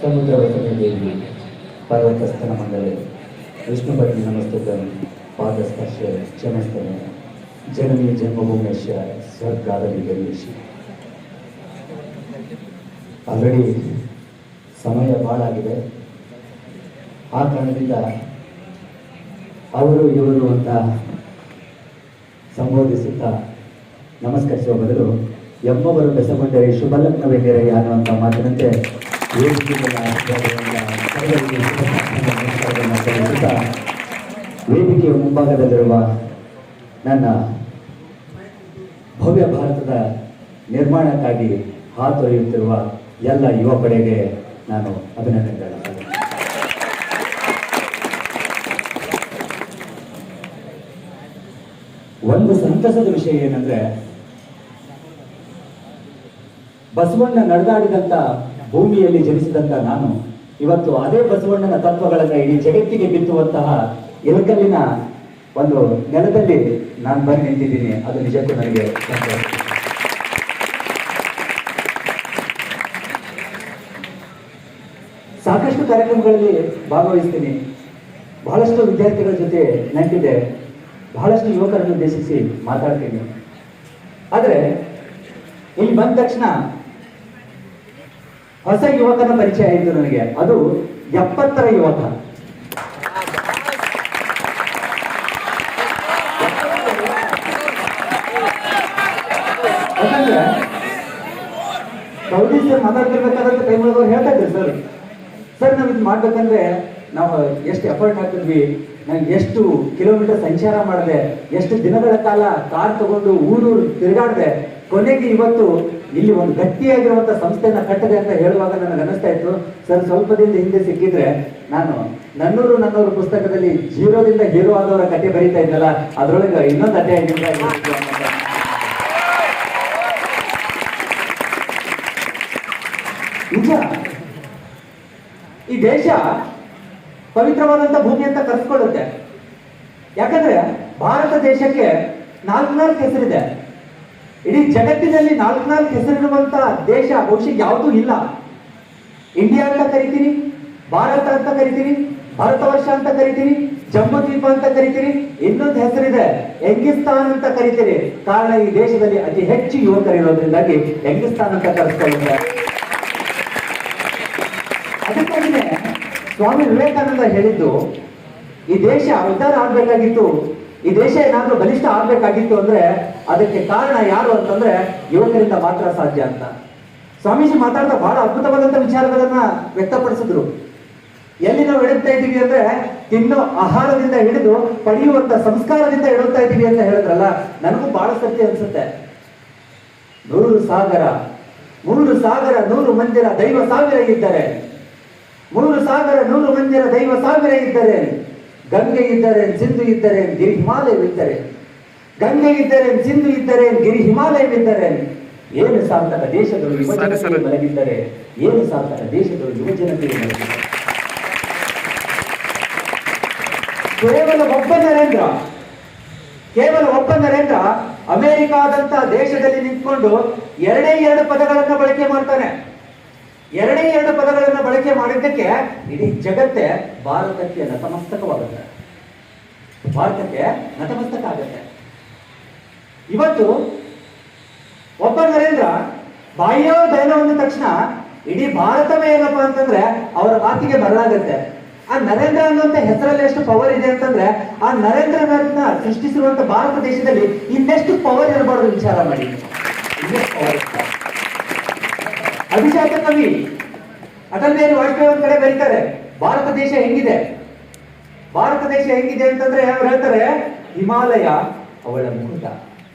ಸಮುದ್ರ ದೇವಿ ಪರ್ವತಸ್ಥನ ಮಂಡಲೆ ವಿಷ್ಣುಪತ್ನಿ ನಮಸ್ತುತಂ ಪಾದಸ್ಪರ್ಶ ಚಮಸ್ತನೆ ಜನನಿ ಜನ್ಮಭೂಮೇಶ ಸ್ವರ್ಗಾದಲ್ಲಿ ಗರೀಶಿ. ಆಲ್ರೆಡಿ ಸಮಯ ಭಾಳ ಆಗಿದೆ. ಆ ಕಾರಣದಿಂದ ಅವರು ಇವರು ಅಂತ ಸಂಬೋಧಿಸುತ್ತಾ ನಮಸ್ಕರಿಸುವ ಬದಲು ಎಮ್ಮವರು ಬೆಸಗೊಂಡರೆ ಶುಭಲಗ್ನವೆಂದಿರಯ್ಯ ಅನ್ನುವಂಥ ಮಾತಿನಂತೆ ವೇದಿಕೆಯ ಮುಂಭಾಗದಲ್ಲಿರುವ ನನ್ನ ಭವ್ಯ ಭಾರತದ ನಿರ್ಮಾಣಕ್ಕಾಗಿ ಹಾತೊರೆಯುತ್ತಿರುವ ಎಲ್ಲ ಯುವ ಪಡೆಗೆ ನಾನು ಅಭಿನಂದನೆಗಳನ್ನು ಒಂದು ಸಂತಸದ ವಿಷಯ ಏನಂದ್ರೆ, ಬಸವಣ್ಣ ನಡೆದಾಡಿದಂಥ ಭೂಮಿಯಲ್ಲಿ ಜನಿಸಿದಂಥ ನಾನು ಇವತ್ತು ಅದೇ ಬಸವಣ್ಣನ ತತ್ವಗಳನ್ನು ಇಡೀ ಜಗತ್ತಿಗೆ ಬಿತ್ತುವಂತಹ ಇಳಕಲ್ಲಿನ ಒಂದು ನೆಲದಲ್ಲಿ ನಾನು ಬಂದು ನಿಂತಿದ್ದೀನಿ. ಅದು ನಿಜಕ್ಕೂ ನನಗೆ ಸಂತೋಷ. ಸಾಕಷ್ಟು ಕಾರ್ಯಕ್ರಮಗಳಲ್ಲಿ ಭಾಗವಹಿಸ್ತೀನಿ, ಬಹಳಷ್ಟು ವಿದ್ಯಾರ್ಥಿಗಳ ಜೊತೆ ನಂಟಿದೆ, ಬಹಳಷ್ಟು ಯುವಕರನ್ನು ಉದ್ದೇಶಿಸಿ ಮಾತಾಡ್ತೀನಿ. ಆದರೆ ಇಲ್ಲಿ ಬಂದ ತಕ್ಷಣ ಹೊಸ ಯುವಕನ ಪರಿಚಯ ಆಯಿತು ನನಗೆ. ಅದು 70ರ ಯುವಕ. ಯಾಕಂದ್ರೆ ಸೌದಿ ಸರ್ ಮಾತಾಡ್ತಿರ್ಬೇಕಾದ್ರೆ ಟೈಮ್ಗಳವ್ರು ಹೇಳ್ತಾ ಇದ್ರು, ಸರ್ ನಾವು ಇದು ಮಾಡ್ಬೇಕಂದ್ರೆ ನಾವು ಎಷ್ಟು ಎಫರ್ಟ್ ಹಾಕಿದ್ವಿ, ನಾನು ಎಷ್ಟು ಕಿಲೋಮೀಟರ್ ಸಂಚಾರ ಮಾಡಿದೆ, ಎಷ್ಟು ದಿನಗಳ ಕಾಲ ಕಾರ್ ತಗೊಂಡು ಊರೂರು ತಿರುಗಾಡಿದೆ, ಕೊನೆಗೆ ಇವತ್ತು ಇಲ್ಲಿ ಒಂದು ಗಟ್ಟಿಯಾಗಿರುವಂತ ಸಂಸ್ಥೆಯನ್ನ ಕಟ್ಟದೆ ಅಂತ ಹೇಳುವಾಗ ನನಗೆ ಅನಿಸ್ತಾ ಇತ್ತು, ಸರ್ ಸ್ವಲ್ಪ ದಿನದ ಹಿಂದೆ ಸಿಕ್ಕಿದ್ರೆ ನಾನು ನನ್ನೂರು ಪುಸ್ತಕದಲ್ಲಿ ಜೀರೋದಿಂದ ಹೀರೋ ಆದವರ ಕಥೆ ಬರೀತಾ ಇದ್ದಲ್ಲ, ಅದರೊಳಗೆ ಇನ್ನೊಂದು ಅಧ್ಯಾಯ ನಿಜ. ಈ ದೇಶ ಪವಿತ್ರವಾದಂತ ಭೂಮಿ ಅಂತ ಕರೆಸ್ಕೊಳ್ಳುತ್ತೆ. ಯಾಕಂದ್ರೆ ಭಾರತ ದೇಶಕ್ಕೆ 4 ಹೆಸರಿದೆ. ಇಡೀ ಜಗತ್ತಿನಲ್ಲಿ 4 ಹೆಸರಿರುವಂತ ದೇಶ ಬಹುಶಃ ಯಾವುದೂ ಇಲ್ಲ. ಇಂಡಿಯಾ ಅಂತ ಕರಿತೀರಿ, ಭಾರತ ಅಂತ ಕರಿತೀರಿ, ಭಾರತ ವರ್ಷ ಅಂತ ಕರಿತೀರಿ, ಜಮ್ಮು ದ್ವೀಪ ಅಂತ ಕರಿತೀರಿ, ಇನ್ನೊಂದು ಹೆಸರಿದೆ ಎಂಗಿಸ್ತಾನ್ ಅಂತ ಕರಿತೀರಿ. ಕಾರಣ ಈ ದೇಶದಲ್ಲಿ ಅತಿ ಹೆಚ್ಚು ಯುವಕರಿರೋದ್ರಿಂದಾಗಿ ಎಂಗಿಸ್ತಾನ್ ಅಂತ ಕರೆಸ್ಕೊಳ್ಳುತ್ತೆ. ಅದಕ್ಕಾಗಿನೇ ಸ್ವಾಮಿ ವಿವೇಕಾನಂದ ಹೇಳಿದ್ದು, ಈ ದೇಶ ಉದ್ಧಾರ ಆಗ್ಬೇಕಾಗಿತ್ತು, ಈ ದೇಶ ಏನಾದ್ರೂ ಬಲಿಷ್ಠ ಆಗ್ಬೇಕಾಗಿತ್ತು ಅಂದ್ರೆ ಅದಕ್ಕೆ ಕಾರಣ ಯಾರು ಅಂತಂದ್ರೆ ಯುವಕರಿಂದ ಮಾತ್ರ ಸಾಧ್ಯ ಅಂತ. ಸ್ವಾಮೀಜಿ ಮಾತಾಡ್ತಾ ಬಹಳ ಅದ್ಭುತವಾದಂತ ವಿಚಾರಗಳನ್ನ ವ್ಯಕ್ತಪಡಿಸಿದ್ರು. ಎಲ್ಲಿ ನಾವು ಎಡುತ್ತಾ ಇದ್ದೀವಿ ಅಂದ್ರೆ ತಿನ್ನೋ ಆಹಾರದಿಂದ ಹಿಡಿದು ಪಡೆಯುವಂತ ಸಂಸ್ಕಾರದಿಂದ ಎಡುತ್ತಾ ಇದ್ದೀವಿ ಅಂತ ಹೇಳಿದ್ರಲ್ಲ, ನನಗೂ ಬಹಳ ಸತ್ಯ ಅನ್ಸುತ್ತೆ. 100 ಸಾಗರ 3 ಸಾಗರ 100 ಮಂದಿರ ದೈವ ಸಾವಿರ ಇದ್ದಾರೆ, 3 ಸಾಗರ 100 ಮಂದಿರ ದೈವ ಸಾವಿರ ಇದ್ದಾರೆ. ಗಂಗೆ ಇದ್ದರೆ ಸಿಂಧು ಇದ್ದರೆ ಗಿರಿ ಹಿಮಾಲಯವಿದ್ದರೆ, ಗಂಗೆ ಇದ್ದರೆ ಸಿಂಧು ಇದ್ದರೆ ಗಿರಿ ಹಿಮಾಲಯವಿದ್ದರೆ, ಏನು ಸಾರ್ಥಕ ದೇಶಗಳು ಯುವಜನತೆಗೆ ಮಲಗಿದ್ದರೆ, ಏನು ಸಾರ್ಥಕ ದೇಶಗಳು ಯುವಜನತೆಗೆ ಮಲಗಿದ್ದರೆ. ಕೇವಲ ಒಬ್ಬ ನರೇಂದ್ರ ಅಮೆರಿಕಾದಂತ ದೇಶದಲ್ಲಿ ನಿಂತ್ಕೊಂಡು 2 ಪದಗಳನ್ನು ಬಳಕೆ ಮಾಡ್ತಾನೆ. 2 ಪದಗಳನ್ನು ಬಳಕೆ ಮಾಡಿದ್ದಕ್ಕೆ ಇಡೀ ಜಗತ್ತೇ ಭಾರತಕ್ಕೆ ನತಮಸ್ತಕವಾಗುತ್ತೆ, ಭಾರತಕ್ಕೆ ನತಮಸ್ತಕ ಆಗುತ್ತೆ. ಇವತ್ತು ಒಬ್ಬ ನರೇಂದ್ರ ಬಾಹ್ಯ ದಯನ ಅಂದ ತಕ್ಷಣ ಇಡೀ ಭಾರತವೇ ಏನಪ್ಪ ಅಂತಂದ್ರೆ ಅವರ ಮಾತಿಗೆ ಬರಲಾಗುತ್ತೆ. ಆ ನರೇಂದ್ರ ಅನ್ನುವಂತ ಹೆಸರಲ್ಲಿ ಎಷ್ಟು ಪವರ್ ಇದೆ ಅಂತಂದ್ರೆ ಆ ನರೇಂದ್ರನ ಸೃಷ್ಟಿಸಿರುವಂತ ಭಾರತ ದೇಶದಲ್ಲಿ ಇನ್ನೆಷ್ಟು ಪವರ್ ಇರಬಾರ್ದು ವಿಚಾರ ಮಾಡಿ. ಅಭಿಜಾತ ಕವಿ ಅಟಲ್ ಬಿಹಾರಿ ವಾಜಪೇಯಿ ಒಂದ್ ಕಡೆ ಬರೀತಾರೆ, ಭಾರತ ದೇಶ ಹೆಂಗಿದೆ ಅಂತಂದ್ರೆ ಅವ್ರು ಹೇಳ್ತಾರೆ, ಹಿಮಾಲಯ ಅವಳ ಮುಕುಟ,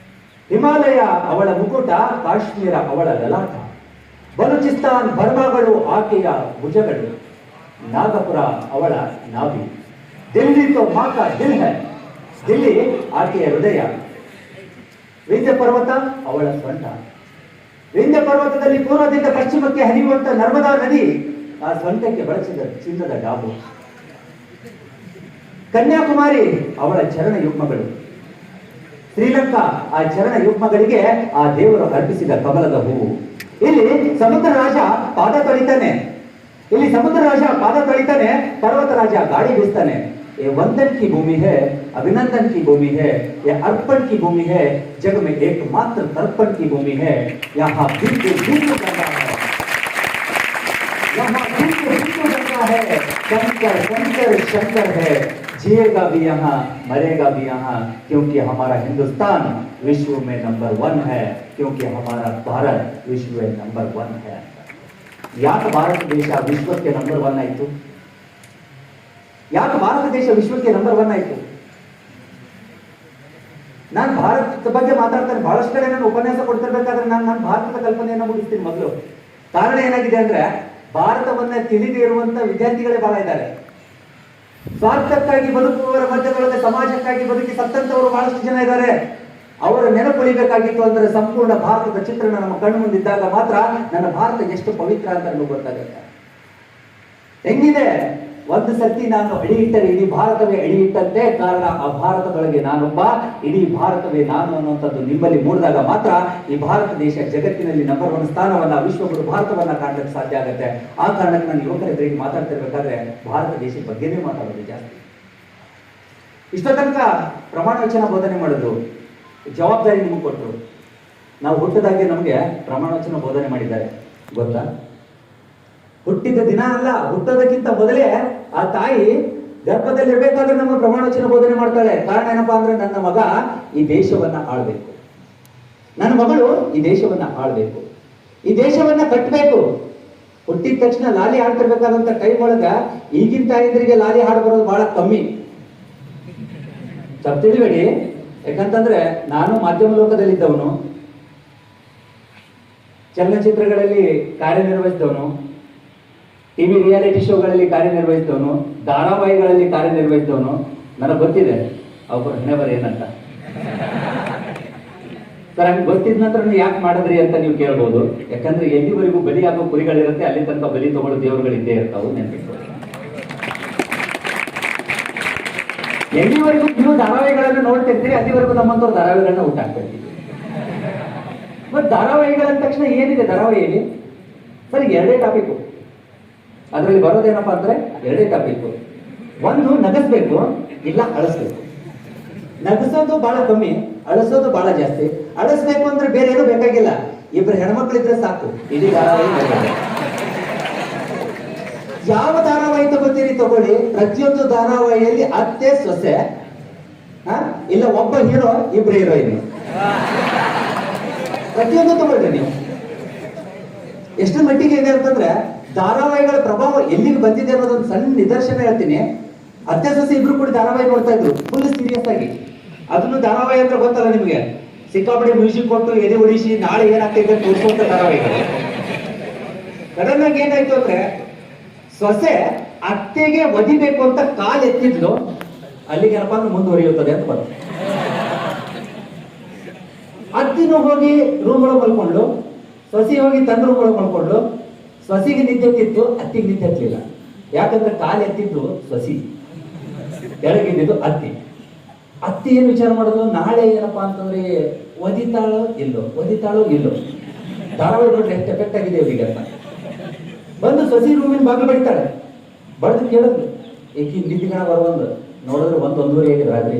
ಹಿಮಾಲಯ ಅವಳ ಮುಕುಟ, ಕಾಶ್ಮೀರ ಅವಳ ಲಲಾಟ, ಬಲೂಚಿಸ್ತಾನ್ ಬರ್ಮಾಗಳು ಆಕೆಯ ಭುಜಗಳು, ನಾಗಪುರ ಅವಳ ನಾಭಿ, ದಿಲ್ಲಿ ತೋ ಮಾಕ ದಿಲ್ ಹೈ, ದಿಲ್ಲಿ ಆಕೆಯ ಹೃದಯ, ವಿಂಧ್ಯ ಪರ್ವತ ಅವಳ ಸೊಂಟ, ವಿಂಧ್ಯ ಪರ್ವತದಲ್ಲಿ ಪೂರ್ವದಿಂದ ಪಶ್ಚಿಮಕ್ಕೆ ಹರಿಯುವಂತ ನರ್ಮದಾ ನದಿ ಆ ಸೊಂಟಕ್ಕೆ ಬಳಸಿದ ಚಿನ್ನದ ಡಾಬು, ಕನ್ಯಾಕುಮಾರಿ ಅವಳ ಚರಣ ಯುಗ್ಮಗಳು, ಶ್ರೀಲಂಕಾ ಆ ಚರಣ ಯುಗ್ಮಗಳಿಗೆ ಆ ದೇವರು ಅರ್ಪಿಸಿದ ಕಮಲದ ಹೂವು. ಇಲ್ಲಿ ಸಮುದ್ರ ರಾಜ ಪಾದ ತೊಳಿತಾನೆ, ಇಲ್ಲಿ ಸಮುದ್ರ ರಾಜ ಪಾದ ತೊಳಿತಾನೆ, ಪರ್ವತ ರಾಜ ಗಾಳಿ ಬೀಸ್ತಾನೆ. ये वंदन की भूमि है, अभिनंदन की भूमि है, ये अर्पण की भूमि है, जग में एकमात्र तर्पण की भूमि है. यहाँ बिल्कुल गंगा है, यहाँ बिल्कुल गंगा है. शंकर शंकर शंकर है, जिएगा भी यहाँ, मरेगा भी यहाँ, क्योंकि हमारा हिंदुस्तान विश्व में नंबर 1 है, क्योंकि हमारा भारत विश्व में नंबर 1 है. ಯಾಕೆ ಭಾರತ ದೇಶ ವಿಶ್ವಕ್ಕೆ ನಂಬರ್ 1 ಆಯಿತು? ಯಾಕೆ ಭಾರತ ದೇಶ ವಿಶ್ವಕ್ಕೆ ನಂಬರ್ 1 ಆಯಿತು? ನಾನು ಭಾರತದ ಬಗ್ಗೆ ಮಾತಾಡ್ತೇನೆ, ಬಹಳಷ್ಟು ಕಡೆ ನಾನು ಉಪನ್ಯಾಸ ಕೊಡ್ತಿರ್ಬೇಕಾದ್ರೆ ನಾನು ಭಾರತದ ಕಲ್ಪನೆಯನ್ನು ಮುಗಿಸ್ತೀನಿ. ಮೊದಲು ಕಾರಣ ಏನಾಗಿದೆ ಅಂದ್ರೆ, ಭಾರತವನ್ನ ತಿಳಿದೇ ಇರುವಂತ ವಿದ್ಯಾರ್ಥಿಗಳೇ ಬಹಳ ಇದ್ದಾರೆ. ಸ್ವಾರ್ಥಕ್ಕಾಗಿ ಬದುಕುವವರ ಮಧ್ಯದೊಳಗೆ ಸಮಾಜಕ್ಕಾಗಿ ಬದುಕಿ ಸತ್ತಂತವರು ಬಹಳಷ್ಟು ಜನ ಇದ್ದಾರೆ. ಅವರ ನೆನಪುಳಿಬೇಕಾಗಿತ್ತು ಅಂದ್ರೆ ಸಂಪೂರ್ಣ ಭಾರತದ ಚಿತ್ರಣ ನಮ್ಮ ಕಣ್ಣು ಮುಂದಿದ್ದಾಗ ಮಾತ್ರ ನನ್ನ ಭಾರತ ಎಷ್ಟು ಪವಿತ್ರ ಅಂತ ನಮಗೆ ಗೊತ್ತಾಗುತ್ತೆ. ಹೆಂಗಿದೆ, ಒಂದು ಸತಿ ನಾನು ಅಡಿ ಇಟ್ಟರೆ ಇಡೀ ಭಾರತವೇ ಅಡಿ ಇಟ್ಟಂತೆ. ಕಾರಣ ಆ ಭಾರತದೊಳಗೆ ನಾನೊಬ್ಬ, ಇಡೀ ಭಾರತವೇ ನಾನು ಅನ್ನುವಂಥದ್ದು ನಿಮ್ಮಲ್ಲಿ ಮೂಡಿದಾಗ ಮಾತ್ರ ಈ ಭಾರತ ದೇಶ ಜಗತ್ತಿನಲ್ಲಿ ನಂಬರ್ 1 ಸ್ಥಾನವನ್ನ, ವಿಶ್ವಗುರು ಭಾರತವನ್ನ ಕಾಣಲಿಕ್ಕೆ ಸಾಧ್ಯ ಆಗುತ್ತೆ. ಆ ಕಾರಣಕ್ಕೆ ನಾನು ಯುವಕರ ಎದುರಿಗೆ ಮಾತಾಡ್ತಿರ್ಬೇಕಾದ್ರೆ ಭಾರತ ದೇಶದ ಬಗ್ಗೆನೇ ಮಾತಾಡೋದು ಜಾಸ್ತಿ. ಇಷ್ಟ ತನಕ ಪ್ರಮಾಣ ವಚನ ಬೋಧನೆ ಮಾಡೋದು ಜವಾಬ್ದಾರಿ ನಿಮಗೆ ಕೊಟ್ಟರು. ನಾವು ಹುಟ್ಟದಾಗೆ ನಮಗೆ ಪ್ರಮಾಣ ವಚನ ಬೋಧನೆ ಮಾಡಿದ್ದಾರೆ, ಗೊತ್ತಾ? ಹುಟ್ಟಿದ ದಿನ ಅಲ್ಲ, ಹುಟ್ಟೋದಕ್ಕಿಂತ ಮೊದಲೇ ಆ ತಾಯಿ ಗರ್ಭದಲ್ಲಿ ಇರಬೇಕಾದ್ರೆ ನಮ್ಮ ಪ್ರಮಾಣ ವಚನ ಬೋಧನೆ ಮಾಡ್ತಾಳೆ. ಕಾರಣ ಏನಪ್ಪಾ ಅಂದ್ರೆ, ನನ್ನ ಮಗ ಈ ದೇಶವನ್ನ ಆಳ್ಬೇಕು, ನನ್ನ ಮಗಳು ಈ ದೇಶವನ್ನ ಆಳ್ಬೇಕು, ಈ ದೇಶವನ್ನ ಕಟ್ಟಬೇಕು. ಹುಟ್ಟಿದ ತಕ್ಷಣ ಲಾಲಿ ಹಾಡ್ತಿರ್ಬೇಕಾದಂತ ಟೈಮ್ ಒಳಗ ಈಗಿನ ತಾಯಂದ್ರಿಗೆ ಲಾಲಿ ಹಾಡು ಬರೋದು ಬಹಳ ಕಮ್ಮಿ. ತಿಳಿಬೇಡಿ, ಯಾಕಂತಂದ್ರೆ ನಾನು ಮಾಧ್ಯಮ ಲೋಕದಲ್ಲಿದ್ದವನು, ಚಲನಚಿತ್ರಗಳಲ್ಲಿ ಕಾರ್ಯನಿರ್ವಹಿಸಿದವನು, ಟಿವಿ ರಿಯಾಲಿಟಿ ಶೋಗಳಲ್ಲಿ ಕಾರ್ಯನಿರ್ವಹಿಸಿದವನು, ಧಾರಾವಾಹಿಗಳಲ್ಲಿ ಕಾರ್ಯನಿರ್ವಹಿಸಿದವನು. ನನಗೆ ಗೊತ್ತಿದೆ ಅವ್ರ ಹೆಣೆಬರ ಏನಂತ. ಸರ್, ಹಂಗೆ ಗೊತ್ತಿದ ನಂತರ ಯಾಕೆ ಮಾಡಿದ್ರಿ ಅಂತ ನೀವು ಕೇಳ್ಬೋದು. ಯಾಕಂದ್ರೆ ಎಲ್ಲಿವರೆಗೂ ಬಲಿ ಆಗೋ ಕುರಿಗಳಿರುತ್ತೆ ಅಲ್ಲಿ ತನಕ ಬಲಿ ತಗೊಳ್ಳೋ ದೇವರುಗಳಿದ್ದೇ ಇರ್ತಾವೆ, ನೆನಪಿಟ್ಟು. ಎಲ್ಲಿವರೆಗೂ ನೀವು ಧಾರಾವಾಹಿಗಳನ್ನು ನೋಡ್ತಿರ್ತೀರಿ ಅಲ್ಲಿವರೆಗೂ ನಮ್ಮಂತವ್ರು ಧಾರಾವಾಹಿಗಳನ್ನ ಊಟ ಹಾಕ್ತಿರ್ತೀವಿ. ಮತ್ತೆ ಧಾರಾವಾಹಿಗಳ ತಕ್ಷಣ ಏನಿದೆ ಧಾರಾವಾಹಿಯಲ್ಲಿ? ಸರ್, 2 ಟಾಪಿಕ್ ಅದರಲ್ಲಿ ಬರೋದೇನಪ್ಪಾ ಅಂದ್ರೆ 2 ಟಾಪಿಕ್. ಒಂದು ನಗಸ್ಬೇಕು, ಇಲ್ಲ ಅಳಿಸ್ಬೇಕು. ನಗಸೋದು ಬಹಳ ಕಮ್ಮಿ, ಅಳಿಸೋದು ಬಹಳ ಜಾಸ್ತಿ. ಅಳಿಸ್ಬೇಕು ಅಂದ್ರೆ ಬೇರೆ ಏನೂ ಬೇಕಾಗಿಲ್ಲ, 2 ಹೆಣ್ಮಕ್ಳಿದ್ರೆ ಸಾಕು, ಇಡೀ ಧಾರಾವಾಹಿ. ಯಾವ ಧಾರಾವಾಹಿ ತಗೋತೀರಿ ತಗೊಳ್ಳಿ, ಪ್ರತಿಯೊಂದು ಧಾರಾವಾಹಿಯಲ್ಲಿ ಅತ್ತೆ ಸೊಸೆ, ಇಲ್ಲ ಒಬ್ಬ ಹೀರೋ 2 ಹೀರೋಯಿನ್, ಪ್ರತಿಯೊಂದು ತಗೊಳ್ರಿ ನೀವು. ಎಷ್ಟು ಮಟ್ಟಿಗೆ ಇದೆ ಅಂತಂದ್ರೆ ಧಾರಾವಾಹಿಗಳ ಪ್ರಭಾವ ಎಲ್ಲಿಗೆ ಬಂದಿದೆ ಅನ್ನೋದೊಂದು ಸಣ್ಣ ನಿದರ್ಶನ ಹೇಳ್ತೀನಿ. ಅತ್ತೆ ಸೊಸೆ 2 ಕೂಡ ಧಾರಾವಾಹಿ ನೋಡ್ತಾ ಇದ್ರು, ಫುಲ್ ಸೀರಿಯಸ್ ಆಗಿ. ಅದನ್ನು ಧಾರಾವಾಹಿ ಅಂತ ಗೊತ್ತಲ್ಲ ನಿಮ್ಗೆ, ಸಿಕ್ಕಾಪಟ್ಟೆ ಮ್ಯೂಸಿಕ್ ಕೊಟ್ಟು ಎದೆ ಉಳಿಸಿ ನಾಳೆ ಏನಾಗ್ತೈತೆ ತೋರಿಸುವಂತ ಧಾರಾವಾಹಿಗಳು. ಸಡನ್ ಆಗಿ ಏನಾಯ್ತು ಅಂದ್ರೆ, ಸೊಸೆ ಅತ್ತೆಗೆ ಒದಿಬೇಕು ಅಂತ ಕಾಲ್ ಎತ್ತಿದ್ಲು, ಅಲ್ಲಿಗೆ ಏನಪ್ಪಾ ಅಂದ್ರೆ ಮುಂದುವರಿಯುತ್ತದೆ ಅಂತ ಬಂತು. ಅತ್ತಿನೂ ಹೋಗಿ ರೂಮ್ ಒಳಗೆ ಮಲ್ಕೊಂಡು, ಸೊಸಿ ಹೋಗಿ ತನ್ನ ರೂಮ್ ಒಳಗೆ ಮಲ್ಕೊಂಡು, ಸೊಸಿಗೆ ನಿದ್ದೆ ಎತ್ತಿತ್ತು, ಅತ್ತಿಗೆ ನಿದ್ದೆ ಎತ್ತಲಿಲ್ಲ. ಯಾಕಂದ್ರೆ ಕಾಲ್ ಎತ್ತಿದ್ದು ಸೊಸಿ, ಕೆಳಗಿದ್ದು ಅತ್ತಿ. ಅತ್ತಿ ಏನು ವಿಚಾರ ಮಾಡೋದು, ನಾಳೆ ಏನಪ್ಪಾ ಅಂತಂದ್ರೆ ಒದಿತಾಳೋ ಇಲ್ಲೋ, ಒದಿತಾಳೋ ಇಲ್ಲೋ. ಧಾರಾವಾಹಿ ನೋಡ್ರಿ ಎಷ್ಟು ಎಫೆಕ್ಟ್ ಆಗಿದೆ ಅವರಿಗೆ ಅಂತ. ಬಂದು ಸೊಸಿ ರೂಮಿನ ಬಾಗಿಲು ಬಡಿತಾಳೆ, ಬಡ್ದು ಕೇಳಿದ್ರು, ಏಕಿ ನಿದ್ದಿಗಣ ಬರುವಂದು ನೋಡಿದ್ರೆ 1-1:30 ಆಗಿದೆ ರಾತ್ರಿ.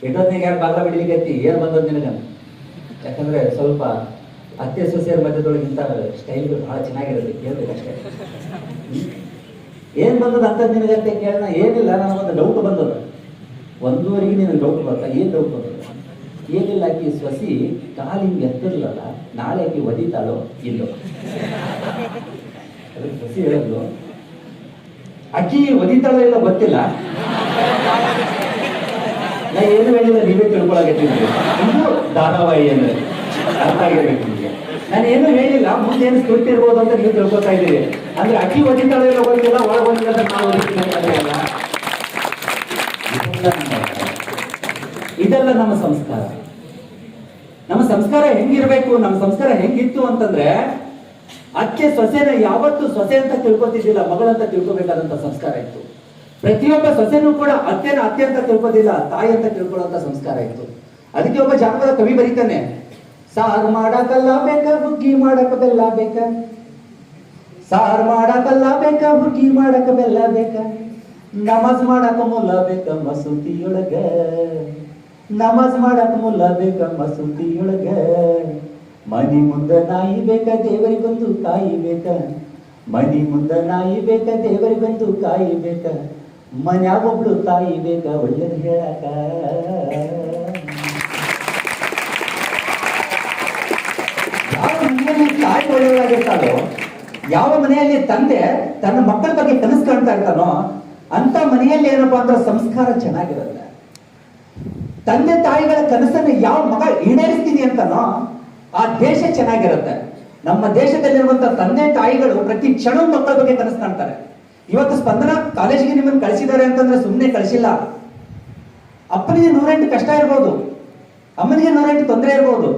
ಎಷ್ಟೊತ್ತಿಗೆ ಯಾರು ಬಾಗಿಲ ಬಡಿಲಿಕ್ಕೆ ಎತ್ತಿ ಏನು ಬಂದದ್ದು ನಿನಗಂತ. ಯಾಕಂದ್ರೆ ಸ್ವಲ್ಪ ಅತ್ತೆ ಸೊಸೆಯರ ಮಧ್ಯದೊಳಗಿಂತ ಸ್ಟೈಲ್ಗಳು ಬಹಳ ಚೆನ್ನಾಗಿರುತ್ತೆ, ಕೇಳ್ಬೇಕಷ್ಟೇ. ಏನ್ ಬಂದದ ಅಂತ ನಿನಗಂತೆ ಕೇಳ, ಏನಿಲ್ಲ, ನನಗೊಂದು ಡೌಟ್ ಬಂದದ. 1:30ಗೆ ನಿನಗೆ ಡೌಟ್ ಬರ್ತಾ, ಏನ್ ಡೌಟ್ ಬಂದದ? ಏನಿಲ್ಲ, ಆಕಿ ಸೊಸಿ ಕಾಲಿಂಗ್ ಎತ್ತಿರ್ಲಲ್ಲ, ನಾಳೆ ಆಕಿ ಒದಿತಾಳೋ ಇಲ್ಲೋ. ಅದಕ್ಕೆ ಸೊಸಿ ಹೇಳಿದ್ಲು, ಅಕ್ಕಿ ಒದಿತಾಳೋ ಇಲ್ಲ ಗೊತ್ತಿಲ್ಲ, ನಾ ಏನು ಹೇಳಿಲ್ಲ, ನೀವೇ ತಿಳ್ಕೊಳಕತ್ತೀನಿ. ಇದು ಧಾರಾವಾಹಿ ಅಂದ್ರೆ ಅರ್ಥ ಆಗಿರ್ಬೇಕು ನಿಮಗೆ. ನಾನು ಏನು ಹೇಳಿಲ್ಲ, ಮುಂದೆ ಏನು ಸ್ಕ್ರಿಪ್ಟ್ ಇರ್ಬೋದು ಅಂತ ನೀವು ತಿಳ್ಕೊತಾ ಇದ್ದೀರಿ. ಅಂದ್ರೆ ಅಕ್ಕಿ ಒದಿತಾಳೋ ಇಲ್ಲ ಗೊತ್ತಿಲ್ಲ, ಒಳಗೊಂಡಿಲ್ಲ ನಾವು ಇದೆಲ್ಲ ನಮ್ಮ ಸಂಸ್ಕಾರ. ನಮ್ಮ ಸಂಸ್ಕಾರ ಹೆಂಗಿರ್ಬೇಕು, ನಮ್ಮ ಸಂಸ್ಕಾರ ಹೆಂಗಿತ್ತು ಅಂತಂದ್ರೆ, ಅತ್ತೆ ಸೊಸೆನ ಯಾವತ್ತು ಸೊಸೆ ಅಂತ ತಿಳ್ಕೊತಿದ್ದಿಲ್ಲ, ಮಗಳಂತ ತಿಳ್ಕೊಬೇಕಾದಂತ ಸಂಸ್ಕಾರ ಇತ್ತು. ಪ್ರತಿಯೊಬ್ಬ ಸೊಸೆನೂ ಕೂಡ ಅತ್ತೆನ ಅತ್ತೆ ಅಂತ ತಿಳ್ಕೊತಿಲ್ಲ, ತಾಯಿ ಅಂತ ತಿಳ್ಕೊಳ್ಳುವಂತ ಸಂಸ್ಕಾರ ಇತ್ತು. ಅದಕ್ಕೆ ಒಬ್ಬ ಜಾನಪದ ಕವಿ ಬರೀತಾನೆ, ಸಾರು ಮಾಡಕಲ್ಲ ಬೇಕ ಹುಗ್ಗಿ ಮಾಡಕ ಬೆಲ್ಲ ಬೇಕ, ಸಾರು ಮಾಡಕಲ್ಲ ಬೇಕ ಹುಗ್ಗಿ ಮಾಡಕ ಬೆಲ್ಲ ಬೇಕ, ನಮಾಜ್ ಮಾಡಕ ಮುಲ್ಲ ಬೇಕ ಮಸೂತಿಯೊಳಗ, ನಮಾಜ್ ಮಾಡಕ ಮುಲ್ಲ ಬೇಕ ಮಸೂತಿಯೊಳಗ, ಮನಿ ಮುಂದ ನಾಯಿ ಬೇಕ ದೇವರಿಗೊಂದು ಕಾಯಿ ಬೇಕ, ಮನಿ ಮುಂದ ನಾಯಿ ಬೇಕ ದೇವರಿಗೊಂದು ಕಾಯಿ ಬೇಕ, ಮನ್ಯಾಗ ಒಬ್ಳು ತಾಯಿ ಬೇಕ ಒಳ್ಳೇದು ಹೇಳಕ. ಯಾವ ಮನೆಯಲ್ಲಿ ತಾಯಿ ಒಳ್ಳೆಯದಾಗಿರ್ತಾಳೋ, ಯಾವ ಮನೆಯಲ್ಲಿ ತಂದೆ ತನ್ನ ಮಕ್ಕಳ ಬಗ್ಗೆ ಕನಸು ಕಾಣ್ತಾ ಇರ್ತಾನೋ ಅಂತ ಮನೆಯಲ್ಲಿ ಏನಪ್ಪಾ ಅಂದ್ರೆ ಸಂಸ್ಕಾರ ಚೆನ್ನಾಗಿರುತ್ತೆ. ತಂದೆ ತಾಯಿಗಳ ಕನಸನ್ನು ಯಾವ ಮಗ ಈಡೇರಿಸ್ತೀನಿ ಅಂತಾನೋ ಆ ದೇಶ ಚೆನ್ನಾಗಿರುತ್ತೆ. ನಮ್ಮ ದೇಶದಲ್ಲಿರುವಂತಹ ತಂದೆ ತಾಯಿಗಳು ಪ್ರತಿ ಕ್ಷಣ ಮಕ್ಕಳ ಬಗ್ಗೆ ಕನಸು ಕಾಣ್ತಾರೆ. ಇವತ್ತು ಸ್ಪಂದನ ಕಾಲೇಜಿಗೆ ನಿಮ್ಮನ್ನು ಕಳಿಸಿದ್ದಾರೆ ಅಂತಂದ್ರೆ ಸುಮ್ಮನೆ ಕಳಿಸಿಲ್ಲ. ಅಪ್ಪನಿಗೆ 108 ಕಷ್ಟ ಇರ್ಬೋದು, ಅಮ್ಮನಿಗೆ 108 ತೊಂದರೆ ಇರ್ಬೋದು.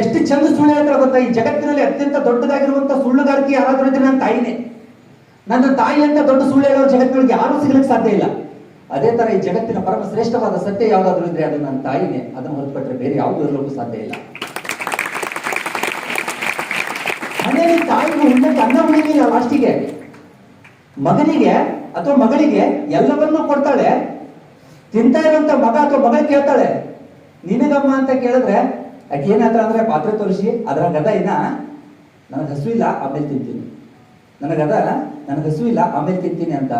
ಎಷ್ಟು ಚಂದ ಸುಳ್ಳು ಹೇಳ್ತಾರೆ ಗೊತ್ತಾ? ಈ ಜಗತ್ತಿನಲ್ಲಿ ಅತ್ಯಂತ ದೊಡ್ಡದಾಗಿರುವಂತಹ ಸುಳ್ಳುಗಾರಿಕೆ ಯಾರಾದ್ರೂ ಇದ್ರೆ ನನ್ನ ತಾಯಿನೇ. ನನ್ನ ತಾಯಿ ಅಂತ ದೊಡ್ಡ ಸುಳ್ಳು ಹೇಳೋ ಜಗತ್ತಿನೊಳಗೆ ಯಾರೂ ಸಿಗ್ಲಿಕ್ಕೆ ಸಾಧ್ಯ ಇಲ್ಲ. ಅದೇ ತರ ಈ ಜಗತ್ತಿನ ಪರಮ ಶ್ರೇಷ್ಠವಾದ ಸತ್ಯ ಯಾವ್ದಾದ್ರು ಇದ್ರೆ ಅದು ನನ್ನ ತಾಯಿನೇ. ಅದನ್ನು ಹೊರತುಪಟ್ಟರೆ ಬೇರೆ ಯಾವುದು ಇರಲಿಕ್ಕೂ ಸಾಧ್ಯ ಇಲ್ಲ. ಮನೆಯಲ್ಲಿ ತಾಯಿಗೆ ಉಣ್ಣಕ್ಕೆ ಅನ್ನ ಉಳಿಲಿಲ್ಲ, ಲಾಸ್ಟಿಗೆ ಮಗನಿಗೆ ಅಥವಾ ಮಗಳಿಗೆ ಎಲ್ಲವನ್ನೂ ಕೊಡ್ತಾಳೆ. ತಿಂತಾ ಇರುವಂತ ಮಗ ಅಥವಾ ಮಗಳು ಕೇಳ್ತಾಳೆ, ನಿನಗಮ್ಮ ಅಂತ ಕೇಳಿದ್ರೆ ಆಕೆ ಏನಾದ್ರ ಅಂದ್ರೆ ಪಾತ್ರೆ ತೋರಿಸಿ ಅದರ ಗದ ಇನ್ನ ನನಗೆ ಹಸು ಇಲ್ಲ ಆಮೇಲೆ ತಿಂತೀನಿ, ನನಗೆ ಹಸು ಇಲ್ಲ ಆಮೇಲೆ ತಿಂತೀನಿ ಅಂತ.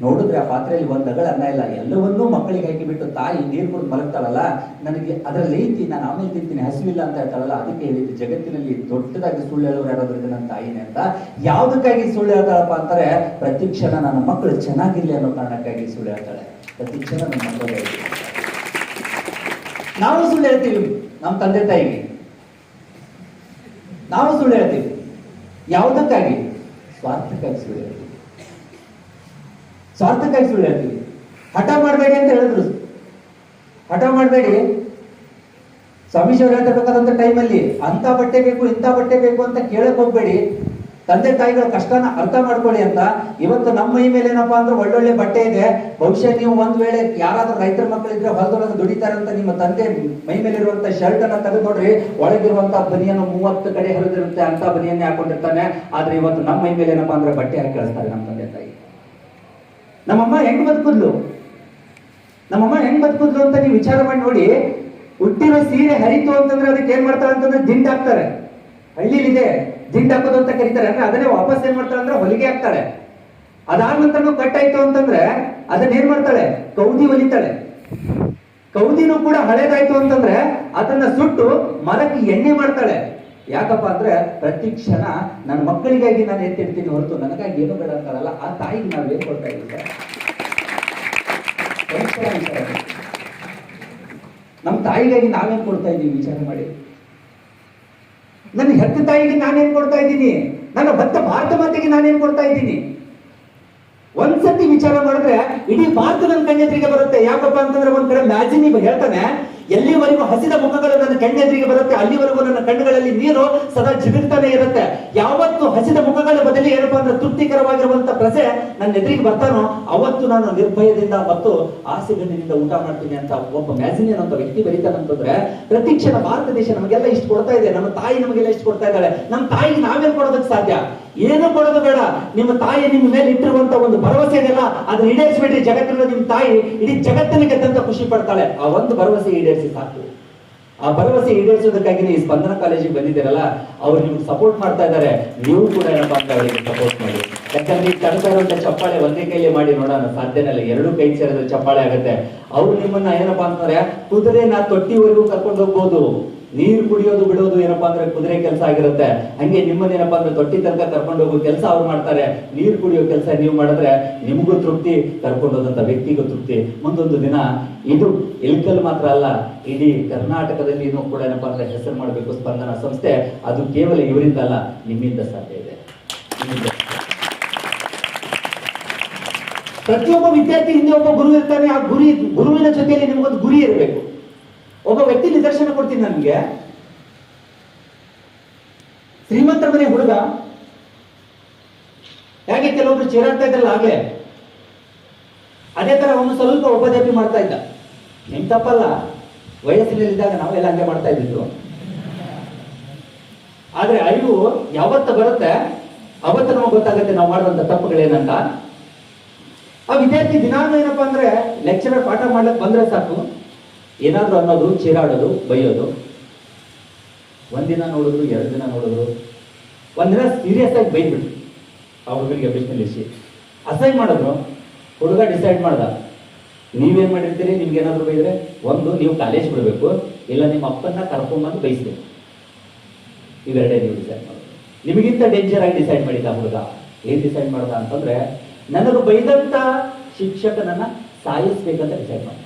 ನೋಡಿದ್ರೆ ಆ ಪಾತ್ರೆಯಲ್ಲಿ ಒಂದ್ ಅಗಳ ಅನ್ನ ಇಲ್ಲ, ಎಲ್ಲವನ್ನೂ ಮಕ್ಕಳಿಗೆ ಹಾಕಿಬಿಟ್ಟು ತಾಯಿ ನೀರು ಕುಡಿದು ಮಲಗ್ತಾಳಲ್ಲ, ನನಗೆ ಅದರಲ್ಲಿ ಐತಿ ನಾನು ಆಮೇಲೆ ತಿಂತೀನಿ ಹಸುವಿಲ್ಲ ಅಂತ ಹೇಳ್ತಾಳಲ್ಲ. ಅದಕ್ಕೆ ಹೇಳಿದ್ದು ಜಗತ್ತಿನಲ್ಲಿ ದೊಡ್ಡದಾಗಿ ಸುಳ್ಳು ಹೇಳೋರು ಯಾರಾದ್ರೂ ನನ್ನ ತಾಯಿನೇ ಅಂತ. ಯಾವ್ದಕ್ಕಾಗಿ ಸುಳ್ಳು ಹೇಳ್ತಾಳಪ್ಪ ಅಂತಾರೆ, ಪ್ರತಿ ಕ್ಷಣ ನನ್ನ ಮಕ್ಕಳು ಚೆನ್ನಾಗಿರ್ಲಿ ಅನ್ನೋ ಕಾರಣಕ್ಕಾಗಿ ಸುಳ್ಳು ಹೇಳ್ತಾಳೆ. ಪ್ರತಿ ಕ್ಷಣ ನನ್ನ ಮಕ್ಕಳು ನಾವು ಸುಳ್ಳು ಹೇಳ್ತೀವಿ ನಮ್ಮ ತಂದೆ ತಾಯಿಗೆ, ನಾವು ಸುಳ್ಳು ಹೇಳ್ತೀವಿ. ಯಾವುದಕ್ಕಾಗಿ? ಸ್ವಾರ್ಥಕ್ಕಾಗಿ ಸುಳ್ಳು ಹೇಳ್ತೀವಿ, ಸ್ವಾರ್ಥಕ್ಕಾಗಿ ಸುಳ್ಳು ಹೇಳ್ತೀವಿ. ಹಠ ಮಾಡಬೇಡಿ ಅಂತ ಹೇಳಿದ್ರು, ಹಠ ಮಾಡಬೇಡಿ. ಸ್ವಾಮೀಜಿ ಅವ್ರು ಹೇಳ್ತಿರ್ಬೇಕಾದಂತ ಟೈಮಲ್ಲಿ ಅಂತ ಬಟ್ಟೆ ಬೇಕು ಇಂಥ ಬಟ್ಟೆ ಬೇಕು ಅಂತ ಕೇಳಕ್ ಹೋಗ್ಬೇಡಿ, ತಂದೆ ತಾಯಿಗಳ ಕಷ್ಟನ ಅರ್ಥ ಮಾಡ್ಕೊಳ್ಳಿ ಅಂತ. ಇವತ್ತು ನಮ್ಮ ಮೈ ಮೇಲೆ ಏನಪ್ಪಾ ಅಂದ್ರೆ ಒಳ್ಳೊಳ್ಳೆ ಬಟ್ಟೆ ಇದೆ. ಬಹುಶಃ ನೀವು ಒಂದ್ ವೇಳೆ ಯಾರಾದ್ರೂ ರೈತರ ಮಕ್ಕಳಿದ್ರೆ ಹೊಲದೊಳಗೆ ದುಡಿತಾರೆ ಅಂತ ನಿಮ್ಮ ತಂದೆ ಮೈ ಮೇಲೆ ಇರುವಂತ ಶರ್ಟ್ ಅನ್ನ ತೆಗೆದು ನೋಡ್ರಿ, ಒಳಗಿರುವಂತ ಬನಿಯನ್ನು 30 ಕಡೆ ಹರಿದಿರುತ್ತೆ, ಅಂತ ಬನಿಯನ್ನೇ ಹಾಕೊಂಡಿರ್ತಾನೆ. ಆದ್ರೆ ಇವತ್ತು ನಮ್ಮ ಮೈ ಮೇಲೆ ಏನಪ್ಪಾ ಅಂದ್ರೆ ಬಟ್ಟೆ ಹಾಕಿ ಕಳಿಸ್ತಾರೆ ನಮ್ಮ ತಂದೆ ತಾಯಿ. ನಮ್ಮಮ್ಮ ಹೆಂಗ್ ಬದುಕುದ್ಲು, ನಮ್ಮಮ್ಮ ಹೆಂಗ್ ಬದುಕುದ್ಲು ಅಂತ ನೀವು ವಿಚಾರ ಮಾಡಿ ನೋಡಿ. ಹುಟ್ಟಿರೋ ಸೀರೆ ಹರಿತು ಅಂತಂದ್ರೆ ಅದಕ್ಕೆ ಏನ್ ಮಾಡ್ತಾರೆ ಅಂತಂದ್ರೆ ದಿಂಡ್ ಹಾಕ್ತಾರೆ. ಹಳ್ಳಿಲಿದೆ ದಿಂಡ್ ಹಾಕೋದು ಅಂತ ಕರೀತಾರೆ. ಅಂದ್ರೆ ಅದನ್ನೇ ವಾಪಸ್ ಏನ್ ಮಾಡ್ತಾರೆ ಅಂದ್ರೆ ಹೊಲಿಗೆ ಹಾಕ್ತಾರೆ. ಅದಾದ ನಂತರ ಕಟ್ಟಾಯ್ತು ಅಂತಂದ್ರೆ ಅದನ್ನ ಏನ್ ಮಾಡ್ತಾಳೆ, ಕೌದಿ ಹೊಲಿತಾಳೆ. ಕೌದಿನೂ ಕೂಡ ಹಳೇದಾಯ್ತು ಅಂತಂದ್ರೆ ಅದನ್ನ ಸುಟ್ಟು ಮರಕ್ಕೆ ಎಣ್ಣೆ ಮಾಡ್ತಾಳೆ. ಯಾಕಪ್ಪ ಅಂದ್ರೆ ಪ್ರತಿ ಕ್ಷಣ ನನ್ನ ಮಕ್ಕಳಿಗಾಗಿ ನಾನು ಎತ್ತಿಡ್ತೀನಿ ಹೊರತು ನನಗಾಗಿ ಏನು ಬೇಡ ಅಂತಾರಲ್ಲ, ಆ ತಾಯಿಗೆ ನಾವು ಏನ್ ಕೊಡ್ತಾ ಇದ್ದೀವಿ? ನಮ್ಮ ತಾಯಿಗಾಗಿ ನಾವೇನ್ ಕೊಡ್ತಾ ಇದ್ದೀವಿ ವಿಚಾರ ಮಾಡಿ. ನನ್ನ ಹೆತ್ತ ತಾಯಿಗೆ ನಾನೇನ್ ಕೊಡ್ತಾ ಇದ್ದೀನಿ, ನನ್ನ ಭತ್ತ ಭಾರತ ಮಾತೆಗೆ ನಾನೇನ್ ಕೊಡ್ತಾ ಇದ್ದೀನಿ? ಒಂದ್ಸತಿ ವಿಚಾರ ಮಾಡಿದ್ರೆ ಇಡೀ ಭಾರತ ನನ್ನ ಕಣ್ಣೆದ್ರಿಗೆ ಬರುತ್ತೆ. ಯಾಕಪ್ಪ ಅಂತಂದ್ರೆ ಒಂದ್ ಕಡೆ ಮ್ಯಾಜಿನಿ ಹೇಳ್ತಾನೆ, ಎಲ್ಲಿವರೆಗೂ ಹಸಿದ ಮುಖಗಳು ನನ್ನ ಕಣ್ಣೆದ್ರಿಗೆ ಬರುತ್ತೆ ಅಲ್ಲಿವರೆಗೂ ನನ್ನ ಕಣ್ಣುಗಳಲ್ಲಿ ನೀರು ಸದಾ ಜಿಗುತ್ತಾನೆ ಇರುತ್ತೆ. ಯಾವತ್ತು ಹಸಿದ ಮುಖಗಳ ಬದಲಿ ಏನಪ್ಪಾ ಅಂದ್ರೆ ತೃಪ್ತಿಕರವಾಗಿರುವಂತ ಪ್ರಸೆ ನನ್ನ ಎದುರಿಗೆ ಬರ್ತಾನೋ ಅವತ್ತು ನಾನು ನಿರ್ಭಯದಿಂದ ಮತ್ತು ಆಸೆಗಣ್ಣಿನಿಂದ ಊಟ ಮಾಡ್ತೀನಿ ಅಂತ ಒಬ್ಬ ಮ್ಯಾಜಿನಿಯನ್ ಅಂತ ವ್ಯಕ್ತಿ ಬರೀತಾನಂತಂದ್ರೆ, ಪ್ರತಿ ಕ್ಷಣ ಭಾರತ ದೇಶ ನಮಗೆಲ್ಲ ಇಷ್ಟು ಕೊಡ್ತಾ ಇದೆ, ನಮ್ಮ ತಾಯಿ ನಮಗೆಲ್ಲ ಇಷ್ಟು ಕೊಡ್ತಾ ಇದ್ದಾಳೆ. ನಮ್ಮ ತಾಯಿಗೆ ನಾವೇನ್ ಕೊಡೋದಕ್ಕೆ ಸಾಧ್ಯ? ಏನು ಕೊಡೋದು ಬೇಡ. ನಿಮ್ಮ ತಾಯಿ ನಿಮ್ಮ ಮೇಲೆ ಇಟ್ಟಿರುವಂತ ಒಂದು ಭರವಸೆ ಇದೆಯಲ್ಲ ಅದನ್ನ ಈಡೇರಿಸ್ಬಿಟ್ರಿ. ಜಗತ್ತಿನ ನಿಮ್ಮ ತಾಯಿ ಇಡೀ ಜಗತ್ತಿನ ಗೆದ್ದಂತ ಖುಷಿ ಪಡ್ತಾಳೆ. ಆ ಒಂದು ಭರವಸೆ ಈಡೇರಿಸಿ ಸಾಕು. ಆ ಭರವಸೆ ಈಡೇರಿಸೋದಕ್ಕಾಗಿ ನೀವು ಸ್ಪಂದನ ಕಾಲೇಜಿಗೆ ಬಂದಿದ್ದೀರಲ್ಲ, ಅವ್ರು ನಿಮ್ಗೆ ಸಪೋರ್ಟ್ ಮಾಡ್ತಾ ಇದ್ದಾರೆ. ನೀವು ಕೂಡ ಏನಪ್ಪಾ ಅಂತ ಅವರಿಗೆ ಸಪೋರ್ಟ್ ಮಾಡಿ. ಯಾಕಂದ್ರೆ ನೀವು ತಡ್ತಾ ಇರುವಂತ ಚಪ್ಪಾಳೆ ಒಂದೇ ಕೈಲಿ ಮಾಡಿ ನೋಡೋಣ ಸಾಧ್ಯನೇ ಇಲ್ಲ, 2 ಕೈ ಸೇರಿದ್ರೆ ಚಪ್ಪಾಳೆ ಆಗುತ್ತೆ. ಅವ್ರು ನಿಮ್ಮನ್ನ ಏನಪ್ಪಾ ಅಂತಂದ್ರೆ ಕುದುರೆನ ತೊಟ್ಟಿವರೆಗೂ ಕರ್ಕೊಂಡು ಹೋಗ್ಬೋದು. ನೀರು ಕುಡಿಯೋದು ಬಿಡೋದು ಏನಪ್ಪಾ ಅಂದ್ರೆ ಕುದುರೆ ಕೆಲಸ ಆಗಿರುತ್ತೆ. ಹಂಗೆ ನಿಮ್ಮನ್ನ ಏನಪ್ಪಾ ಅಂದ್ರೆ ತೊಟ್ಟಿ ತನಕ ಕರ್ಕೊಂಡು ಹೋಗೋ ಕೆಲಸ ಅವ್ರು ಮಾಡ್ತಾರೆ. ನೀರು ಕುಡಿಯೋ ಕೆಲಸ ನೀವು ಮಾಡಿದ್ರೆ ನಿಮಗೂ ತೃಪ್ತಿ, ಕರ್ಕೊಂಡು ಹೋದಂತ ವ್ಯಕ್ತಿಗೂ ತೃಪ್ತಿ. ಮುಂದೊಂದು ದಿನ ಇದು ಇಲ್ಕಲ್ ಮಾತ್ರ ಅಲ್ಲ, ಇಡೀ ಕರ್ನಾಟಕದಲ್ಲಿ ಕೂಡ ಏನಪ್ಪಾ ಅಂದ್ರೆ ಹೆಸರು ಮಾಡಬೇಕು ಸ್ಪಂದನ ಸಂಸ್ಥೆ. ಅದು ಕೇವಲ ಇವರಿಂದ ಅಲ್ಲ, ನಿಮ್ಮಿಂದ ಸಾಧ್ಯ ಇದೆ. ಪ್ರತಿಯೊಬ್ಬ ವಿದ್ಯಾರ್ಥಿ ಹಿಂದೆ ಒಬ್ಬ ಗುರು ಇರ್ತಾನೆ. ಆ ಗುರುವಿನ ಜೊತೆಯಲ್ಲಿ ನಿಮಗೊಂದು ಗುರಿ ಇರಬೇಕು. ಒಬ್ಬ ವ್ಯಕ್ತಿ ನಿದರ್ಶನ ಕೊಡ್ತೀನಿ ನನ್ಗೆ. ಶ್ರೀಮಂತರ ಮನೆ ಹುಡುಗ, ಹೇಗೆ ಕೆಲವೊಬ್ರು ಚೇರಾಡ್ತಾ ಇದ್ರಲ್ಲ ಆಗ್ಲೇ, ಅದೇ ತರ ಅವನು ಸ್ವಲ್ಪ ಉಪದೇಪಿ ಮಾಡ್ತಾ ಇದ್ದ. ನಿಮ್ ತಪ್ಪಲ್ಲ, ವಯಸ್ಸಿನಲ್ಲಿದ್ದಾಗ ನಾವೆಲ್ಲ ಹಂಗೆ ಮಾಡ್ತಾ ಇದ್ದಿದ್ದು. ಆದ್ರೆ ಅರಿವು ಯಾವತ್ತು ಬರುತ್ತೆ ಅವತ್ತು ನಮಗೆ ಗೊತ್ತಾಗುತ್ತೆ ನಾವು ಮಾಡುವಂತ ತಪ್ಪುಗಳೇನಂತ. ಆ ವಿದ್ಯಾರ್ಥಿ ದಿನಾನು ಏನಪ್ಪಾ ಅಂದ್ರೆ ಲೆಕ್ಚರರ್ ಪಾಠ ಮಾಡ್ಲಿಕ್ಕೆ ಬಂದ್ರೆ ಸಾಕು ಏನಾದ್ರು ಅನ್ನೋದು, ಚೀರಾಡೋದು, ಬೈಯೋದು. ಒಂದಿನ ನೋಡಿದ್ರು, 2 ದಿನ ನೋಡಿದ್ರು, ಒಂದಿನ ಸೀರಿಯಸ್ ಆಗಿ ಬೈದ್ಬಿಟ್ರು ಆ ಹುಡುಗರಿಗೆ ಪ್ರಶ್ನೆ ನಿಲ್ಲಿಸಿ ಅಸೈನ್ ಮಾಡಿದ್ರು. ಹುಡುಗ ಡಿಸೈಡ್ ಮಾಡ್ದ, ನೀವೇನ್ ಮಾಡಿರ್ತೀರಿ, ನಿಮ್ಗೆ ಏನಾದ್ರು ಬೈದ್ರೆ ಒಂದು ನೀವು ಕಾಲೇಜ್ ಬಿಡಬೇಕು, ಇಲ್ಲ ನಿಮ್ಮ ಅಪ್ಪನ್ನ ಕರ್ಕೊಂಡ್ಬಂದು ಬೈಸ್ಬೇಕು. ಇವೆರಡೇ ನೀವು ಡಿಸೈಡ್ ಮಾಡೋದು. ನಿಮಗಿಂತ ಡೇಂಜರ್ ಆಗಿ ಡಿಸೈಡ್ ಮಾಡಿದ್ದ ಹುಡುಗ. ಏನ್ ಡಿಸೈಡ್ ಮಾಡ್ದ ಅಂತಂದ್ರೆ ನನಗೆ ಬೈದಂತ ಶಿಕ್ಷಕನನ್ನ ಸಾಯಿಸ್ಬೇಕಂತ ಡಿಸೈಡ್ ಮಾಡ್ದ.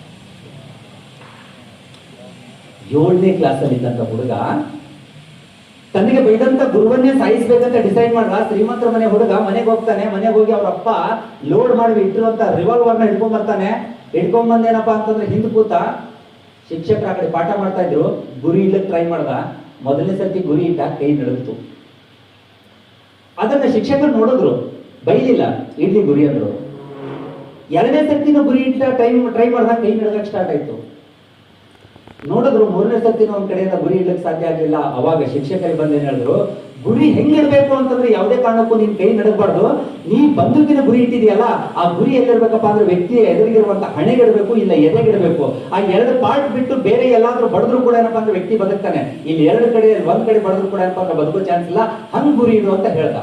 7ನೇ ಕ್ಲಾಸಲ್ಲಿ ಇದ್ದಂತ ಹುಡುಗ ತನಗೆ ಬೈದಂತ ಗುರುವನ್ನೇ ಸಾಯಿಸ್ಬೇಕಂತ ಡಿಸೈಡ್ ಮಾಡ್ದ. ಶ್ರೀಮಂತರ ಮನೆ ಹುಡುಗ ಮನೆಗೆ ಹೋಗ್ತಾನೆ. ಮನೆಗೆ ಹೋಗಿ ಅವ್ರ ಅಪ್ಪ ಲೋಡ್ ಮಾಡಿ ಇಟ್ಟಿರುವಂತ ರಿವಾಲ್ವರ್ನ ಹಿಡ್ಕೊಂಡ್ ಬರ್ತಾನೆ. ಹಿಡ್ಕೊಂಡ್ ಬಂದೇನಪ್ಪಾ ಅಂತಂದ್ರೆ ಹಿಂದ್ ಕೂತ ಶಿಕ್ಷಕರ ಆ ಕಡೆ ಪಾಠ ಮಾಡ್ತಾ ಇದ್ರು. ಗುರಿ ಇಡ್ಲಿಕ್ಕೆ ಟ್ರೈ ಮಾಡ್ದ. ಮೊದಲನೇ ಸರ್ತಿ ಗುರಿ ಇಟ್ಟ, ಕೈ ನಡುಗ್ತು. ಅದನ್ನ ಶಿಕ್ಷಕರು ನೋಡಿದ್ರು, ಬೈಲಿಲ್ಲ, ಇಡ್ಲಿ ಗುರಿ ಅಂದ್ರು. 2ನೇ ಸರ್ತಿನೂ ಗುರಿ ಇಟ್ಟ ಟ್ರೈ ಮಾಡ್ದ, ಕೈ ನಡಗಕ್ಕೆ ಸ್ಟಾರ್ಟ್ ಆಯ್ತು. ನೋಡಿದ್ರು 3ನೇ ಸರ್ತಿನ ಒಂದ್ ಕಡೆಯಿಂದ ಗುರಿ ಇಡ್ಲಿಕ್ಕೆ ಸಾಧ್ಯ ಆಗಲಿಲ್ಲ. ಅವಾಗ ಶಿಕ್ಷಕರಿಗೆ ಬಂದೇನ್ ಹೇಳಿದ್ರು, ಗುರಿ ಹೆಂಗಿರ್ಬೇಕು ಅಂತಂದ್ರೆ ಯಾವುದೇ ಕಾರಣಕ್ಕೂ ನೀನ್ ಕೈ ನಡಗಬಾರ್ದು. ನೀ ಬಂದೂಕಿನ ಗುರಿ ಇಟ್ಟಿದೆಯಲ್ಲ, ಆ ಗುರಿ ಎಲ್ಲಿರ್ಬೇಕಪ್ಪ ಅಂದ್ರೆ ವ್ಯಕ್ತಿಯ ಎದುರಿಗಿರುವಂತ ಹಣೆಗಿಡಬೇಕು, ಇಲ್ಲ ಎದೆಗಿಡಬೇಕು. ಆ 2 ಪಾರ್ಟ್ ಬಿಟ್ಟು ಬೇರೆ ಎಲ್ಲಾದ್ರೂ ಬಡದ್ರು ಕೂಡ ಏನಪ್ಪಾ ಅಂದ್ರೆ ವ್ಯಕ್ತಿ ಬದುಕ್ತಾನೆ. ಇಲ್ಲಿ 2 ಕಡೆ ಒಂದ್ ಕಡೆ ಬಡದ್ರು ಕೂಡ ಏನಪ್ಪಾ ಅಂದ್ರೆ ಬದುಕೋ ಚಾನ್ಸ್ ಇಲ್ಲ. ಹಂಗ್ ಗುರಿ ಇಡು ಅಂತ ಹೇಳ್ದ.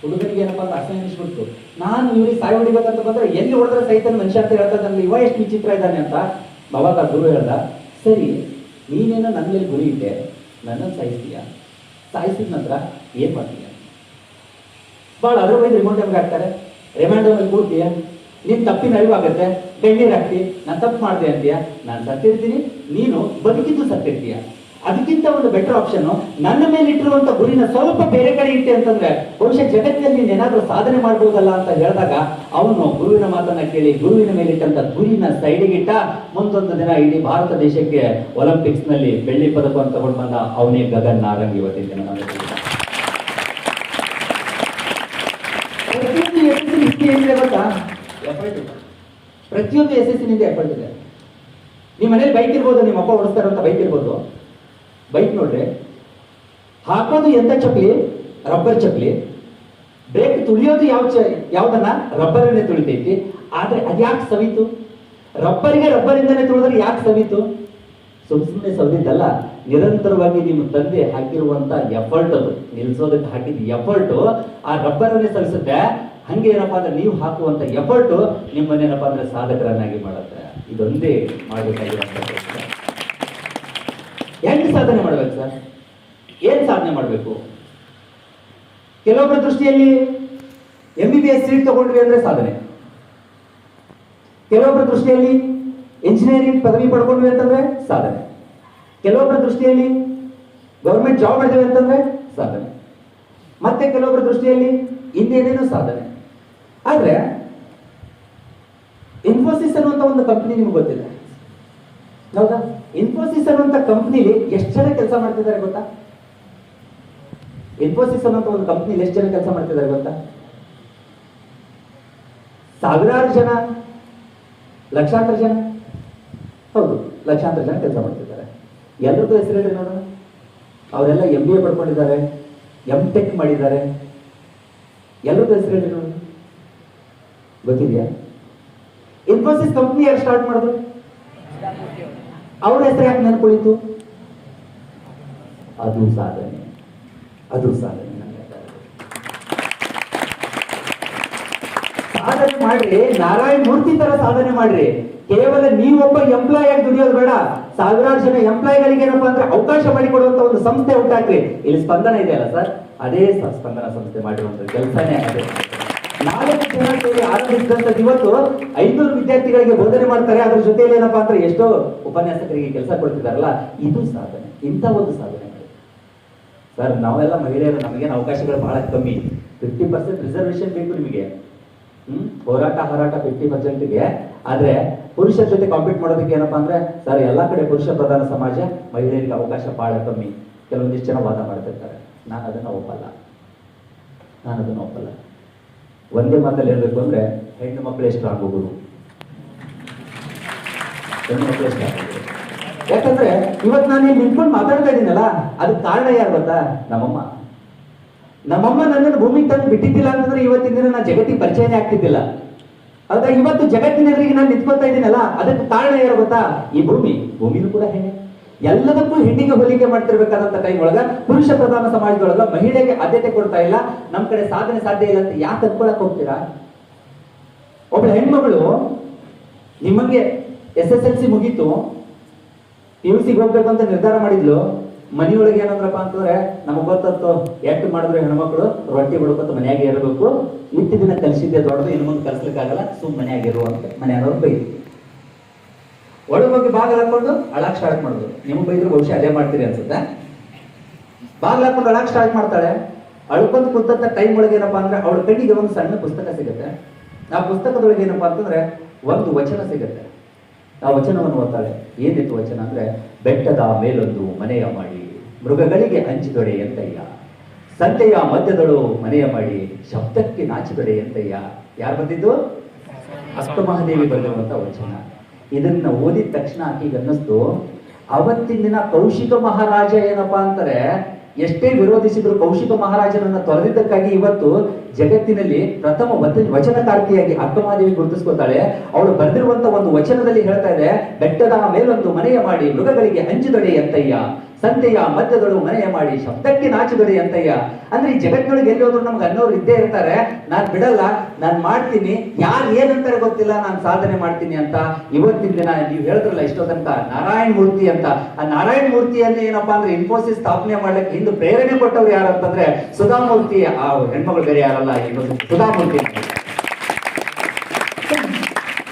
ಹುಡುಗನಿಗೆ ಏನಪ್ಪಾ ಅಂದ್ರೆ ಅಸಹ್ಯ ಅನಿಸ್ಬಿಡ್ತು. ನಾನು ಇವ್ರಿಗೆ ಸಾಯಿ ಹೊಡಿಬೇಕಂತ ಬಂದ್ರೆ ಎಲ್ಲಿ ಹೊಡೆದ್ರೆ ಸೈತನ್ ಮನುಷ್ಯ ಅಂತ ಹೇಳ್ತಾನೆ, ಇವ ಎಷ್ಟು ವಿಚಿತ್ರ ಇದ್ದಾನೆ ಅಂತ. ಅವಾಗ ಗುರು ಹೇಳ್ದ, ಸರಿ ನೀನೇನೋ ನನ್ನ ಮೇಲೆ ಗುರಿ ಇಟ್ಟೆ, ನನ್ನನ್ನು ಸಾಯಿಸ್ತೀಯ, ಸಾಯಿಸಿದ ನಂತರ ಏನ್ ಮಾಡ್ತೀಯ? ಭಾಳ ಅದರ್ವೈಸ್ ರಿಮೋಟ್ ನಮ್ಗೆ ಹಾಕ್ತಾರೆ. ರಿಮೈಂಡ್ ಅಲ್ಲಿ ಕೂಡ್ತೀಯ, ನೀನ್ ತಪ್ಪಿನ ಅರಿವಾಗತ್ತೆ, ಕಣ್ಣೀರ್ ಹಾಕ್ತಿ, ನಾನು ತಪ್ಪು ಮಾಡಿದೆ ಅಂತೀಯ, ನಾನು ಸತ್ತಿರ್ತೀನಿ, ನೀನು ಬದುಕಿದ್ದು ಸತ್ತಿರ್ತೀಯ. ಅದಕ್ಕಿಂತ ಒಂದು ಬೆಟರ್ ಆಪ್ಷನ್, ನನ್ನ ಮೇಲೆ ಇಟ್ಟಿರುವಂತ ಗುರಿನ ಸ್ವಲ್ಪ ಬೇರೆ ಕಡೆ ಇಟ್ಟೆ ಅಂತಂದ್ರೆ ಬಹುಶಃ ಜಗತ್ತಿನಲ್ಲಿ ನೀನ್ ಏನಾದ್ರೂ ಸಾಧನೆ ಮಾಡ್ಬೋದಲ್ಲ ಅಂತ ಹೇಳಿದಾಗ ಅವನು ಗುರುವಿನ ಮಾತನ್ನ ಕೇಳಿ ಗುರುವಿನ ಮೇಲೆ ಇಟ್ಟಂತ ಗುರಿನ ಸೈಡಿಗೆ ಇಟ್ಟ. ಮುಂದೊಂದು ದಿನ ಇಡೀ ಭಾರತ ದೇಶಕ್ಕೆ ಒಲಿಂಪಿಕ್ಸ್ ನಲ್ಲಿ ಬೆಳ್ಳಿ ಪದಕವನ್ನು ತಗೊಂಡು ಬಂದ ಅವನೇ ಗಗನ್ ನಾರಂಗ್. ಇವತ್ತಿನ ದಿನ ಪ್ರತಿಯೊಂದು ಯಶಸ್ಸಿನಿಂದ ಎಫರ್ಟ್ ಇದೆ. ನಿಮ್ಮ ಮನೇಲಿ ಬೈಕ್ ಇರ್ಬೋದು, ನಿಮ್ಮ ಅಪ್ಪ ಓಡಿಸ್ತಾ ಇರುವಂತ ಬೈಕ್ ಇರ್ಬೋದು. ಬೈಕ್ ನೋಡ್ರಿ, ಹಾಕೋದು ಎಂತ ಚಪ್ಪಲಿ? ರಬ್ಬರ್ ಚಪ್ಪಲಿ. ಬ್ರೇಕ್ ತುಳಿಯೋದು ಯಾವ್ದನ್ನ? ರಬ್ಬರನ್ನೇ ತುಳಿತೈತಿ. ಆದ್ರೆ ಅದ್ಯಾಕೆ ಸವಿತು? ರಬ್ಬರಿಂದನೇ ತುಳಿದ್ರೆ ಯಾಕೆ ಸವಿತು? ಸುಮ್ಮನೆ ಸವಿದಿದ್ದಲ್ಲ, ನಿರಂತರವಾಗಿ ನಿಮ್ಮ ತಂದೆ ಹಾಕಿರುವಂತ ಎಫರ್ಟ್, ಅದು ನಿಲ್ಸೋದಕ್ಕೆ ಹಾಕಿದ ಎಫರ್ಟ್ ಆ ರಬ್ಬರನ್ನೇ ಸವಿಸುತ್ತೆ. ಹಂಗೆ ಏನಪ್ಪಾ ಅಂದ್ರೆ ನೀವು ಹಾಕುವಂತ ಎಫರ್ಟ್ ನಿಮ್ಮನ್ನೇನಪ್ಪಾ ಅಂದ್ರೆ ಸಾಧಕರನ್ನಾಗಿ ಮಾಡುತ್ತೆ. ಇದೊಂದೇ ಮಾಡಬೇಕಾಗಿರುವಂತ. ಹೆಂಗ್ ಸಾಧನೆ ಮಾಡ್ಬೇಕು ಸರ್? ಏನ್ ಸಾಧನೆ ಮಾಡ್ಬೇಕು? ಕೆಲವೊಬ್ಬರ ದೃಷ್ಟಿಯಲ್ಲಿ MBBS ಸೀಟ್ ತಗೊಂಡ್ರಿ ಅಂದ್ರೆ ಸಾಧನೆ, ಕೆಲವೊಬ್ಬರ ದೃಷ್ಟಿಯಲ್ಲಿ ಇಂಜಿನಿಯರಿಂಗ್ ಪದವಿ ಪಡ್ಕೊಂಡ್ವಿ ಅಂತಂದ್ರೆ ಸಾಧನೆ, ಕೆಲವೊಬ್ಬರ ದೃಷ್ಟಿಯಲ್ಲಿ ಗೌರ್ಮೆಂಟ್ ಜಾಬ್ ಮಾಡಿದ್ವಿ ಅಂತಂದ್ರೆ ಸಾಧನೆ, ಮತ್ತೆ ಕೆಲವೊಬ್ಬರ ದೃಷ್ಟಿಯಲ್ಲಿ ಇನ್ನೇನೇನೋ ಸಾಧನೆ. ಆದ್ರೆ ಇನ್ಫೋಸಿಸ್ ಅನ್ನುವಂತ ಒಂದು ಕಂಪನಿ ನಿಮ್ಗೆ ಗೊತ್ತಿದೆ ಹೌದಾ? ಇನ್ಫೋಸಿಸ್ ಅನ್ನುವಂತ ಕಂಪ್ನಿಲಿ ಎಷ್ಟು ಜನ ಕೆಲಸ ಮಾಡ್ತಿದ್ದಾರೆ ಗೊತ್ತಾ? ಇನ್ಫೋಸಿಸ್ ಅನ್ನುವಂತ ಒಂದು ಕಂಪ್ನಿಲಿ ಎಷ್ಟು ಜನ ಕೆಲಸ ಮಾಡ್ತಿದ್ದಾರೆ ಗೊತ್ತಾ? ಸಾವಿರಾರು ಜನ, ಲಕ್ಷಾಂತರ ಜನ. ಹೌದು, ಲಕ್ಷಾಂತರ ಜನ ಕೆಲಸ ಮಾಡ್ತಿದ್ದಾರೆ. ಎಲ್ಲರದ್ದು ಹೆಸರು ಹೇಳ್ರಿ ನೋಡೋಣ. ಅವರೆಲ್ಲ MBA ಪಡ್ಕೊಂಡಿದ್ದಾರೆ, MTech ಮಾಡಿದ್ದಾರೆ. ಎಲ್ಲರದ್ದು ಹೆಸರು ಹೇಳ್ರಿ ನೋಡೋಣ. ಗೊತ್ತಿದೆಯಾ? ಇನ್ಫೋಸಿಸ್ ಕಂಪ್ನಿ ಯಾರು ಸ್ಟಾರ್ಟ್ ಮಾಡಿದ್ರು? ಅವ್ರ ಹೆಸರು ಯಾಕೆ ನೆನ್ಕೊಳ್ಳಿತು? ಅದು ಸಾಧನೆ, ಅದು ಸಾಧನೆ. ಸಾಧನೆ ಮಾಡ್ರಿ, ನಾರಾಯಣ ಮೂರ್ತಿ ತರ ಸಾಧನೆ ಮಾಡ್ರಿ. ಕೇವಲ ನೀವೊಬ್ಬ ಎಂಪ್ಲಾಯ್ ಆಗಿ ದುಡಿಯೋದು ಬೇಡ, ಸಾವಿರಾರು ಜನ ಎಂಪ್ಲಾಯ್ಗಳಿಗೆ ಏನಪ್ಪಾ ಅಂದ್ರೆ ಅವಕಾಶ ಮಾಡಿಕೊಡುವಂತ ಒಂದು ಸಂಸ್ಥೆ ಉಂಟಾಕ್ರಿ. ಇಲ್ಲಿ ಸ್ಪಂದನ ಇದೆಯಲ್ಲ ಸರ್, ಅದೇ ಸ್ಪಂದನ ಸಂಸ್ಥೆ ಮಾಡಿರುವಂತ ಕೆಲಸನೇ ಅದೇ. 4 ಜನ ಸೇರಿ ಆರಂಭಿಸಿದಂತ ಇವತ್ತು 500 ವಿದ್ಯಾರ್ಥಿಗಳಿಗೆ ಬೋಧನೆ ಮಾಡ್ತಾರೆ. ಅದ್ರ ಜೊತೆಯಲ್ಲಿ ಏನಪ್ಪಾ ಅಂದ್ರೆ ಎಷ್ಟೋ ಉಪನ್ಯಾಸಕರಿಗೆ ಕೆಲಸ ಕೊಡ್ತಿದಾರಲ್ಲ, ಇದು ಸಾಧನೆ. ಇಂಥ ಒಂದು ಸಾಧನೆ ಮಾಡಿ ಸರ್. ನಾವೆಲ್ಲ ಮಹಿಳೆಯರು, ನಮಗೇನು ಅವಕಾಶಗಳು ಬಹಳ ಕಮ್ಮಿ. 50% ರಿಸರ್ವೇಶನ್ ಬೇಕು ನಿಮಗೆ. ಹೋರಾಟ 50%ಗೆ. ಆದ್ರೆ ಪುರುಷರ ಜೊತೆ ಕಾಂಪೀಟ್ ಮಾಡೋದಕ್ಕೆ ಏನಪ್ಪಾ ಅಂದ್ರೆ ಸರ್, ಎಲ್ಲಾ ಕಡೆ ಪುರುಷ ಪ್ರಧಾನ ಸಮಾಜ, ಮಹಿಳೆಯರಿಗೆ ಅವಕಾಶ ಬಹಳ ಕಮ್ಮಿ. ಕೆಲವೊಂದಿಷ್ಟು ಜನ ವಾದ ಮಾಡ್ತಿರ್ತಾರೆ. ನಾನು ಅದನ್ನ ಒಪ್ಪಲ್ಲ. ಒಂದೇ ಮಾತಲ್ಲಿ ಹೇಳ್ಬೇಕು ಅಂದ್ರೆ ಹೆಣ್ಣು ಮಕ್ಕಳು ಎಷ್ಟು ಆಗೋಗುರು, ಹೆಣ್ಣು ಮಕ್ಕಳು ಎಷ್ಟು ಆಗೋಗುರು. ಯಾಕಂದ್ರೆ ಇವತ್ತು ನಾನು ಇಲ್ಲಿ ನಿಂತ್ಕೊಂಡು ಮಾತಾಡ್ತಾ ಇದ್ದೀನಲ್ಲ ಅದಕ್ಕೆ ಕಾರಣ ಯಾರು ಗೊತ್ತಾ? ನಮ್ಮಮ್ಮ. ನಮ್ಮಮ್ಮ ನನ್ನನ್ನು ಭೂಮಿಗೆ ತಂದು ಬಿಟ್ಟಿದ್ದಿಲ್ಲ ಅಂತಂದ್ರೆ ಇವತ್ತಿನ ದಿನ ನಾನು ಜಗತ್ತಿಗೆ ಪರಿಚಯನೇ ಆಗ್ತಿದ್ದಿಲ್ಲ. ಹೌದಾ? ಇವತ್ತು ಜಗತ್ತಿನ ಎದುರಿಗೆ ನಾನು ನಿಂತ್ಕೊತಾ ಇದ್ದೀನಲ್ಲ ಅದಕ್ಕೆ ಕಾರಣ ಯಾರು ಗೊತ್ತಾ? ಈ ಭೂಮಿನೂ ಕೂಡ ಹೆಣ್ಣೆ. ಎಲ್ಲದಕ್ಕೂ ಹೆಣ್ಣಿಗೆ ಹೋಲಿಕೆ ಮಾಡ್ತಿರ್ಬೇಕಾದಂತ ಟೈಮ್ ಒಳಗ ಪುರುಷ ಪ್ರಧಾನ ಸಮಾಜದೊಳಗ ಮಹಿಳೆಗೆ ಆದ್ಯತೆ ಕೊಡ್ತಾ ಇಲ್ಲ. ನಮ್ ಕಡೆ ಸಾಧನೆ ಸಾಧ್ಯ ಇಲ್ಲ ಅಂತ ಯಾಕೆ ಅನ್ಕೊಳಕ್ ಹೋಗ್ತೀರಾ? ಒಬ್ಬಳ ಹೆಣ್ಮಗಳು ನಿಮಗೆ SSLC ಮುಗೀತು, PUC ಹೋಗ್ಬೇಕು ಅಂತ ನಿರ್ಧಾರ ಮಾಡಿದ್ಲು. ಮನೆಯೊಳಗೆ ಏನಂದ್ರಪ್ಪ ಅಂತಂದ್ರೆ ನಮಗ್ ಗೊತ್ತತ್ತು ಎಷ್ಟು ಮಾಡಿದ್ರು ಹೆಣ್ಮಕ್ಳು ರೊಟ್ಟಿ ಬಡ್ಕೊತ ಮನ್ಯಾಗೆ ಇರಬೇಕು, ಇಷ್ಟು ದಿನ ಕಲಿಸಿದ್ದೆ ದೊಡ್ಡದು, ಇನ್ನು ಮುಂದೆ ಕಲಿಸ್ಲಿಕ್ಕಾಗಲ್ಲ, ಸುಮ್ ಮನ್ಯಾಗ ಇರುವಂತ ಮನೆಯವ್ರು ಬೈದ್ರು. ಒಳಗೋಗಿ ಬಾಗಿಲು ಹಾಕೊಂಡು ಅಳಾಕ್ ಸ್ಟಾರ್ಟ್ ಮಾಡಿದ್ರು. ನಿಮ್ಗೆ ಬೈದ್ರು ಬಹುಶಃ ಅದೇ ಮಾಡ್ತೀರಿ ಅನ್ಸುತ್ತೆ. ಬಾಗಿಲು ಹಾಕೊಂಡು ಅಳಾಕ್ ಸ್ಟಾರ್ಟ್ ಮಾಡ್ತಾಳೆ. ಅಳ್ಕೊಂತ ಕೂತಂತ ಟೈಮ್ ಒಳಗೆ ಏನಪ್ಪಾ ಅಂದ್ರೆ ಅವಳ ಕಣ್ಣಿಗೆ ಒಂದು ಸಣ್ಣ ಪುಸ್ತಕ ಸಿಗುತ್ತೆ. ಆ ಪುಸ್ತಕದೊಳಗೆ ಏನಪ್ಪಾ ಅಂತಂದ್ರೆ ಒಂದು ವಚನ ಸಿಗುತ್ತೆ. ಆ ವಚನವನ್ನು ಓದ್ತಾಳೆ. ಏನಿತ್ತು ವಚನ ಅಂದ್ರೆ, ಬೆಟ್ಟದ ಮೇಲೊಂದು ಮನೆಯ ಮಾಡಿ ಮೃಗಗಳಿಗೆ ಹಂಚಿದೊಡೆ ಎಂತಯ್ಯ, ಸಂತೆಯ ಮಧ್ಯದಳು ಮನೆಯ ಮಾಡಿ ಶಬ್ದಕ್ಕೆ ನಾಚಿದೊಡೆ ಎಂತಯ್ಯ. ಯಾರು ಬಂದಿದ್ದು? ಅಷ್ಟಮಹಾದೇವಿ ಬರೆದಿರುವಂತ ವಚನ. ಇದನ್ನ ಓದಿದ ತಕ್ಷಣ ಆಕೆಗೆ ಅನ್ನಿಸ್ತು, ಅವತ್ತಿನ ದಿನ ಕೌಶಿಕ ಮಹಾರಾಜ ಏನಪ್ಪಾ ಅಂತಾರೆ, ಎಷ್ಟೇ ವಿರೋಧಿಸಿದ್ರು ಕೌಶಿಕ ಮಹಾರಾಜನನ್ನ ತೊರೆದಿದ್ದಕ್ಕಾಗಿ ಇವತ್ತು ಜಗತ್ತಿನಲ್ಲಿ ಪ್ರಥಮ ವಚನಕಾರ್ತಿಯಾಗಿ ಅಕ್ಕಮಹಾದೇವಿ ಗುರುತಿಸ್ಕೊತಾಳೆ. ಅವಳು ಬರೆದಿರುವಂತ ಒಂದು ವಚನದಲ್ಲಿ ಹೇಳ್ತಾ ಇದೆ, ಬೆಟ್ಟದ ಮೇಲೊಂದು ಮನೆಯ ಮಾಡಿ ಮೃಗಗಳಿಗೆ ಹಂಚಿದೊಡೆ ಎಂತಯ್ಯ, ಸಂತೆಯ ಮಧ್ಯದಳು ಮನೆಯ ಮಾಡಿ ಶಬ್ದಕ್ಕೆ ನಾಚಿದೊಡೆ ಅಂತಯ್ಯ. ಅಂದ್ರೆ ಈ ಜಗತ್ತಿನೊಳಗೆ ಎಲ್ಲಿ ಹೋದ್ರು ನಮ್ಗೆ ಅನ್ನೋರು ಇದ್ದೇ ಇರ್ತಾರೆ. ನಾನ್ ಬಿಡಲ್ಲ, ನಾನ್ ಮಾಡ್ತೀನಿ, ಯಾರು ಏನಂತಾರೆ ಗೊತ್ತಿಲ್ಲ, ನಾನು ಸಾಧನೆ ಮಾಡ್ತೀನಿ ಅಂತ. ಇವತ್ತಿನ ದಿನ ನೀವು ಹೇಳಿದ್ರಲ್ಲ ಇಷ್ಟೋ ತನಕ ನಾರಾಯಣ ಮೂರ್ತಿ ಅಂತ, ಆ ನಾರಾಯಣ ಮೂರ್ತಿಯಲ್ಲಿ ಏನಪ್ಪಾ ಅಂದ್ರೆ ಇನ್ಫೋಸಿಸ್ ಸ್ಥಾಪನೆ ಮಾಡ್ಲಿಕ್ಕೆ ಹಿಂದೆ ಪ್ರೇರಣೆ ಕೊಟ್ಟವ್ರು ಯಾರು ಅಂತಂದ್ರೆ ಸುಧಾಮೂರ್ತಿ. ಆ ಹೆಣ್ಮಗಳು ಬೇರೆ ಯಾರಲ್ಲ, ಸುಧಾಮೂರ್ತಿ.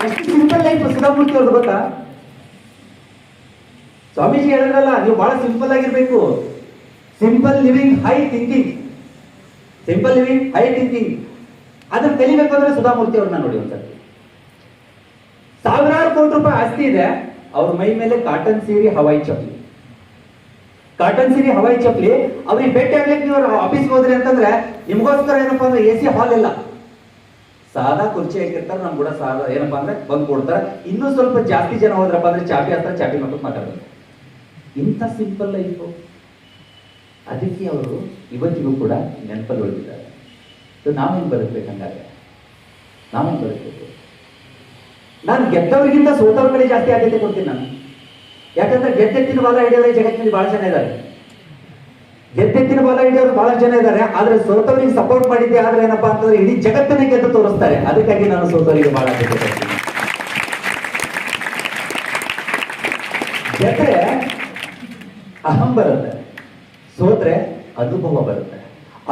ಎಷ್ಟು ಸಿಂಪಲ್ ಲೈಫ್ ಸುಧಾಮೂರ್ತಿ ಅವ್ರದ್ದು ಗೊತ್ತಾ? ಸ್ವಾಮೀಜಿ ಹೇಳಿದ್ರಲ್ಲ, ನೀವು ಬಹಳ ಸಿಂಪಲ್ ಆಗಿರ್ಬೇಕು. Simple living high thinking, simple living high thinking. ಅದನ್ನ ಕಲಿಬೇಕು ಅಂದ್ರೆ ಸುಧಾಮೂರ್ತಿ ಅವ್ರನ್ನ ನೋಡಿ ಒಂದ್ಸತಿ. ಸಾವಿರಾರು ಕೋಟಿ ರೂಪಾಯಿ ಆಸ್ತಿ ಇದೆ, ಅವ್ರ ಮೈ ಮೇಲೆ ಕಾಟನ್ ಸೀರೆ ಹವಾಯಿ ಚಪ್ಲಿ, ಕಾಟನ್ ಸೀರೆ ಹವಾಯಿ ಚಪ್ಲಿ. ಅವ್ರಿಗೆ ಭೇಟಿ ಆಗ್ಲಿಕ್ಕೆ ನೀವು ಆಫೀಸ್ಗೆ ಹೋದ್ರಿ ಅಂತಂದ್ರೆ ನಿಮ್ಗೋಸ್ಕರ ಏನಪ್ಪಾ ಅಂದ್ರೆ AC ಹಾಲ್ ಇಲ್ಲ, ಸಾದಾ ಕುರ್ಚಿ ಹಾಕಿರ್ತಾರೆ. ನಮ್ ಕೂಡ ಸಾದಾ ಏನಪ್ಪಾ ಅಂದ್ರೆ ಬಂದು ಕೊಡ್ತಾರೆ. ಇನ್ನೂ ಸ್ವಲ್ಪ ಜಾಸ್ತಿ ಜನ ಹೋದ್ರಪ್ಪ ಅಂದ್ರೆ ಚಾಪಿ ಹತ್ರ ಚಾಪಿ ಮಕ್ಕಳು ಮಾತಾಡ್ತಾರೆ. ಇಂಥ ಸಿಂಪಲ್ ಲೈಫು. ಅದಕ್ಕೆ ಅವರು ಇವತ್ತಿಗೂ ಕೂಡ ನೆನಪಲ್ಲಿ ಉಳಿದಿದ್ದಾರೆ. ನಾವೇನ್ ಬದುಕ್ಬೇಕು? ಹಂಗಾದ್ರೆ ನಾವೇನ್ ಬದುಕಬೇಕು? ನಾನು ಗೆದ್ದವರಿಗಿಂತ ಸೋತವ್ರ ಕಡೆ ಜಾಸ್ತಿ ಆದ್ಯತೆ ಕೊಡ್ತೀನಿ ನಾನು. ಯಾಕಂದ್ರೆ ಗೆದ್ದೆತ್ತಿನ ಬಾಲ ಹಿಡಿಯೋರೇ ಜಗತ್ತಿನಲ್ಲಿ ಬಹಳ ಜನ ಇದ್ದಾರೆ. ಗೆದ್ದೆತ್ತಿನ ಬಾಲ ಹಿಡಿಯೋರು ಬಹಳ ಜನ ಇದ್ದಾರೆ. ಆದ್ರೆ ಸೋತವರಿಗೆ ಸಪೋರ್ಟ್ ಮಾಡಿದ್ದೆ ಆದ್ರೆ ಏನಪ್ಪಾ ಅಂತಂದ್ರೆ ಇಡೀ ಜಗತ್ತನ್ನೇ ಗೆದ್ದು ತೋರಿಸ್ತಾರೆ. ಅದಕ್ಕಾಗಿ ನಾನು ಸೋತವರಿಗೆ ಬಹಳ ಆದ್ಯತೆ ಕೊಡ್ತೀನಿ. ಗೆದ್ರೆ ಅಹಂ ಬರುತ್ತೆ, ಸೋತ್ರೆ ಅನುಭವ ಬರುತ್ತೆ.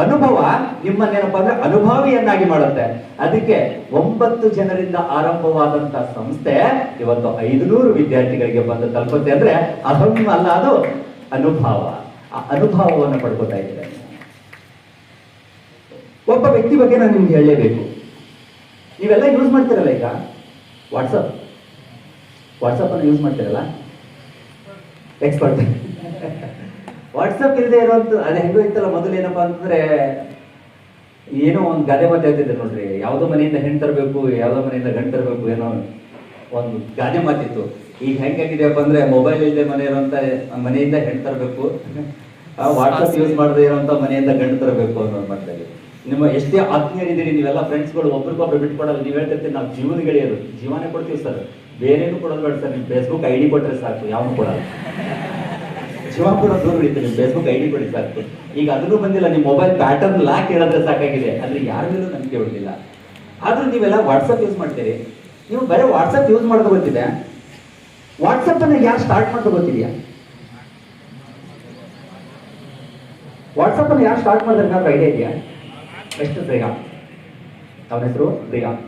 ಅನುಭವ ನಿಮ್ಮನ್ನೇನಪ್ಪ ಅಂದ್ರೆ ಅನುಭವಿಯನ್ನಾಗಿ ಮಾಡುತ್ತೆ. ಅದಕ್ಕೆ 9 ಜನರಿಂದ ಆರಂಭವಾದಂತ ಸಂಸ್ಥೆ ಇವತ್ತು 500 ವಿದ್ಯಾರ್ಥಿಗಳಿಗೆ ಬಂದು ತಲುಪುತ್ತೆ. ಅಂದ್ರೆ ಅಹಂ ಅಲ್ಲ, ಅದು ಅನುಭವ. ಆ ಅನುಭವವನ್ನು ಪಡ್ಕೋತಾ ಇದ್ದಾರೆ. ಒಬ್ಬ ವ್ಯಕ್ತಿ ಬಗ್ಗೆ ನಾನು ನಿಮ್ಗೆ ಹೇಳಲೇಬೇಕು. ನೀವೆಲ್ಲ ಯೂಸ್ ಮಾಡ್ತಿರಲ್ಲ ಈಗ ವಾಟ್ಸಪ್ ಅನ್ನು ಯೂಸ್ ಮಾಡ್ತಿರಲ್ಲ, ಎಕ್ಸ್ಪರ್ಟ್. ವಾಟ್ಸಪ್ ಇಲ್ಲದೆ ಇರುವಂತ ಅದು ಹೆಂಗೋ ಇತ್ತಲ್ಲ ಮೊದಲು, ಏನಪ್ಪಾ ಅಂತಂದ್ರೆ ಏನೋ ಒಂದು ಗಾದೆ ಮಾತು ಹೇಳ್ತಿದ್ದೆ ನೋಡ್ರಿ, ಯಾವ್ದೋ ಮನೆಯಿಂದ ಹೆಣ್ಣು ತರಬೇಕು, ಯಾವ್ದೋ ಮನೆಯಿಂದ ಗಂಡು ತರಬೇಕು, ಏನೋ ಒಂದು ಗಾದೆ ಮಾತಿತ್ತು. ಈಗ ಹೆಂಗಾಗಿದೆಯಪ್ಪ ಅಂದ್ರೆ ಮೊಬೈಲ್ ಇಲ್ಲದೆ ಮನೆ ಇರುವಂತ ಮನೆಯಿಂದ ಹೆಣ್ಣು ತರಬೇಕು, ವಾಟ್ಸಪ್ ಯೂಸ್ ಮಾಡದೇ ಇರುವಂತ ಮನೆಯಿಂದ ಗಂಡು ತರಬೇಕು ಅನ್ನೋ ಮಾತಾಗಿ. ನಿಮ್ಮ ಎಷ್ಟೇ ಆತ್ಮೀಯರಿದ್ದೀರಿ ನೀವೆಲ್ಲ ಫ್ರೆಂಡ್ಸ್ಗಳು, ಒಬ್ರಿಗೊಬ್ರು ಬಿಟ್ಕೊಡಲ್ಲ. ನೀವು ಹೇಳ್ತಿರ್ತೀವಿ ನಾವು ಜೀವನ ಗೆಳೆಯರು, ಜೀವನೇ ಕೊಡ್ತೀವಿ ಸರ್, ಬೇರೇನು ಕೊಡೋದು ಬೇಡ ಸರ್, ನಿಮ್ ಫೇಸ್ಬುಕ್ ID ಕೊಟ್ರೆ ಸಾಕು, ಯಾವನು ಕೊಡಲ್ಲ. ಜೀವ ಕೂಡ ದೂರ ಹಿಡಿತು, ನಿಮ್ ಫೇಸ್ಬುಕ್ ID ಕೊಡಿ ಸಾಕು. ಈಗ ಅದನ್ನು ಬಂದಿಲ್ಲ, ನಿಮ್ ಮೊಬೈಲ್ ಪ್ಯಾಟರ್ನ್ ಲಾಕ್ ಹೇಳಿದ್ರೆ ಸಾಕಾಗಿದೆ. ಅಂದ್ರೆ ಯಾರ ಮೇಲೂ ನಂಬಿಕೆ ಉಳಿದಿಲ್ಲ. ಆದ್ರೂ ನೀವೆಲ್ಲ ವಾಟ್ಸಪ್ ಯೂಸ್ ಮಾಡ್ತೀರಿ. ನೀವು ಬರೀ ವಾಟ್ಸಪ್ ಯೂಸ್ ಮಾಡೋದು ಗೊತ್ತಿದೆ, ವಾಟ್ಸಪ್ ಅನ್ನ ಯಾರು ಸ್ಟಾರ್ಟ್ ಮಾಡೋದು ಗೊತ್ತಿದೆಯಾ? ವಾಟ್ಸಪ್ ಅನ್ನು ಯಾರು ಸ್ಟಾರ್ಟ್ ಮಾಡಿದ್ರೆ ಏನಾದ್ರು ಐಡಿಯಾ ಇದೆಯಾ? ಮಿಸ್ಟರ್ ಬ್ರಯಾನ್, ಅವನ ಹೆಸರು ಬ್ರಯಾನ್.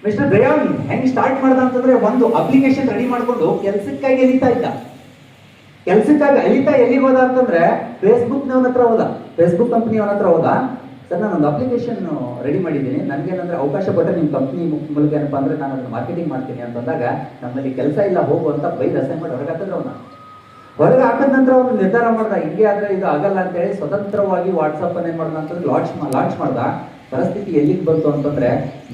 ಮಿಸ್ಟರ್ ಬ್ರಯಾನ್ ಹೆಂಗ್ ಸ್ಟಾರ್ಟ್ ಮಾಡ್ದ ಅಂತಂದ್ರೆ, ಒಂದು ಅಪ್ಲಿಕೇಶನ್ ರೆಡಿ ಮಾಡ್ಕೊಂಡು ಕೆಲ್ಸಕ್ಕಾಗಿ ಅಲಿತಾ ಇದ್ದ. ಕೆಲ್ಸಕ್ಕಾಗಿ ಅಲಿತಾ ಎಲ್ಲಿಗೆ ಹೋದ ಅಂತಂದ್ರೆ ಫೇಸ್ಬುಕ್ನವನ ಹತ್ರ ಹೋದ, ಫೇಸ್ಬುಕ್ ಕಂಪ್ನಿಯವನ ಹತ್ರ ಹೋದ. ಸರ್ ನಾನೊಂದು ಅಪ್ಲಿಕೇಶನ್ ರೆಡಿ ಮಾಡಿದ್ದೀನಿ, ನನ್ಗೇನಂದ್ರೆ ಅವಕಾಶ ಕೊಟ್ಟರೆ ನಿಮ್ಮ ಕಂಪ್ನಿ ಮೂಲಕ ಏನಪ್ಪಾ ಅಂದ್ರೆ ನಾನು ಅದನ್ನ ಮಾರ್ಕೆಟಿಂಗ್ ಮಾಡ್ತೀನಿ ಅಂತಂದಾಗ, ನಮ್ಮಲ್ಲಿ ಕೆಲಸ ಇಲ್ಲ ಹೋಗು ಅಂತ ಬೈದ್ ಅಸೈನ್ ಮಾಡಿ ಹೊರಗೆ ಹಾಕಿದ್ರೆ ಅವನ. ಹೊರಗೆ ಹಾಕಿದ ನಂತರ ಅವನು ನಿರ್ಧಾರ ಮಾಡ್ದ, ಹಿಂಗೆ ಆದ್ರೆ ಇದು ಆಗಲ್ಲ ಅಂತೇಳಿ ಸ್ವತಂತ್ರವಾಗಿ ವಾಟ್ಸಪ್ ಅನ್ನ ಏನ್ ಮಾಡ್ದ ಅಂತಂದ್ರೆ ಲಾಂಚ್ ಮಾಡ್ದ. ಪರಿಸ್ಥಿತಿ ಎಲ್ಲಿಗೆ ಬಂತು ಅಂತಂದ್ರೆ,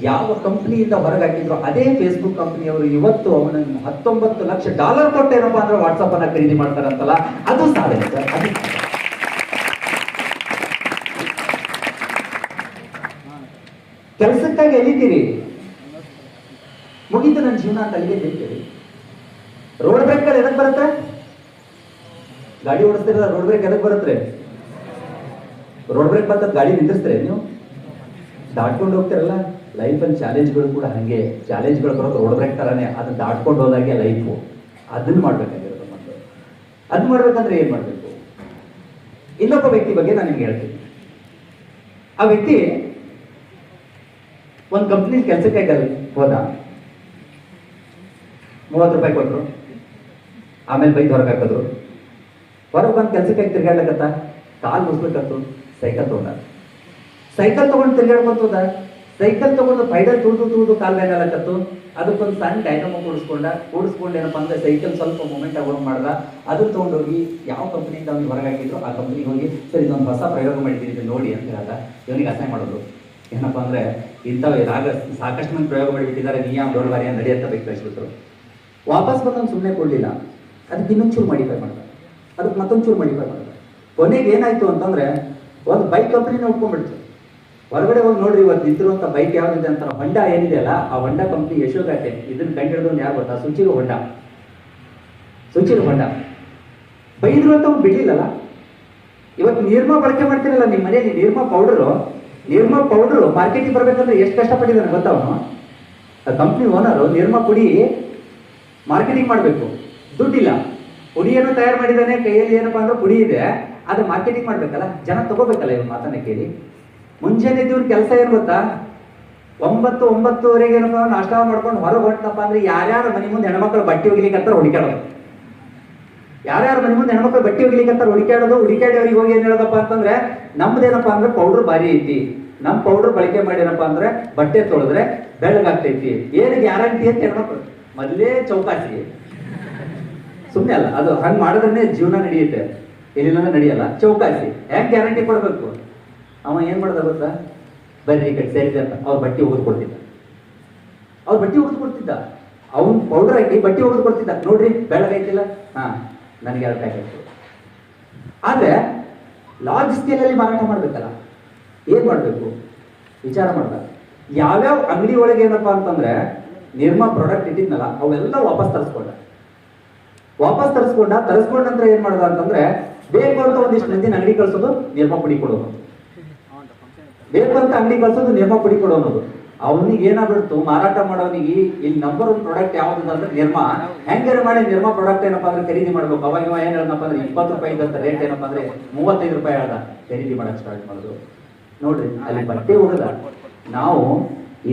ಯಾವ ಕಂಪ್ನಿಯಿಂದ ಹೊರಗಾಕಿದ್ರು ಅದೇ ಫೇಸ್ಬುಕ್ ಕಂಪನಿಯವರು ಇವತ್ತು ಅವನನ್ನು $19 ಲಕ್ಷ ಕೊಟ್ಟೇನಪ್ಪ ಅಂದ್ರೆ ವಾಟ್ಸಪ್ ಅನ್ನ ಖರೀದಿ ಮಾಡ್ತಾರಂತಲ್ಲ, ಅದು ಸಾಧನೆ ಸರ್. ಅದು ಕೆಲಸಕ್ಕಾಗಿ ಎಲ್ಲಿದ್ದೀರಿ, ಮುಗೀತು ನನ್ನ ಜೀವನ ಅಂತ ಅಲ್ಲಿಗೆ ನಿಲ್ತೀರಿ. ರೋಡ್ ಬ್ರೇಕ್ಗಳು ಎದಕ್ ಬರುತ್ತೆ? ಗಾಡಿ ಓಡಿಸ್ತಿರಲ್ಲ, ರೋಡ್ ಬ್ರೇಕ್ ಎದಕ್ ಬರುತ್ತೆ? ರೋಡ್ ಬ್ರೇಕ್ ಬಂತ ಗಾಡಿ ನಿಂದಿಸ್ತಾರೆ, ನೀವು ದಾಟ್ಕೊಂಡು ಹೋಗ್ತಿರಲ್ಲ. ಲೈಫಲ್ಲಿ ಚಾಲೆಂಜ್ಗಳು ಕೂಡ ಹಂಗೆ, ಚಾಲೆಂಜ್ಗಳು ಬರೋದು ರೋಡ್ ಬ್ರೇಕ್ ತರಾನೇ, ಅದನ್ನ ದಾಟ್ಕೊಂಡು ಹೋದಾಗೆ ಲೈಫು. ಅದನ್ನ ಮಾಡ್ಬೇಕಾಗಿರೋದು. ಮತ್ತೆ ಅದನ್ನ ಮಾಡ್ಬೇಕಂದ್ರೆ ಏನ್ ಮಾಡ್ಬೇಕು? ಇನ್ನೊಬ್ಬ ವ್ಯಕ್ತಿ ಬಗ್ಗೆ ನಾನು ನಿಮ್ಗೆ ಹೇಳ್ತೀನಿ. ಆ ವ್ಯಕ್ತಿ ಒಂದು ಕಂಪ್ನಿ ಕೆಲಸಕ್ಕೆ ಹೋದ, $30 ಕೊಟ್ಟರು, ಆಮೇಲೆ ಬೈದು ಹೊರಗೆ ಹಾಕಿದ್ರು. ಹೊರಗೆ ಬಂದು ಕೆಲಸಕ್ಕೆ ತಿರ್ಗಾಡ್ಲಕತ್ತ, ಕಾಲು ಮುಸ್ಬೇಕತ್ತು, ಸೈಕಲ್ ತಗೊಂಡ. ಸೈಕಲ್ ತಗೊಂಡು ತಿರ್ಗಾಡ್ಕೊಂತ ಹೋದ. ಸೈಕಲ್ ತಗೊಂಡು ಪೈಡಲ್ ತುಳಿದು ಕಾಲ್ ಬೇನಾಗತ್ತತ್ತು. ಅದಕ್ಕೊಂದು ಸಣ್ಣ ಡೈನಮೋ ಕೂಡಿಸ್ಕೊಂಡು ಏನಪ್ಪ ಅಂದ್ರೆ ಸೈಕಲ್ ಸ್ವಲ್ಪ ಮೂಮೆಂಟ್ ಆಗೋಂಗ್ ಮಾಡ್ದ. ಅದನ್ನ ತಗೊಂಡೋಗಿ ಯಾವ ಕಂಪ್ನಿಯಿಂದ ಅವ್ನಿಗೆ ಹೊರಗಾಕಿದ್ರು ಆ ಕಂಪ್ನಿಗೆ ಹೋಗಿ, ಸರ್ ಇದೊಂದು ಹೊಸ ಪ್ರಯೋಗ ಮಾಡಿದ್ದೀನಿ ನೋಡಿ ಅಂತ ಹೇಳ್ದ. ಇವನಿಗೆ ಅಸಹ್ಯ ಮಾಡೋದು ಏನಪ್ಪಾ ಅಂದ್ರೆ, ಇಂಥವು ಸಾಕಷ್ಟು ಮಂದಿ ಪ್ರಯೋಗ ಮಾಡಿಬಿಟ್ಟಿದ್ದಾರೆ, ನೀ ಯಾವ ದೊಡ್ಡ ಬಾರಿ ನಡಿ ಅಂತ ಬೇಕು ಕಳಿಸ್ಬಿಟ್ರು. ವಾಪಸ್ ಬಂದೊಂದು ಸುಮ್ಮನೆ ಕೊಡಲಿಲ್ಲ, ಅದಕ್ಕೆ ಇನ್ನೊಂದು ಚೂರು ಮಾಡಿಫೈ ಮಾಡ್ದ, ಅದಕ್ಕೆ ಮತ್ತೊಂದು ಚೂರು ಮಾಡಿಫೈ ಮಾಡ್ದ. ಕೊನೆಗೆ ಏನಾಯ್ತು ಅಂತಂದ್ರೆ, ಒಂದು ಬೈಕ್ ಕಂಪ್ನಿನ ಉಟ್ಕೊಂಡ್ಬಿಡ್ತು. ಹೊರಗಡೆ ಹೋಗಿ ನೋಡ್ರಿ, ಇವತ್ತು ಇದ್ದಿರುವಂಥ ಬೈಕ್ ಯಾವ್ದಿದೆ ಅಂತ, ಹೊಂಡಾ ಏನಿದೆ ಅಲ್ಲ, ಆ ಹೊಂಡಾ ಕಂಪ್ನಿ ಯಶೋಗಾಟೆ, ಇದನ್ನ ಕಂಡಿಡಿದವ್ನು ಯಾರು ಗೊತ್ತಾ? ಸುಚಿರು ಹೊಂಡಾ. ಬೈದ್ರು ಅಂತ ಅವ್ನು ಬಿಡ್ಲಿಲ್ಲಲ್ಲ. ಇವತ್ತು ನಿರ್ಮಾ ಬಳಕೆ ಮಾಡ್ತಿರಲ್ಲ ನಿಮ್ಮ ಮನೆಯಲ್ಲಿ, ನಿರ್ಮಾ ಪೌಡರು ಮಾರ್ಕೆಟಿಗೆ ಬರ್ಬೇಕಂದ್ರೆ ಎಷ್ಟು ಕಷ್ಟಪಟ್ಟಿದ್ದಾನೆ ಗೊತ್ತಾ ಅವನು? ಕಂಪ್ನಿ ಓನರು ನಿರ್ಮಾ ಪುಡಿ ಮಾರ್ಕೆಟಿಂಗ್ ಮಾಡಬೇಕು, ದುಡ್ಡಿಲ್ಲ. ಪುಡಿಯನ್ನು ತಯಾರು ಮಾಡಿದ್ದಾನೆ, ಕೈಯಲ್ಲಿ ಏನಪ್ಪಾ ಅಂದ್ರೆ ಪುಡಿ ಇದೆ, ಅದು ಮಾರ್ಕೆಟಿಂಗ್ ಮಾಡ್ಬೇಕಲ್ಲ, ಜನ ತಗೋಬೇಕಲ್ಲ. ಇವ್ರು ಮಾತನ್ನ ಕೇಳಿ ಮುಂಚೆನೆ ಇವ್ರ ಕೆಲಸ ಏನ್ ಗೊತ್ತಾ? 9-9:30 ಏನಪ್ಪ ನಾಷ್ಟ ಮಾಡ್ಕೊಂಡು ಹೊರಗೆ ಹೊಂಟಪ್ಪ ಅಂದ್ರೆ, ಯಾರ್ಯಾರ ಮನೆ ಮುಂದೆ ಹೆಣ್ಮಕ್ಳು ಬಟ್ಟೆ ಹೋಗ್ಲಿಕ್ಕೆ ಹುಡುಕಾಡೋದು, ಯಾರ್ಯಾರ ಮನೆ ಮುಂದೆ ಹೆಣ್ಮಕ್ಳು ಬಟ್ಟೆ ಹೋಗ್ಲಿಕ್ಕೆ ಹುಡುಕಾಡಿ ಅವ್ರಿಗೆ ಹೋಗಿ ಏನ್ ಹೇಳೋದಪ್ಪ ಅಂತಂದ್ರೆ, ನಮ್ದೇನಪ್ಪಾ ಅಂದ್ರೆ ಪೌಡರ್ ಭಾರಿ ಐತಿ, ನಮ್ ಪೌಡರ್ ಬಳಕೆ ಮಾಡಿ ಏನಪ್ಪಾ ಅಂದ್ರೆ ಬಟ್ಟೆ ತೊಳೆದ್ರೆ ಬೆಳಗಾಗ್ತೈತಿ, ಏನು ಗ್ಯಾರಂಟಿ ಅಂತ ಹೆಣ್ಮಕ್ಳು ಮೊದಲೇ ಚೌಕಾಸಿ. ಸುಮ್ಮನೆ ಅಲ್ಲ, ಅದು ಹಂಗ್ ಮಾಡಿದ್ರೆ ಜೀವನ ನಡೆಯುತ್ತೆ, ಎಲ್ಲಿಲ್ಲ ನಡೆಯಲ್ಲ. ಚೌಕಾಸಿ ಹೆಂಗ್ ಗ್ಯಾರಂಟಿ ಕೊಡ್ಬೇಕು? ಅವ ಏನ್ ಮಾಡ್ದ ಗೊತ್ತಾ? ಬರ್ರಿ ಕಡೆ ಸೇರಿದೆ ಅಂತ ಅವ್ರ ಬಟ್ಟೆ ಒಗೆದು ಕೊಡ್ತಿದ್ದ. ಅವ್ನ್ ಪೌಡರ್ ಹಾಕಿ ಬಟ್ಟೆ ಒಗೆದು ಕೊಡ್ತಿದ್ದ. ನೋಡ್ರಿ ಬೆಳಗೈತಿಲ್ಲ, ಹಾ ನನಗೆ 2 ಪ್ಯಾಕೆಟ್. ಆದ್ರೆ ಲಾರ್ಜ್ ಸ್ಕೇಲ್ ಅಲ್ಲಿ ಮಾರಾಟ ಮಾಡ್ಬೇಕಲ್ಲ, ಏನ್ ಮಾಡ್ಬೇಕು ವಿಚಾರ ಮಾಡ್ದ. ಯಾವ್ಯಾವ ಅಂಗಡಿ ಒಳಗೆ ಏನಪ್ಪಾ ಅಂತಂದ್ರೆ ನಿರ್ಮಾ ಪ್ರಾಡಕ್ಟ್ ಇಟ್ಟಿದ್ನಲ್ಲ, ಅವೆಲ್ಲ ವಾಪಸ್ ತರಿಸ್ಕೊಂಡ ನಂತರ ಏನ್ ಮಾಡ್ದ ಅಂತಂದ್ರೆ, ಬೇಕು ಅಂತ ಒಂದಿಷ್ಟು ಮಂದಿನ ಅಂಗಡಿ ಕಳ್ಸೋದು, ನಿರ್ಮಾ ಪುಡಿ ಕೊಡೋದು, ಬೇಕು ಅಂತ ಅಂಗಡಿ ಕಳ್ಸೋದು, ನಿರ್ಮಾ ಪುಡಿ ಕೊಡೋದು. ಅವನಿಗೆ ಏನಾಗ್ಬಿಡ್ತು, ಮಾರಾಟ ಮಾಡೋನಿಗೆ ಇಲ್ಲಿ ನಂಬರ್ 1 ಪ್ರಾಡಕ್ಟ್ ಯಾವ್ದು ಅಂದ್ರೆ ನಿರ್ಮಾ. ಹೆಂಗಾರ ಮಾಡಿ ನಿರ್ಮಾ ಪ್ರಾಡಕ್ಟ್ ಏನಪ್ಪಾ ಅಂದ್ರೆ ಖರೀದಿ ಮಾಡ್ಬೇಕು. ಅವಾಗ ಇವ ಏನ್ ಹೇಳಪ್ಪ ಅಂದ್ರೆ $20 ಇದ್ದಂತ ರೇಟ್ ಏನಪ್ಪಾ ಅಂದ್ರೆ $35 ಹೇಳ್ದ, ಖರೀದಿ ಮಾಡಕ್ ಸ್ಟಾರ್ಟ್ ಮಾಡೋದು. ನೋಡ್ರಿ ಅಲ್ಲಿ ಬಟ್ಟೆ ಹೋಗದ. ನಾವು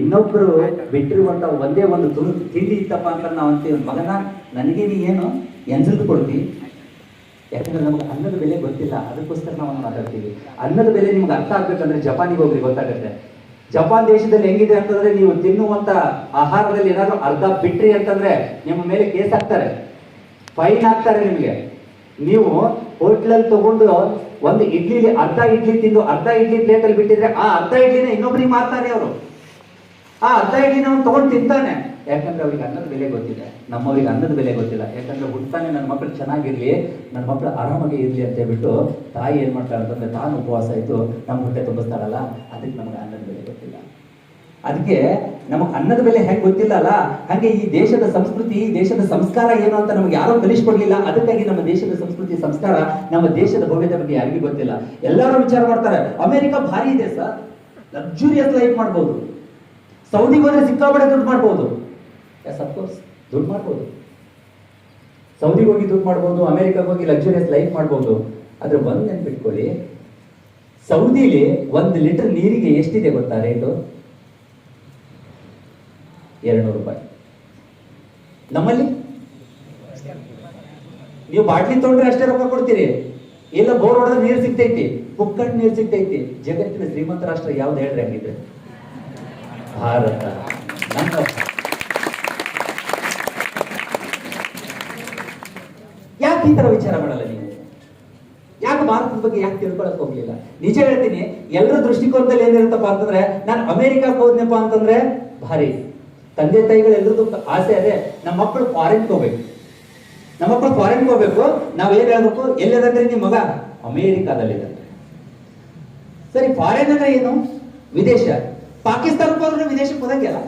ಇನ್ನೊಬ್ರು ಬಿಟ್ಟಿರುವಂತ ಒಂದೇ ಒಂದು ತಿಂಡಿ ಇತ್ತಪ್ಪ ಅಂತ ನಾವು ಅಂತೀವಿ, ಮಗನ ನನಗೆ ನೀ ಏನು ಎಂಜಲ್ದು ಕೊಡ್ತಿ, ಯಾಕಂದ್ರೆ ನಮ್ಗೆ ಅನ್ನದ ಬೆಲೆ ಗೊತ್ತಿಲ್ಲ, ಅದಕ್ಕೋಸ್ಕರ ನಾವು ಮಾತಾಡ್ತೀವಿ. ಅನ್ನದ ಬೆಲೆ ನಿಮ್ಗೆ ಅರ್ಥ ಆಗ್ಬೇಕಂದ್ರೆ ಜಪಾನಿಗೆ ಹೋಗ್ರಿ, ಗೊತ್ತಾಗುತ್ತೆ. ಜಪಾನ್ ದೇಶದಲ್ಲಿ ಹೆಂಗಿದೆ ಅಂತಂದ್ರೆ, ನೀವು ತಿನ್ನುವಂತ ಆಹಾರದಲ್ಲಿ ಏನಾದ್ರು ಅರ್ಧ ಬಿಟ್ರಿ ಅಂತಂದ್ರೆ ನಿಮ್ಮ ಮೇಲೆ ಕೇಸ್ ಹಾಕ್ತಾರೆ, ಫೈನ್ ಹಾಕ್ತಾರೆ ನಿಮ್ಗೆ. ನೀವು ಹೋಟ್ಲಲ್ಲಿ ತಗೊಂಡು ಒಂದು ಇಡ್ಲಿಲಿ ಅರ್ಧ ಇಡ್ಲಿ ತಿಂದು ಅರ್ಧ ಇಡ್ಲಿ ಪ್ಲೇಟ್ ಅಲ್ಲಿ ಬಿಟ್ಟಿದ್ರೆ, ಆ ಅರ್ಧ ಇಡ್ಲಿನ ಇನ್ನೊಬ್ರಿಗೆ ಮಾರ್ತಾರೆ ಅವರು. ಆ ಅರ್ಧ ಇಡ್ಲಿನ ಅವ್ನು ತಗೊಂಡು ತಿಂತಾನೆ, ಯಾಕಂದ್ರೆ ಅವ್ರಿಗೆ ಅನ್ನದ ಬೆಲೆ ಗೊತ್ತಿದೆ. ನಮ್ಮವ್ರಿಗೆ ಅನ್ನದ ಬೆಲೆ ಗೊತ್ತಿಲ್ಲ. ಯಾಕಂದ್ರೆ ಹುಟ್ಟಾನೆ ನನ್ನ ಮಕ್ಕಳು ಚೆನ್ನಾಗಿರ್ಲಿ, ನನ್ನ ಮಕ್ಕಳು ಆರಾಮಾಗಿ ಇರ್ಲಿ ಅಂತ ಹೇಳ್ಬಿಟ್ಟು ತಾಯಿ ಏನ್ ಮಾಡ್ತಾಳೆ ಅಂತಂದ್ರೆ, ತಾನು ಉಪವಾಸ ಆಯ್ತು ನಮ್ಮ ಹೊಟ್ಟೆ ತುಂಬಿಸ್ತಾಳಲ್ಲ, ಅದಕ್ಕೆ ನಮಗೆ ಅನ್ನದ ಬೆಲೆ ಗೊತ್ತಿಲ್ಲ. ಅದಕ್ಕೆ ನಮಗೆ ಅನ್ನದ ಬೆಲೆ ಹೆಂಗ್ ಗೊತ್ತಿಲ್ಲ ಅಲ್ಲ, ಹಂಗೆ ಈ ದೇಶದ ಸಂಸ್ಕೃತಿ, ಈ ದೇಶದ ಸಂಸ್ಕಾರ ಏನು ಅಂತ ನಮ್ಗೆ ಯಾರೋ ಕಲಿಸ್ಕೊಡ್ಲಿಲ್ಲ. ಅದಕ್ಕಾಗಿ ನಮ್ಮ ದೇಶದ ಸಂಸ್ಕೃತಿ, ಸಂಸ್ಕಾರ, ನಮ್ಮ ದೇಶದ ಭವ್ಯತೆ ಬಗ್ಗೆ ಯಾರಿಗೂ ಗೊತ್ತಿಲ್ಲ. ಎಲ್ಲರೂ ವಿಚಾರ ಮಾಡ್ತಾರೆ, ಅಮೆರಿಕ ಭಾರಿ ಇದೆ ಸರ್, ಲಕ್ಸುರಿಯಸ್ ಲೈಫ್ ಮಾಡ್ಬೋದು, ಸೌದಿಗೆ ಹೋದ್ರೆ ಸಿಕ್ಕಾಪಟ್ಟೆ ದುಡ್ಡು ಮಾಡ್ಬೋದು. ಎಸ್ ಅಫ್ಕೋರ್ಸ್ ದುಡ್ಡು ಮಾಡ್ಬೋದು, ಸೌದಿಗೆ ಹೋಗಿ ದುಡ್ಡು ಮಾಡ್ಬೋದು, ಅಮೆರಿಕಾಗೆ ಹೋಗಿ ಲಕ್ಸುರಿಯಸ್ ಲೈಫ್ ಮಾಡ್ಬೋದು. ಆದ್ರೆ ಒಂದ್ ನೆನ್ಪಿಟ್ಕೊಳ್ಳಿ, ಸೌದಿಲಿ 1 ಲೀಟರ್ ನೀರಿಗೆ ಎಷ್ಟಿದೆ ಗೊತ್ತಾ ರೇಟು? $200. ನಮ್ಮಲ್ಲಿ ನೀವು ಬಾಟ್ಲಿ ತೊಗೊಂಡ್ರೆ ಅಷ್ಟೇ ರೊಕ್ಕ ಕೊಡ್ತೀರಿ, ಇಲ್ಲ ಬೋರ್ ಹೊಡೆದ್ರೆ ನೀರು ಸಿಗ್ತೈತಿ, ಪುಕ್ಕಟ್ ನೀರು ಸಿಗ್ತೈತಿ. ಜಗತ್ತಿನ ಶ್ರೀಮಂತ ರಾಷ್ಟ್ರ ಯಾವ್ದು ಹೇಳ್ರಿ ಹಂಗಿದ್ರೆ? ಭಾರತ. ಯಾಕೆ ಈ ತರ ವಿಚಾರ ಮಾಡಲ್ಲ ನೀವು? ಯಾಕೆ ಭಾರತದ ಬಗ್ಗೆ ಯಾಕೆ ತಿಳ್ಕೊಳಕ್ ಹೋಗ್ಲಿಲ್ಲ? ನಿಜ ಹೇಳ್ತೀನಿ, ಎಲ್ಲರ ದೃಷ್ಟಿಕೋನದಲ್ಲಿ ಏನಿರುತ್ತಪ್ಪ ಅಂತಂದ್ರೆ, ನಾನು ಅಮೆರಿಕಕ್ಕೆ ಹೋದ್ನಪ್ಪ ಅಂತಂದ್ರೆ ಭಾರಿ. ತಂದೆ ತಾಯಿಗಳು ಎಲ್ರದ್ದು ಆಸೆ ಅದೇ, ನಮ್ಮ ಮಕ್ಕಳು ಫಾರಿನ್ ಹೋಗ್ಬೇಕು, ನಮ್ಮ ಮಕ್ಕಳು ಫಾರಿನ್ ಹೋಗ್ಬೇಕು. ನಾವ್ ಏನ್ ಹೇಳ್ಬೇಕು, ಎಲ್ಲದಂದ್ರೆ ನಿಮ್ ಮಗ ಅಮೇರಿಕಾದಲ್ಲಿದೆ. ಸರಿ, ಫಾರಿನ್ ಅಂದ್ರೆ ಏನು? ವಿದೇಶ. ಪಾಕಿಸ್ತಾನಕ್ಕೆ ಹೋದ್ರೆ ವಿದೇಶಕ್ಕೆ ಹೋದಂಗೆ ಅಲ್ಲ,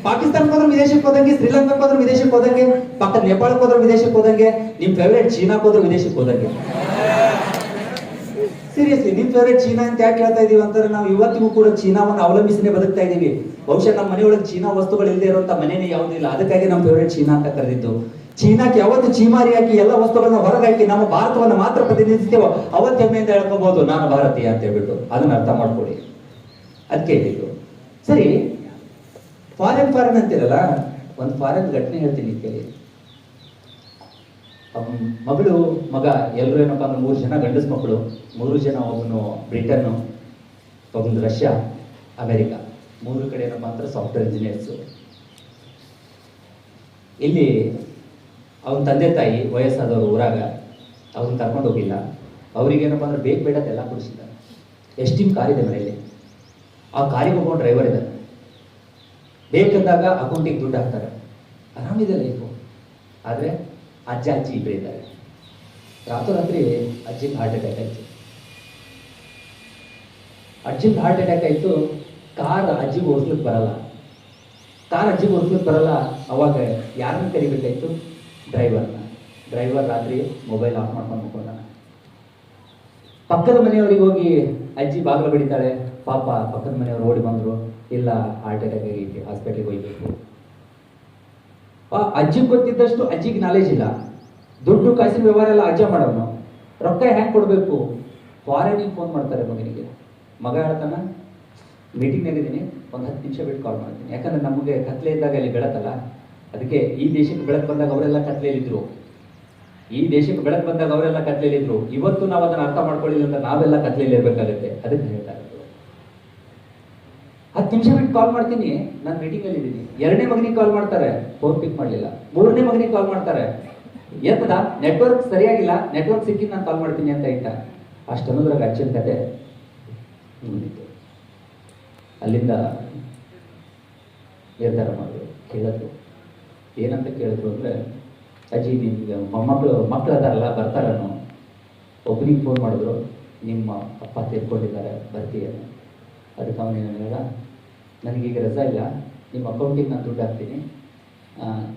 ಪಾಕಿಸ್ತಾನಕ್ಕೆ ಹೋದ್ರೆ ವಿದೇಶಕ್ಕೆ ಹೋದಂಗೆ, ಶ್ರೀಲಂಕಾಕ್ಕೆ ಹೋದ್ರೆ ವಿದೇಶಕ್ಕೆ ಹೋದಂಗೆ, ಪಕ್ಕ ನೇಪಾಳಕ್ಕೆ ಹೋದ್ರೆ ವಿದೇಶಕ್ಕೆ ಹೋದಂಗೆ, ನಿಮ್ ಫೇವ್ರೇಟ್ ಚೀನಾಕ್ಕೆ ಹೋದ್ರೆ ವಿದೇಶಕ್ಕೆ ಹೋದಂಗೆ. ಸೀರಿಯಸ್ಲಿ, ನಿಮ್ ಫೇವ್ರೇಟ್ ಚೀನಾ ಅಂತ ಯಾಕೆ ಹೇಳ್ತಾ ಇದೀವಿ ಅಂತಂದ್ರೆ, ನಾವು ಇವತ್ತಿಗೂ ಕೂಡ ಚೀನಾವನ್ನು ಅವಲಂಬಿಸಿನೇ ಬದುಕ್ತಾ ಇದೀವಿ. ಬಹುಶಃ ನಮ್ಮ ಮನೆಯೊಳಗೆ ಚೀನಾ ವಸ್ತುಗಳು ಇಲ್ಲದೆ ಇರುವಂತ ಮನೆನೇ ಯಾವುದೂ ಇಲ್ಲ. ಅದಕ್ಕಾಗಿ ನಮ್ಮ ಫೇವ್ರೇಟ್ ಚೀನಾ ಅಂತ ಕರೆದಿದ್ದು. ಚೀನಾಕ್ಕೆ ಯಾವತ್ತು ಚೀಮಾರಿ ಹಾಕಿ ಎಲ್ಲ ವಸ್ತುಗಳನ್ನ ಹೊರಗಾಕಿ ನಮ್ಮ ಭಾರತವನ್ನು ಮಾತ್ರ ಪ್ರತಿನಿಧಿಸ್ತೇವೋ ಅವತ್ತು ಹೆಮ್ಮೆಯಿಂದ ಹೇಳ್ಕೋಬಹುದು ನಾನು ಭಾರತೀಯ ಅಂತ ಹೇಳ್ಬಿಟ್ಟು. ಅದನ್ನ ಅರ್ಥ ಮಾಡ್ಕೊಳ್ಳಿ, ಅದಕ್ಕೆ ಹೇಳಿದ್ದು. ಸರಿ, ಫಾರಿನ್ ಅಂತಿರಲ್ಲ, ಒಂದು ಫಾರಿನ್ ಘಟನೆ ಹೇಳ್ತೀನಿ ಕೇಳಿ. ಮಗಳು ಮಗ ಎಲ್ಲರೂ ಏನಪ್ಪಾ ಅಂದ್ರೆ 3 ಜನ ಗಂಡಸ್ ಮಕ್ಕಳು, 3 ಜನ, ಒಬ್ಬನು ಬ್ರಿಟನ್, ಒಬ್ಬನು ರಷ್ಯಾ, ಅಮೆರಿಕ, 3 ಕಡೆ ಏನಪ್ಪಾ ಅಂದ್ರೆ ಸಾಫ್ಟ್ವೇರ್ ಇಂಜಿನಿಯರ್ಸ್. ಇಲ್ಲಿ ಅವನ ತಂದೆ ತಾಯಿ ವಯಸ್ಸಾದವರು ಊರಾಗ, ಅವ್ರನ್ನ ಕರ್ಕೊಂಡು ಹೋಗಿಲ್ಲ. ಅವ್ರಿಗೇನಪ್ಪ ಅಂದ್ರೆ ಬೇಕು ಬೇಡದೆಲ್ಲ ಕೊಡಿಸಿದ್ದಾರೆ. ಎಸ್ಟಿಮ್ ಕಾರ್ ಇದೆ ಮನೆಯಲ್ಲಿ, ಆ ಕಾರಿಗೆ ಒಬ್ಬ ಡ್ರೈವರ್ ಇದ್ದಾನೆ. ಬೇಕಂದಾಗ ಅಕೌಂಟಿಗೆ ದುಡ್ಡು ಹಾಕ್ತಾರೆ, ಆರಾಮಿದೆ ಲೈಫು. ಆದರೆ ಅಜ್ಜ ಅಜ್ಜಿ ಇಬ್ಬರು ಇದ್ದಾರೆ. ರಾತ್ರಿ ಅಜ್ಜಿಗೆ ಹಾರ್ಟ್ ಅಟ್ಯಾಕ್ ಆಯಿತು. ಅಜ್ಜಿಗೆ ಹಾರ್ಟ್ ಅಟ್ಯಾಕ್ ಆಯಿತು. ಕಾರ್ ಅಜ್ಜಿಗೆ ಓಡಿಸ್ಲಿಕ್ಕೆ ಬರಲ್ಲ. ಅವಾಗ ಯಾರನ್ನ ಕರಿಬೇಕಾಯ್ತು? ಡ್ರೈವರ್ ರಾತ್ರಿ ಮೊಬೈಲ್ ಆಫ್ ಮಾಡ್ಕೊಂಡು ಹೋಗ್ಕೊಂಡಾನ. ಪಕ್ಕದ ಮನೆಯವರಿಗೆ ಹೋಗಿ ಅಜ್ಜಿ ಬಾಗಿಲು ಬಡಿತಾಳೆ. ಪಾಪ ಪಕ್ಕದ ಮನೆಯವರು ಓಡಿ ಬಂದರು, ಇಲ್ಲ ಹಾರ್ಟ್ ಅಟ್ಯಾಕ್ ಆಗೈತಿ, ಹಾಸ್ಪಿಟ್ಲಿಗೆ ಹೋಗ್ಬೇಕು. ಅಜ್ಜಿಗೆ ಗೊತ್ತಿದ್ದಷ್ಟು ಅಜ್ಜಿಗೆ ನಾಲೆಜ್ ಇಲ್ಲ. ದುಡ್ಡು ಕಾಸಿನ ವ್ಯವಹಾರ ಎಲ್ಲ ಅಜ್ಜ ಮಾಡೋನು. ರೊಕ್ಕ ಹ್ಯಾಂಗೆ ಕೊಡಬೇಕು? ಫಾರಿನಿಗೆ ಫೋನ್ ಮಾಡ್ತಾರೆ ಮಗನಿಗೆ. ಮಗ ಹೇಳ್ತಾನ, ಮೀಟಿಂಗ್ನಾಗಿದ್ದೀನಿ, ಒಂದು 10 ನಿಮಿಷ ಬಿಟ್ಟು ಕಾಲ್ ಮಾಡ್ತೀನಿ. ಯಾಕಂದ್ರೆ ನಮಗೆ ಕತ್ಲೆ ಇದ್ದಾಗ ಅಲ್ಲಿ ಬೆಳಕಲ್ಲ. ಅದಕ್ಕೆ ಈ ದೇಶಕ್ಕೆ ಬೆಳಕು ಬಂದಾಗ ಅವರೆಲ್ಲ ಕತ್ಲೆಯಲ್ಲಿದ್ರು. ಇವತ್ತು ನಾವು ಅದನ್ನ ಅರ್ಥ ಮಾಡ್ಕೊಳ್ಳಿಲ್ಲ ಅಂದ್ರೆ ನಾವೆಲ್ಲ ಕತ್ಲೆಯಲ್ಲಿ ಇರ್ಬೇಕಾಗುತ್ತೆ. ಅದಕ್ಕೆ ಹೇಳ್ತಾ ಇರೋದು. 10 ನಿಮಿಷ ಬಿಟ್ಟು ಕಾಲ್ ಮಾಡ್ತೀನಿ, ನಾನು ಮೀಟಿಂಗ್ ಅಲ್ಲಿ ಇದ್ದೀನಿ. 2ನೇ ಮಗನಿಗೆ ಕಾಲ್ ಮಾಡ್ತಾರೆ, ಫೋನ್ ಪಿಕ್ ಮಾಡಲಿಲ್ಲ. 3ನೇ ಮಗನಿಗೆ ಕಾಲ್ ಮಾಡ್ತಾರೆ, ಎತ್ತದ, ನೆಟ್ವರ್ಕ್ ಸರಿಯಾಗಿಲ್ಲ, ನೆಟ್ವರ್ಕ್ ಸಿಕ್ಕಿದ್ದು ನಾನು ಕಾಲ್ ಮಾಡ್ತೀನಿ ಅಂತ ಇಟ್ಟ. ಅಷ್ಟನ್ನೋದ್ರಾಗ ಅಜ್ಜನ ಕತೆ ಮುಗಿತು. ಅಲ್ಲಿಂದ ನಿರ್ಧಾರ ಮಾಡಿದ್ರು. ಕೇಳಿದ್ರು, ಏನಂತ ಕೇಳಿದ್ರು ಅಂದ್ರೆ, ಅಜ್ಜಿ ನಿಮ್ಗೆ ಮಕ್ಕಳು ಅದಾರಲ್ಲ, ಬರ್ತಾರನು? ಒಬ್ಬನಿಗೆ ಫೋನ್ ಮಾಡಿದ್ರು, ನಿಮ್ಮ ಅಪ್ಪ ತೀರ್ಕೊಂಡಿದ್ದಾರೆ, ಬರ್ತೀಯನು? ಅದಕ್ಕೆ ಅವನೇನು ಹೇಳ, ನನಗೀಗ ರಜಾ ಇಲ್ಲ, ನಿಮ್ಮ ಅಕೌಂಟಿಗೆ ನಾನು ದುಡ್ಡು ಹಾಕ್ತೀನಿ,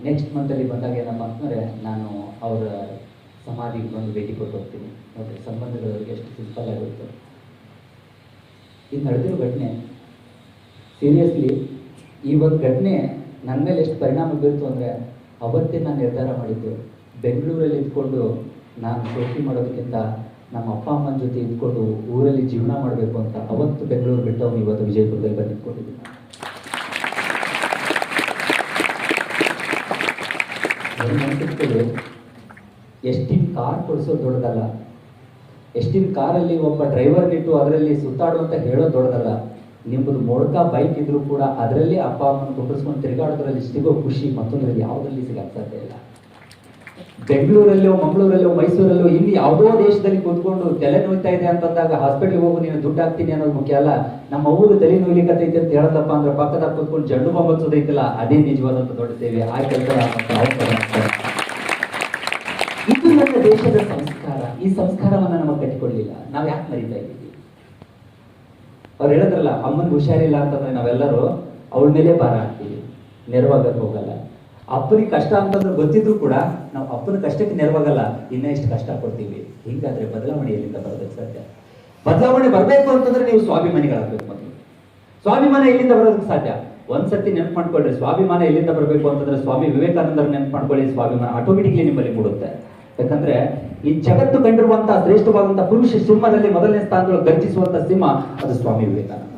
ನೆಕ್ಸ್ಟ್ ಮಂತಲ್ಲಿ ಬಂದಾಗ ಏನಪ್ಪ ಅಂತಂದರೆ ನಾನು ಅವರ ಸಮಾಧಿಗೆ ಬಂದು ಭೇಟಿ ಕೊಟ್ಟು ಹೋಗ್ತೀನಿ. ನೋಡಿರಿ, ಸಂಬಂಧಗಳವರಿಗೆ ಎಷ್ಟು ಸಿಂಪಲ್ ಆಗಿರುತ್ತೆ. ಇದು ನಡೆದಿರೋ ಘಟನೆ. ಸೀರಿಯಸ್ಲಿ, ಈ ಒಂದು ಘಟನೆ ನನ್ನ ಮೇಲೆ ಎಷ್ಟು ಪರಿಣಾಮ ಬೀರ್ತು ಅಂದರೆ, ಅವತ್ತೇ ನಾನು ನಿರ್ಧಾರ ಮಾಡಿದ್ದು, ಬೆಂಗಳೂರಲ್ಲಿ ಇದ್ಕೊಂಡು ನಾನು ಶೋಕಿ ಮಾಡೋದಕ್ಕಿಂತ ನಮ್ಮ ಅಪ್ಪ ಅಮ್ಮನ ಜೊತೆ ಇದ್ಕೊಂಡು ಊರಲ್ಲಿ ಜೀವನ ಮಾಡಬೇಕು ಅಂತ. ಅವತ್ತು ಬೆಂಗಳೂರು ಬಿಟ್ಟು ಅವನು ಇವತ್ತು ವಿಜಯಪುರದಲ್ಲಿ ಬಂದು ನಿಂತ್ಕೊಂಡಿದ್ದೀನಿ. ಎಷ್ಟಿನ ಕಾರ್ ಕೊಡಿಸೋದು ದೊಡ್ಡದಲ್ಲ, ಎಷ್ಟಿನ ಕಾರಲ್ಲಿ ಒಬ್ಬ ಡ್ರೈವರ್ನಿಟ್ಟು ಅದರಲ್ಲಿ ಸುತ್ತಾಡುವಂತ ಹೇಳೋದು ದೊಡ್ಡದಲ್ಲ. ನಿಮ್ಮದು ಮೋಡ್ಕ ಬೈಕ್ ಇದ್ರೂ ಕೂಡ ಅದರಲ್ಲಿ ಅಪ್ಪ ಅಮ್ಮನ ಕುಂಡಿಸ್ಕೊಂಡು ತಿರುಗಾಡೋದ್ರಲ್ಲಿ ಸಿಗೋ ಖುಷಿ ಮತ್ತೊಂದರಲ್ಲಿ ಯಾವುದರಲ್ಲಿ ಸಿಗಕ್ಕೆ ಸಾಧ್ಯ ಇಲ್ಲ. ಬೆಂಗಳೂರಲ್ಲೋ, ಮಂಗಳೂರಲ್ಲೋ, ಮೈಸೂರಲ್ಲೋ, ಇಲ್ಲಿ ಯಾವುದೋ ದೇಶದಲ್ಲಿ ಕೂತ್ಕೊಂಡು ತಲೆ ನೋಯ್ತಾ ಇದೆ ಅಂತಂದಾಗ ಹಾಸ್ಪಿಟ್ಲಿಗೆ ಹೋಗು, ನೀನು ದುಡ್ಡು ಹಾಕ್ತೀನಿ ಅನ್ನೋದು ಮುಖ್ಯ ಅಲ್ಲ. ನಮ್ಮ ಅವ್ವಗೆ ತಲೆ ನೋಯ್ಲಿಕ್ಕತ್ತೈತೆ ಅಂತ ಹೇಳದಪ್ಪ ಅಂದ್ರೆ ಪಕ್ಕದಾಗ ಕೂತ್ಕೊಂಡು ಜಂಡು ಬಾಂಬ್ ಹಚ್ಚೋದೈತಲ್ಲ, ಅದೇ ನಿಜವಾದಂತ ದೊಡ್ಡ ಸೇವೆ. ಆ ಕೆಲಸ ಇದು ನನ್ನ ದೇಶದ ಸಂಸ್ಕಾರ. ಈ ಸಂಸ್ಕಾರವನ್ನ ನಮಗೆ ಕಟ್ಟಿಕೊಳ್ಳಿಲ್ಲ. ನಾವು ಯಾಕೆ ಮರಿತಾ ಇದ್ದೀವಿ? ಅವ್ರು ಹೇಳಿದ್ರಲ್ಲ, ಅಮ್ಮನಿಗೆ ಹುಷಾರಿಲ್ಲ ಅಂತಂದ್ರೆ ನಾವೆಲ್ಲರೂ ಅವಳ ಮೇಲೆ ಭಾರ ಹಾಕ್ತೀವಿ, ನೆರವಾಗಕ್ಕೆ ಹೋಗಲ್ಲ. ಅಪ್ಪನಿಗೆ ಕಷ್ಟ ಅಂತಂದ್ರೆ ಗೊತ್ತಿದ್ರು ಕೂಡ ನಾವು ಅಪ್ಪನ ಕಷ್ಟಕ್ಕೆ ನೆರವಾಗಲ್ಲ, ಇನ್ನೂ ಎಷ್ಟು ಕಷ್ಟ ಕೊಡ್ತೀವಿ. ಹೀಗಾದ್ರೆ ಬದಲಾವಣೆ ಎಲ್ಲಿಂದ ಬರೋದಕ್ಕೆ ಸಾಧ್ಯ? ಬದಲಾವಣೆ ಬರಬೇಕು ಅಂತಂದ್ರೆ ನೀವು ಸ್ವಾಭಿಮಾನಿಗಳಾಗಬೇಕು. ಮೊದಲು ಸ್ವಾಭಿಮಾನ ಎಲ್ಲಿಂದ ಬರೋದಕ್ಕೆ ಸಾಧ್ಯ? ಒಂದ್ಸತಿ ನೆನಪು ಮಾಡ್ಕೊಳ್ರಿ, ಸ್ವಾಭಿಮಾನ ಎಲ್ಲಿಂದ ಬರಬೇಕು ಅಂತಂದ್ರೆ ಸ್ವಾಮಿ ವಿವೇಕಾನಂದರ ನೆನಪು ಮಾಡ್ಕೊಳ್ಳಿ. ಸ್ವಾಭಿಮಾನ ಆಟೋಮೆಟಿಕ್ಲಿ ನಿಮ್ಮಲ್ಲಿ ಮೂಡುತ್ತೆ. ಯಾಕಂದ್ರೆ ಈ ಜಗತ್ತು ಕಂಡಿರುವಂತಹ ಶ್ರೇಷ್ಠವಾದಂತಹ ಪುರುಷ ಸಿಂಹದಲ್ಲಿ ಮೊದಲನೇ ಸ್ಥಾನದಲ್ಲಿ ಗರ್ಜಿಸುವಂತಹ ಸಿಂಹ ಅದು ಸ್ವಾಮಿ ವಿವೇಕಾನಂದ.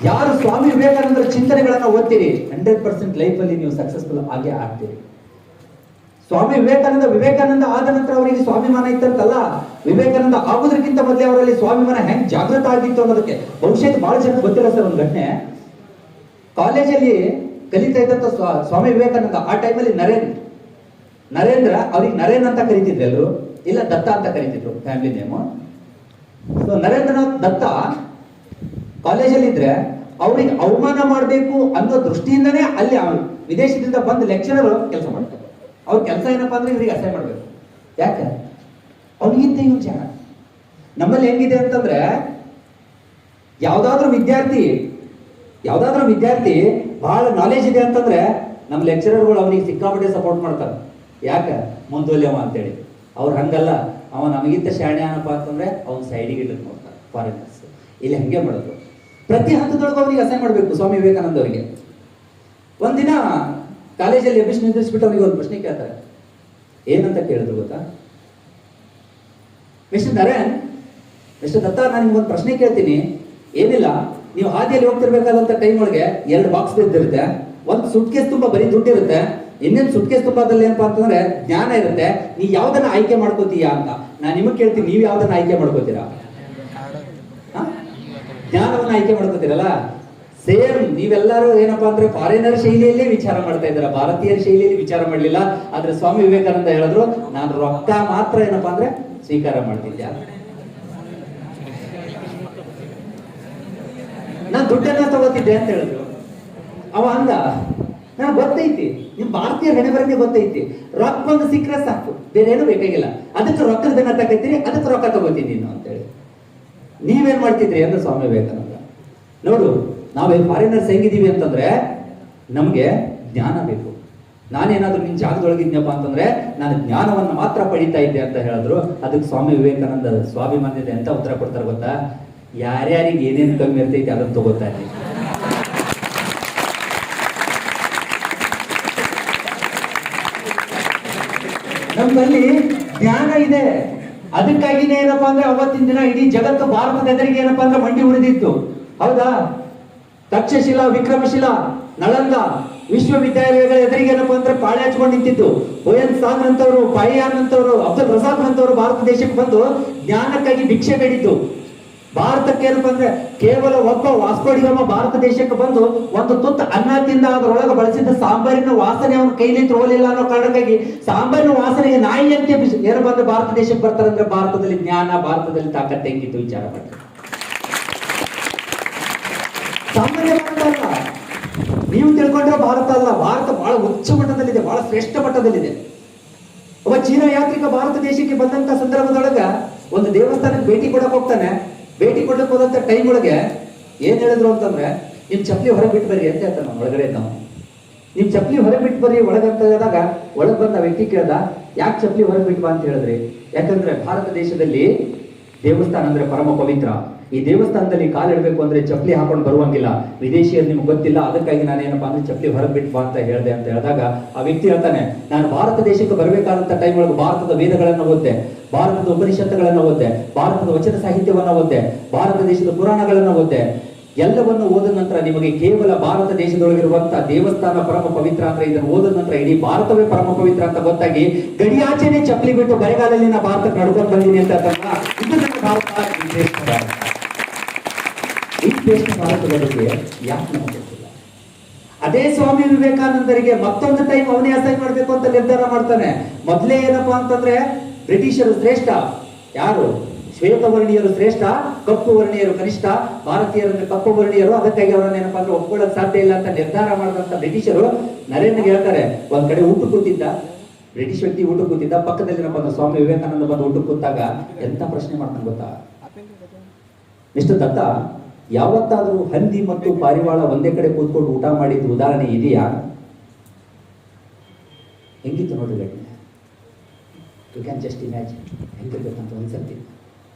ಯಾರು ಸ್ವಾಮಿ ವಿವೇಕಾನಂದರ ಚಿಂತನೆಗಳನ್ನ ಓದ್ತೀರಿ 100% ಲೈಫಲ್ಲಿ ನೀವು ಸಕ್ಸಸ್ಫುಲ್ ಆಗೇ ಆಗ್ತೀರಿ. ಸ್ವಾಮಿ ವಿವೇಕಾನಂದ ಆದ ನಂತರ ಅವರಿಗೆ ಸ್ವಾಭಿಮಾನ ಇತ್ತಂತಲ್ಲ, ವಿವೇಕಾನಂದ ಆಗೋದಕ್ಕಿಂತ ಮೊದಲೇ ಅವರಲ್ಲಿ ಸ್ವಾಭಿಮಾನ ಹೆಂಗ್ ಜಾಗೃತ ಆಗಿತ್ತು ಅನ್ನೋದಕ್ಕೆ ಬಹುಶಃ ಬಹಳ ಜನ ಗೊತ್ತಿಲ್ಲ ಸರ್. ಒಂದು ಘಟನೆ, ಕಾಲೇಜಲ್ಲಿ ಕಲಿತಾ ಇದ್ದಂತ ಸ್ವಾಮಿ ವಿವೇಕಾನಂದ ಆ ಟೈಮಲ್ಲಿ ನರೇಂದ್ರ, ಅವ್ರಿಗೆ ನರೇನ್ ಅಂತ ಕರಿತಿದ್ರು ಎಲ್ಲರೂ. ಇಲ್ಲ ದತ್ತ ಅಂತ ಕರೀತಿದ್ರು ಫ್ಯಾಮಿಲಿ ನೇಮು. ಸೊ ನರೇಂದ್ರನಾಥ್ ದತ್ತ ಕಾಲೇಜಲ್ಲಿ ಇದ್ರೆ ಅವ್ರಿಗೆ ಅವಮಾನ ಮಾಡಬೇಕು ಅನ್ನೋ ದೃಷ್ಟಿಯಿಂದನೇ ಅಲ್ಲಿ ಅವ್ರು ವಿದೇಶದಿಂದ ಬಂದು ಲೆಕ್ಚರರ್ ಕೆಲಸ ಮಾಡ್ತಾರೆ. ಅವ್ರ ಕೆಲಸ ಏನಪ್ಪಾ ಅಂದ್ರೆ ಇವ್ರಿಗೆ ಅಸಹ್ಯ ಮಾಡ್ಬೇಕು. ಯಾಕೆ? ಅವ್ರಿಗಿಂತ ಇವ್ರು ಜನ. ನಮ್ಮಲ್ಲಿ ಹೆಂಗಿದೆ ಅಂತಂದ್ರೆ ಯಾವ್ದಾದ್ರು ವಿದ್ಯಾರ್ಥಿ ಬಹಳ ನಾಲೆಜ್ ಇದೆ ಅಂತಂದ್ರೆ ನಮ್ಮ ಲೆಕ್ಚರರ್ಗಳು ಅವನಿಗೆ ಸಿಕ್ಕಾಪಟ್ಟೆ ಸಪೋರ್ಟ್ ಮಾಡ್ತಾರೆ. ಯಾಕೆ? ಮುಂದುವಲ್ಯವ ಅಂತೇಳಿ. ಅವ್ರು ಹಂಗಲ್ಲ, ಅವ ನಮಗಿಂತ ಶಾಣೆ ಏನಪ್ಪ ಅಂತಂದ್ರೆ ಅವ್ನ ಸೈಡಿಗೆ ಇಟ್ಟು ನೋಡ್ತಾರೆ ಫಾರಿನರ್ಸ್. ಇಲ್ಲಿ ಹಂಗೆ ಮಾಡೋದು. ಪ್ರತಿ ಹಂತದೊಳಗೆ ಅವನಿಗೆ ಅಸಹ್ಯ ಮಾಡಬೇಕು. ಸ್ವಾಮಿ ವಿವೇಕಾನಂದ ಅವರಿಗೆ ಒಂದಿನ ಕಾಲೇಜಲ್ಲಿ ಎಬ್ಬಿಸಿ ನಿಂದಿಸ್ಬಿಟ್ಟು ಅವನಿಗೆ ಒಂದು ಪ್ರಶ್ನೆ ಕೇಳ್ತಾರೆ. ಏನಂತ ಕೇಳಿದ್ರು ಗೊತ್ತಾ? ಮಿಸ್ಟರ್ ನರೇನ್, ಮಿಸ್ಟರ್ ದತ್ತ, ನಾನು ನಿಮ್ಗೊಂದು ಪ್ರಶ್ನೆ ಕೇಳ್ತೀನಿ. ಏನಿಲ್ಲ, ನೀವು ಹಾದಿಯಲ್ಲಿ ಹೋಗ್ತಿರ್ಬೇಕಾದಂತ ಟೈಮ್ ಒಳಗೆ 2 ಬಾಕ್ಸ್ ಬಿದ್ದಿರುತ್ತೆ. ಒಂದು ಸುಟ್ಕೇಸ್ ತುಂಬಾ ಬರೀ ದುಡ್ಡಿರುತ್ತೆ, ಇನ್ನೊಂದು ಸುಟ್ಕೇಸ್ ತುಂಬಾದಲ್ಲಿ ಏನಪ್ಪಾ ಅಂತಂದ್ರೆ ಜ್ಞಾನ ಇರುತ್ತೆ. ನೀವ್ ಯಾವ್ದನ್ನ ಆಯ್ಕೆ ಮಾಡ್ಕೋತೀಯಾ ಅಂತ ನಾನು ನಿಮಗೆ ಕೇಳ್ತೀನಿ. ನೀವು ಯಾವ್ದನ್ನ ಆಯ್ಕೆ ಮಾಡ್ಕೋತೀರಾ? ಜ್ಞಾನವನ್ನ ಆಯ್ಕೆ ಮಾಡ್ಕೋತೀರಲ್ಲ. ಸೇಮ್ ನೀವೆಲ್ಲರೂ ಏನಪ್ಪಾ ಅಂದ್ರೆ ಫಾರಿನರ್ ಶೈಲಿಯಲ್ಲೇ ವಿಚಾರ ಮಾಡ್ತಾ ಇದ್ದೀರಾ, ಭಾರತೀಯರ ಶೈಲಿಯಲ್ಲಿ ವಿಚಾರ ಮಾಡಲಿಲ್ಲ. ಆದ್ರೆ ಸ್ವಾಮಿ ವಿವೇಕಾನಂದ ಹೇಳಿದ್ರು, ನಾನು ರೊಕ್ಕ ಮಾತ್ರ ಏನಪ್ಪಾ ಅಂದ್ರೆ ಸ್ವೀಕಾರ ಮಾಡ್ತಿದ್ದೆ, ನಾನು ದುಡ್ಡನ್ನ ತಗೋತಿದ್ದೆ ಅಂತ ಹೇಳಿದ್ರು. ಅವ ಅಂದ, ನಾನು ಗೊತ್ತೈತಿ ನಿಮ್ ಭಾರತೀಯ ಹಣೆಬರನೇ ಗೊತ್ತೈತಿ, ರೊಕ್ಕ ಒಂದು ಸಿಕ್ಕರೆ ಸಾಕು, ಬೇರೆ ಏನು ಬೇಕಾಗಿಲ್ಲ. ಅದಕ್ಕೆ ರೊಕ್ಕದ ಬೆನ್ನ ತಗೋತೀನಿ, ಅದಕ್ಕೆ ರೊಕ್ಕ ತಗೋತೀನಿ ನೀನು ಅಂತೇಳಿ. ನೀವೇನ್ ಮಾಡ್ತಿದ್ರಿ ಅಂದ್ರೆ ಸ್ವಾಮಿ ವಿವೇಕಾನಂದ ನೋಡು, ನಾವೇ ಫಾರಿನರ್ಸ್ ಹೆಂಗಿದೀವಿ ಅಂತಂದ್ರೆ ನಮ್ಗೆ ಜ್ಞಾನ ಬೇಕು. ನಾನೇನಾದ್ರೂ ನಿನ್ ಜಾಗದೊಳಗಿದ್ನಪ್ಪ ಅಂತಂದ್ರೆ ನಾನು ಜ್ಞಾನವನ್ನ ಮಾತ್ರ ಪಡಿತಾ ಇದ್ದೆ ಅಂತ ಹೇಳಿದ್ರು. ಅದಕ್ಕೆ ಸ್ವಾಮಿ ವಿವೇಕಾನಂದ ಸ್ವಾಭಿಮಾನ್ಯತೆ ಎಂತ ಉತ್ತರ ಕೊಡ್ತಾರೆ ಗೊತ್ತಾ? ಯಾರ್ಯಾರಿಗೆ ಏನೇನು ಕಮ್ಮಿ ಇರ್ತೈತಿ ಅದನ್ನ ತಗೋತಾ ಇದ್ದೀವಿ. ನಮ್ಮಲ್ಲಿ ಜ್ಞಾನ ಇದೆ. ಅದಕ್ಕಾಗಿನೇ ಏನಪ್ಪಾ ಅಂದ್ರೆ ಅವತ್ತಿನ ದಿನ ಇಡೀ ಜಗತ್ತು ಭಾರತದ ಎದುರಿಗೆ ಏನಪ್ಪಾ ಅಂದ್ರೆ ಮಂಡಿ ಉಳಿದಿತ್ತು. ಹೌದಾ? ತಕ್ಷಶಿಲಾ, ವಿಕ್ರಮಶಿಲಾ, ನಳಂದ ವಿಶ್ವವಿದ್ಯಾಲಯಗಳ ಎದುರಿಗೆ ಏನಪ್ಪಾ ಅಂದ್ರೆ ಪಾಳೆ ಹಚ್ಕೊಂಡು ನಿಂತಿದ್ದು. ಹುಯೆನ್ ಸಾಂಗ್ ಅಂತವರು, ಪಾಯಿಯಾನ್ ಅಂತವರು, ಅಬ್ದುಲ್ ರಜಾಕ್ ಅಂತವರು ಭಾರತ ದೇಶಕ್ಕೆ ಬಂದು ಜ್ಞಾನಕ್ಕಾಗಿ ಭಿಕ್ಷೆ ಬೇಡಿದ್ದು. ಭಾರತಕ್ಕೆ ಏನಪ್ಪಾ ಅಂದ್ರೆ ಕೇವಲ ಒಬ್ಬ ವಾಸ್ಕೋಡಿಗಾಮ ಭಾರತ ದೇಶಕ್ಕೆ ಬಂದು ಒಂದು ತುತ್ತು ಅನ್ನ ತಿಂದ ಅದರೊಳಗೆ ಬಳಸಿದ ಸಾಂಬಾರಿನ ವಾಸನೆ ಅವನ ಕೈಲಿ ತೋಲಿಲ್ಲ ಅನ್ನೋ ಕಾರಣಕ್ಕಾಗಿ ಸಾಂಬಾರಿನ ವಾಸನೆಗೆ ನಾಯಿ ಅಂತ ಏನಪ್ಪಾ ಅಂದ್ರೆ ಭಾರತ ದೇಶಕ್ಕೆ ಬರ್ತಾರೆ. ಅಂದ್ರೆ ಭಾರತದಲ್ಲಿ ಜ್ಞಾನ, ಭಾರತದಲ್ಲಿ ತಾಕತ್ತು ಹೆಂಗಿತ್ತು ವಿಚಾರ ಮಾಡಿ. ಸಾಮಾನ್ಯ ಭಾರತ ಅಲ್ಲ, ನೀವು ತಿಳ್ಕೊಂಡ್ರೆ ಭಾರತ ಅಲ್ಲ. ಭಾರತ ಬಹಳ ಉಚ್ಚ ಮಟ್ಟದಲ್ಲಿದೆ, ಬಹಳ ಶ್ರೇಷ್ಠ ಮಟ್ಟದಲ್ಲಿದೆ. ಒಬ್ಬ ಚೀನಾ ಯಾತ್ರಿಕ ಭಾರತ ದೇಶಕ್ಕೆ ಬಂದಂತ ಸಂದರ್ಭದೊಳಗ ಒಂದು ದೇವಸ್ಥಾನಕ್ಕೆ ಭೇಟಿ ಕೊಡಕ್ ಹೋಗ್ತಾನೆ. ಭೇಟಿ ಕೊಡಕ್ ಹೋದಂತ ಟೈಮ್ ಒಳಗೆ ಏನ್ ಹೇಳಿದ್ರು ಅಂತಂದ್ರೆ, ನಿಮ್ ಚಪ್ಪಲಿ ಹೊರಗೆ ಬಿಟ್ಟು ಬರ್ರಿ ಅಂತ ಹೇಳ್ತಾನೆ ಒಳಗಡೆ. ನಾವು ನಿಮ್ ಚಪ್ಪಲಿ ಹೊರಗೆ ಬಿಟ್ಟು ಬರ್ರಿ ಒಳಗಂತ ಹೇಳಿದಾಗ ಒಳಗ್ ಬಂದ ವ್ಯಕ್ತಿ ಕೇಳ್ದ, ಯಾಕೆ ಚಪ್ಪಲಿ ಹೊರಗೆ ಬಿಟ್ಟು ಬಾ ಅಂತ ಹೇಳಿದ್ರಿ? ಯಾಕಂದ್ರೆ ಭಾರತ ದೇಶದಲ್ಲಿ ದೇವಸ್ಥಾನ ಅಂದ್ರೆ ಪರಮ ಪವಿತ್ರ. ಈ ದೇವಸ್ಥಾನದಲ್ಲಿ ಕಾಲಿಡ್ಬೇಕು ಅಂದ್ರೆ ಚಪ್ಪಲಿ ಹಾಕೊಂಡು ಬರುವಂಗಿಲ್ಲ, ವಿದೇಶಿಯರು ನಿಮ್ಗೆ ಗೊತ್ತಿಲ್ಲ, ಅದಕ್ಕಾಗಿ ನಾನೇನಪ್ಪಾ ಅಂದ್ರೆ ಚಪ್ಪಲಿ ಹೊರಗೆ ಬಿಟ್ಟು ಬಾ ಅಂತ ಹೇಳಿದೆ ಅಂತ ಹೇಳಿದಾಗ ಆ ವ್ಯಕ್ತಿ ಹೇಳ್ತಾನೆ, ನಾನು ಭಾರತ ದೇಶಕ್ಕೆ ಬರಬೇಕಾದಂತ ಟೈಮ್ ಒಳಗೆ ಭಾರತದ ವೇದಗಳನ್ನು ಓದ್ದೆ, ಭಾರತದ ಉಪನಿಷತ್ತುಗಳನ್ನು ಓದ್ದೆ, ಭಾರತದ ವಚನ ಸಾಹಿತ್ಯವನ್ನು ಓದ್ದೆ, ಭಾರತ ದೇಶದ ಪುರಾಣಗಳನ್ನು ಓದ್ದೆ. ಎಲ್ಲವನ್ನು ಓದಿದ ನಂತರ ನಿಮಗೆ ಕೇವಲ ಭಾರತ ದೇಶದೊಳಗಿರುವಂತಹ ದೇವಸ್ಥಾನ ಪರಮ ಪವಿತ್ರ ಅಂದ್ರೆ ಇದನ್ನು ಓದಿದ ನಂತರ ಇಡೀ ಭಾರತವೇ ಪರಮ ಪವಿತ್ರ ಅಂತ ಗೊತ್ತಾಗಿ ಗಡಿಯಾಚೆನೆ ಚಪ್ಪಲಿ ಬಿಟ್ಟು ಬರೆಗಾಲಲ್ಲಿ ನಾ ಭಾರತಕ್ಕೆ ನಡ್ಕೊಂಡು ಬಂದೀನಿ ಅಂತ ಇದು ನನ್ನ ಭಾರತ, ಈ ಶ್ರೇಷ್ಠ ಭಾರತದ ಬಗ್ಗೆ ಯಾಕೆ ನಮಗೆ ಗೊತ್ತಿಲ್ಲ? ಅದೇ ಸ್ವಾಮಿ ವಿವೇಕಾನಂದರಿಗೆ ಮತ್ತೊಂದು ಟೈಮ್ ಅವನೇ ಅಸಹ್ಯ ಮಾಡ್ಬೇಕು ಅಂತ ನಿರ್ಧಾರ ಮಾಡ್ತಾನೆ. ಮೊದಲೇ ಏನಪ್ಪಾ ಅಂತಂದ್ರೆ ಬ್ರಿಟಿಷರು ಶ್ರೇಷ್ಠ, ಯಾರು ಶ್ವೇತವರ್ಣೀಯರು ಶ್ರೇಷ್ಠ, ಕಪ್ಪು ವರ್ಣೀಯರು ಕನಿಷ್ಠ, ಭಾರತೀಯರಂದ್ರೆ ಕಪ್ಪು ವರ್ಣೀಯರು, ಅದಕ್ಕಾಗಿ ಅವರನ್ನ ಏನಪ್ಪಾ ಅಂದ್ರೆ ಒಪ್ಕೊಳ್ಳೋಕೆ ಸಾಧ್ಯ ಇಲ್ಲ ಅಂತ ನಿರ್ಧಾರ ಮಾಡಿದಂತ ಬ್ರಿಟಿಷರು ನರೇಂದ್ರಗೆ ಹೇಳ್ತಾರೆ. ಒಂದ್ ಕಡೆ ಊಟ ಕೂತಿದ್ದ ಬ್ರಿಟಿಷ್ ವ್ಯಕ್ತಿ, ಊಟ ಕೂತಿದ್ದ ಪಕ್ಕದಲ್ಲಿ ಏನಪ್ಪಾ ಅಂದ್ರೆ ಸ್ವಾಮಿ ವಿವೇಕಾನಂದ ಬಂದು ಊಟ ಕೂತಾಗ ಎಂತ ಪ್ರಶ್ನೆ ಮಾಡ್ತಾನೆ ಗೊತ್ತಾ? ಮಿಸ್ಟರ್ ದತ್ತ, ಯಾವತ್ತಾದ್ರೂ ಹಂದಿ ಮತ್ತು ಪಾರಿವಾಳ ಒಂದೇ ಕಡೆ ಕೂತ್ಕೊಂಡು ಊಟ ಮಾಡಿದ ಉದಾಹರಣೆ ಇದೆಯಾ? ಹೆಂಗಿತ್ತು ನೋಡ್ರಿ ಘಟನೆ. ಯು ಕ್ಯಾನ್ ಜಸ್ಟ್ ಇಮ್ಯಾಜಿನ್ ಹೆಂಗಿರ್ಬೇಕಂತ ಒಂದ್ಸರ್ತಿ.